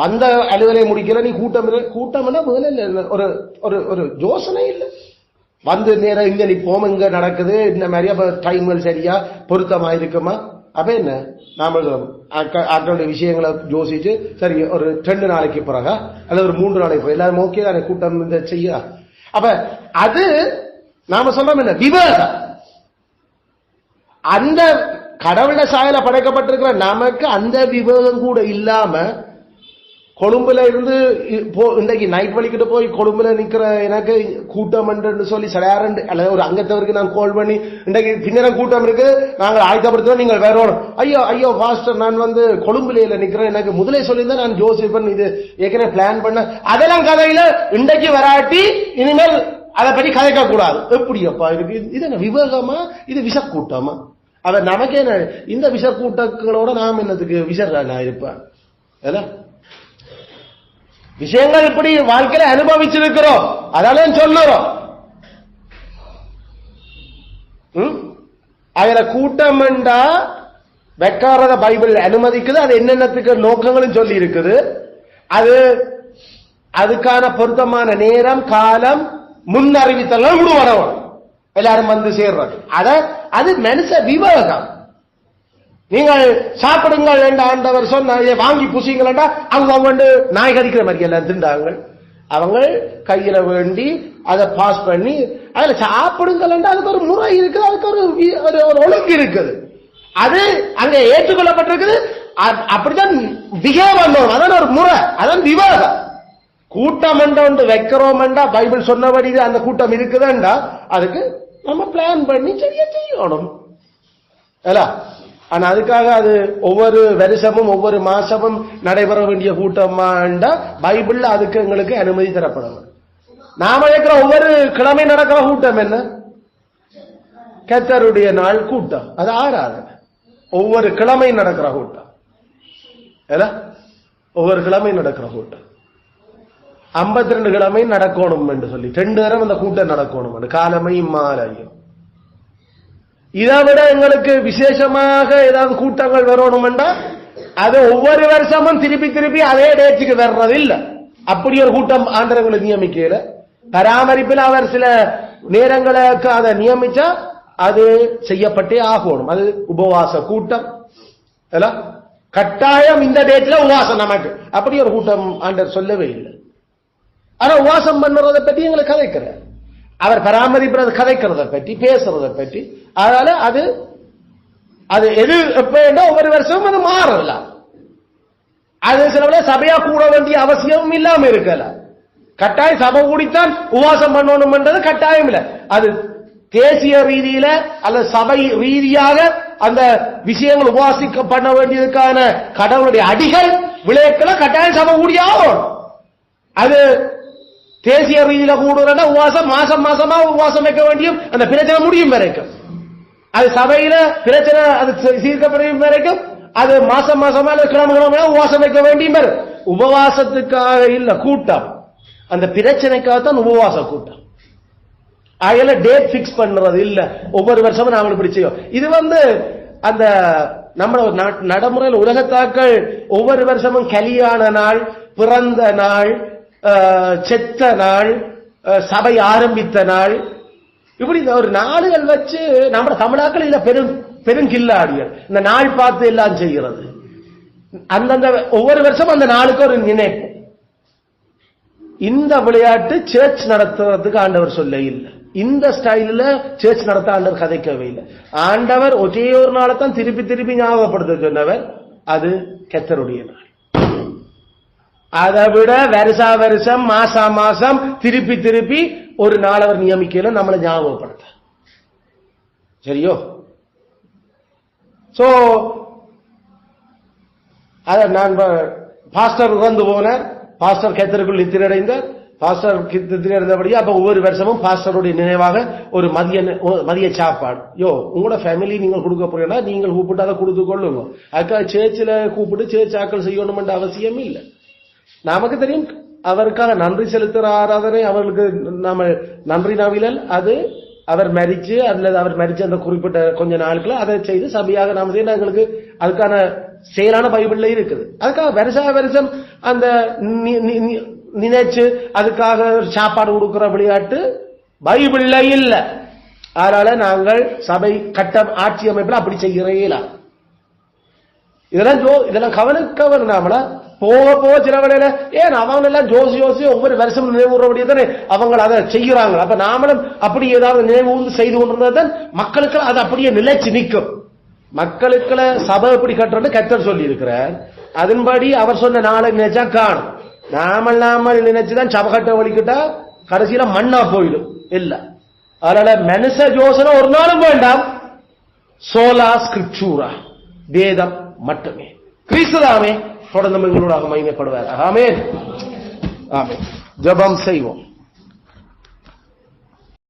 வந்த அலுவலை முடிக்கல. நீ கூட்டம்னா முதல்ல ஒரு ஒரு ஒரு யோசனை இல்லை. வந்து நேரம் இங்க நிப்போம், இங்க நடக்குது இந்த மாதிரி. அப்ப டைம்கள் சரியா பொருத்தமா இருக்குமா? அப்ப என்ன நாம ஆக்களுடைய விஷயங்களை யோசிச்சு சரி ஒரு 2 நாளைக்கு பிறகா அல்லது ஒரு 3 நாளைக்கு பிறகு எல்லாரும் ஓகே தானே கூட்டம் இந்த செய்ய. அப்ப அது நாம சொல்றோம் என்ன விவேகம். அந்த கடவுள சாயல படைக்கப்பட்டிருக்கிற நமக்கு அந்த விவேகம் கூட இல்லாம கொழும்புல இருந்து இன்றைக்கு நைட் வலிக்கிட்டு போய் கொழும்புல நிக்கிற எனக்கு கூட்டம் என்று சொல்லி சரியாரண்டு அல்லது ஒரு அங்கத்தவருக்கு நான் கால் பண்ணி இன்றைக்கு பின்னரம் கூட்டம் இருக்கு நாங்கள் ஆயத்தப்படுத்துவோம் நீங்கள் வேற ஐயோ ஐயோ பாஸ்டர் நான் வந்து கொழும்புல நிக்கிறேன் எனக்கு முதலே சொல்லியிருந்தா நான் ஜோசிப்பன் இது ஏற்கனவே பிளான் பண்ண அதெல்லாம் கதையில இன்றைக்கு வராட்டி இனிமேல் அதை பற்றி கதைக்க கூடாது. எப்படி அப்பா இருக்கு இது என்ன விவேகமா? இது விஷக்கூட்டமா? அவ நமக்கே இந்த விஷக்கூட்டங்களோட நாம் என்னத்துக்கு விஷரானா இருப்பேன். விஷயங்கள் இப்படி வாழ்க்கையில அனுபவிச்சிருக்கிறோம், அதால சொல்லுறோம். அதுல கூட்டம்டா வைக்காரத பைபிள் அனுமதிக்குது. அது என்னென்னத்துக்கு நோக்கங்களும் சொல்லி இருக்குது. அது அதுக்கான பொருத்தமான நேரம் காலம் முன்னறிவித்தெல்லாம் விடுவானவன் எல்லாரும் வந்து சேர்றது. அது மனுஷ விவேகம். நீங்கள் சாப்பிடுங்கள் என்ற ஆண்டவர் சொன்ன இதை வாங்கி புசிங்களா அவங்க வந்து நாய் கடிக்கிற மாதிரி எல்லாம் திண்டாங்க. அவங்க கையில வேண்டி அதை பாஸ் பண்ணி அதுல சாப்பிடுங்கள் அதுக்கு ஒரு முறை இருக்குது, அதுக்கு ஒரு ஒழுங்கு இருக்குது. அது அங்க ஏற்றுக்கொள்ளப்பட்டிருக்குது. அப்படித்தான் பிஹேவ் பண்ணணும். அதான் ஒரு முறை, அதான் விவாதம். கூட்டம் ஒன்று வைக்கிறோம் பைபிள் சொன்னபடி அந்த கூட்டம் இருக்குதுண்டா அதுக்கு நம்ம பிளான் பண்ணி சரியா செய்யணும். ஆனா அதுக்காக அது ஒவ்வொரு வருஷமும் ஒவ்வொரு மாசமும் நடைபெற வேண்டிய கூட்டமாண்டா பைபிள்ல அதுக்கு எங்களுக்கு அனுமதி தரப்படும். நாம இருக்கிற ஒவ்வொரு கிழமை நடக்கிற கூட்டம் என்ன? கர்த்தருடைய நாள் கூட்டம். அது ஆராதனை. ஒவ்வொரு கிழமை நடக்கிற கூட்டம். ஒவ்வொரு கிழமை நடக்கிற கூட்டம் 52 கிழமை நடக்கணும் என்று சொல்லி 2 நேரம் அந்த கூட்டம் நடக்கணும் காலமையும் மாலையும். இதை விட எங்களுக்கு விசேஷமாக ஏதாவது கூட்டங்கள் வரணும்டா அது ஒவ்வொரு வருஷமும் திருப்பி திருப்பி அதே டேட்டுக்கு வர்றது இல்ல. அப்படி ஒரு கூட்டம் ஆண்டவர்களை நியமிக்கல. பராமரிப்பில் அவர் சில நேரங்களுக்கு அதை நியமிச்சா அது செய்யப்பட்டே ஆகணும். அது உபவாச கூட்டம். கட்டாயம் இந்த டேட்ல உபவாசம் நமக்கு அப்படி ஒரு கூட்டம் ஆண்டவர் சொல்லவே இல்லை. ஆனா உபவாசம் பண்ணுறதை பற்றி எங்களை கதைக்கிறார். அவர் பராமரிப்பதை கதைக்கிறத பற்றி பேசுறதை பற்றி. அதனால அது அது எது எப்ப ஒவ்வொரு வருஷமும் அது மாறலாம். அது சில சபையா கூட வேண்டிய அவசியமும் இல்லாம இருக்கல. கட்டாயம் சபை கூடித்தான் உபவாசம் பண்ணணும் என்றது கட்டாயம் இல்லை. அது தேசிய ரீதியில அல்லது சபை ரீதியாக அந்த விஷயங்கள் உபவாசிக்க பண்ண வேண்டியதுக்கான கடவுளுடைய அடிகள் விளையக்கள கட்டாயம் சபை கூடியாகும். அது தேசிய ரீதியில கூடுறதா உபவாசம் மாசம் மாசமா உபவாசம் வைக்க வேண்டியும் அந்த பிரச்சனை முடியும் வரைக்கும். அது சபையில பிரச்சனை அது சீர்க்கப்படும் வரைக்கும் அது மாசம் மாசமா கிழமை உபவாசம் வைக்க வேண்டியும் வரும். உபவாசத்துக்காக இல்ல கூட்டம், அந்த பிரச்சனைக்காகத்தான் உபவாச கூட்டம். அதுல டேட் பிக்ஸ் பண்றது இல்ல. ஒவ்வொரு வருஷமும் நாம இப்படி செய்யும். இது அந்த நம்ம நடைமுறையில் உலகத்தாக்கள் ஒவ்வொரு வருஷமும் கல்யாண நாள், பிறந்த நாள், செத்த நாள், சபை ஆரம்பித்த நாள், இப்படி ஒரு நாடுகள் வச்சு நம்ம தமிழாக்கள் இல்ல பெருங்கில்லாடியல் இந்த நாள் பார்த்து எல்லாம் செய்கிறது. அந்தந்த ஒவ்வொரு வருஷம் அந்த நாளுக்கு ஒரு நினைப்பு. இந்த விளையாட்டு சர்ச் நடத்துறதுக்கு ஆண்டவர் சொல்ல இல்லை. இந்த ஸ்டைல சர்ச் நடத்த ஆண்டவர் கதைக்கவே இல்லை. ஆண்டவர் ஒரே ஒரு நாளை தான் திருப்பி திருப்பி ஞாபகப்படுத்த சொன்னவர். அது கர்த்தருடைய நாள். அதை விட வருஷா வருஷம் மாசா மாசம் திருப்பி திருப்பி ஒரு நாள் அவர் நியமிக்கல நம்மளை ஞாபகப்படுத்த. சரியோ? சோ அத நான் பாஸ்டர் இறந்து போனார். பாஸ்டர் கர்த்தருக்குள் நித்திரடைந்தார். பாஸ்டர் கிட்டத்தில் இருந்தபடியே அப்ப ஒவ்வொரு வருஷமும் பாஸ்டருடைய நினைவாக ஒரு மதிய சாப்பாடு உங்களோட ஃபேமிலி நீங்கள் கொடுக்க போறீங்கன்னா நீங்கள் கூப்பிட்டு அதை கொடுத்து கொள்ளுங்க. அதுக்காக சேர்ச்சில் கூப்பிட்டு சேர்ச்சி ஆக்கள் செய்யணும் என்ற அவசியம் இல்லை. நமக்கு தெரியும் அவருக்காக நன்றி செலுத்துற ஆராதனை, அவர்களுக்கு நாம நன்றி நவிழல், அது அவர் மரிச்சு அல்லது அவர் மரிச்ச அந்த குறிப்பிட்ட கொஞ்ச நாட்களை அதை செய்து சபையாக நாம செய்ய எங்களுக்கு அதுக்கான செயலான பைபிள்ல இருக்குது. அதுக்காக வருஷம் அந்த நினைச்சு அதுக்காக சாப்பாடு கொடுக்கிற விளையாட்டு பைபிள்ல இல்ல. அதனால நாங்கள் சபை கட்டம் ஆட்சி அமைப்புல அப்படி செய்கிறீங்களா? இதெல்லாம் கவனிக்க வேண்டாமல. போக சில வேலையில ஏன் அவங்க எல்லாம் ஜோசி ஒவ்வொரு வருஷம் நினைவுறபடியே தானே அவங்க அதை செய்யறாங்க. அப்ப நாமளும் அப்படி ஏதாவது நினைவு செய்து கொண்டிருந்ததான் மக்களுக்கு அது அப்படியே நிலைச்சு நிற்கும். மக்களுக்குள்ள சபை எப்படி கட்டுறது கர்த்தர் சொல்லி இருக்கிறார். அதன்படி அவர் சொன்ன நாளை நினைச்சா காணும். நாமல் நினைச்சுதான் சபை கட்ட வலிக்கிட்டா கடைசியில மண்ணா போயிடும் இல்ல. அதனால மனுஷ யோசனை ஒரு நாளும் வேண்டாம். சோலா ஸ்கிரிப்சூரா, வேதம் மட்டுமே. கிறிஸ்துதாமே தொடர்ந்து எங்களோட மகிமைப்படுவார். ஆமென். ஆமென். ஜெபம் செய்வோம்.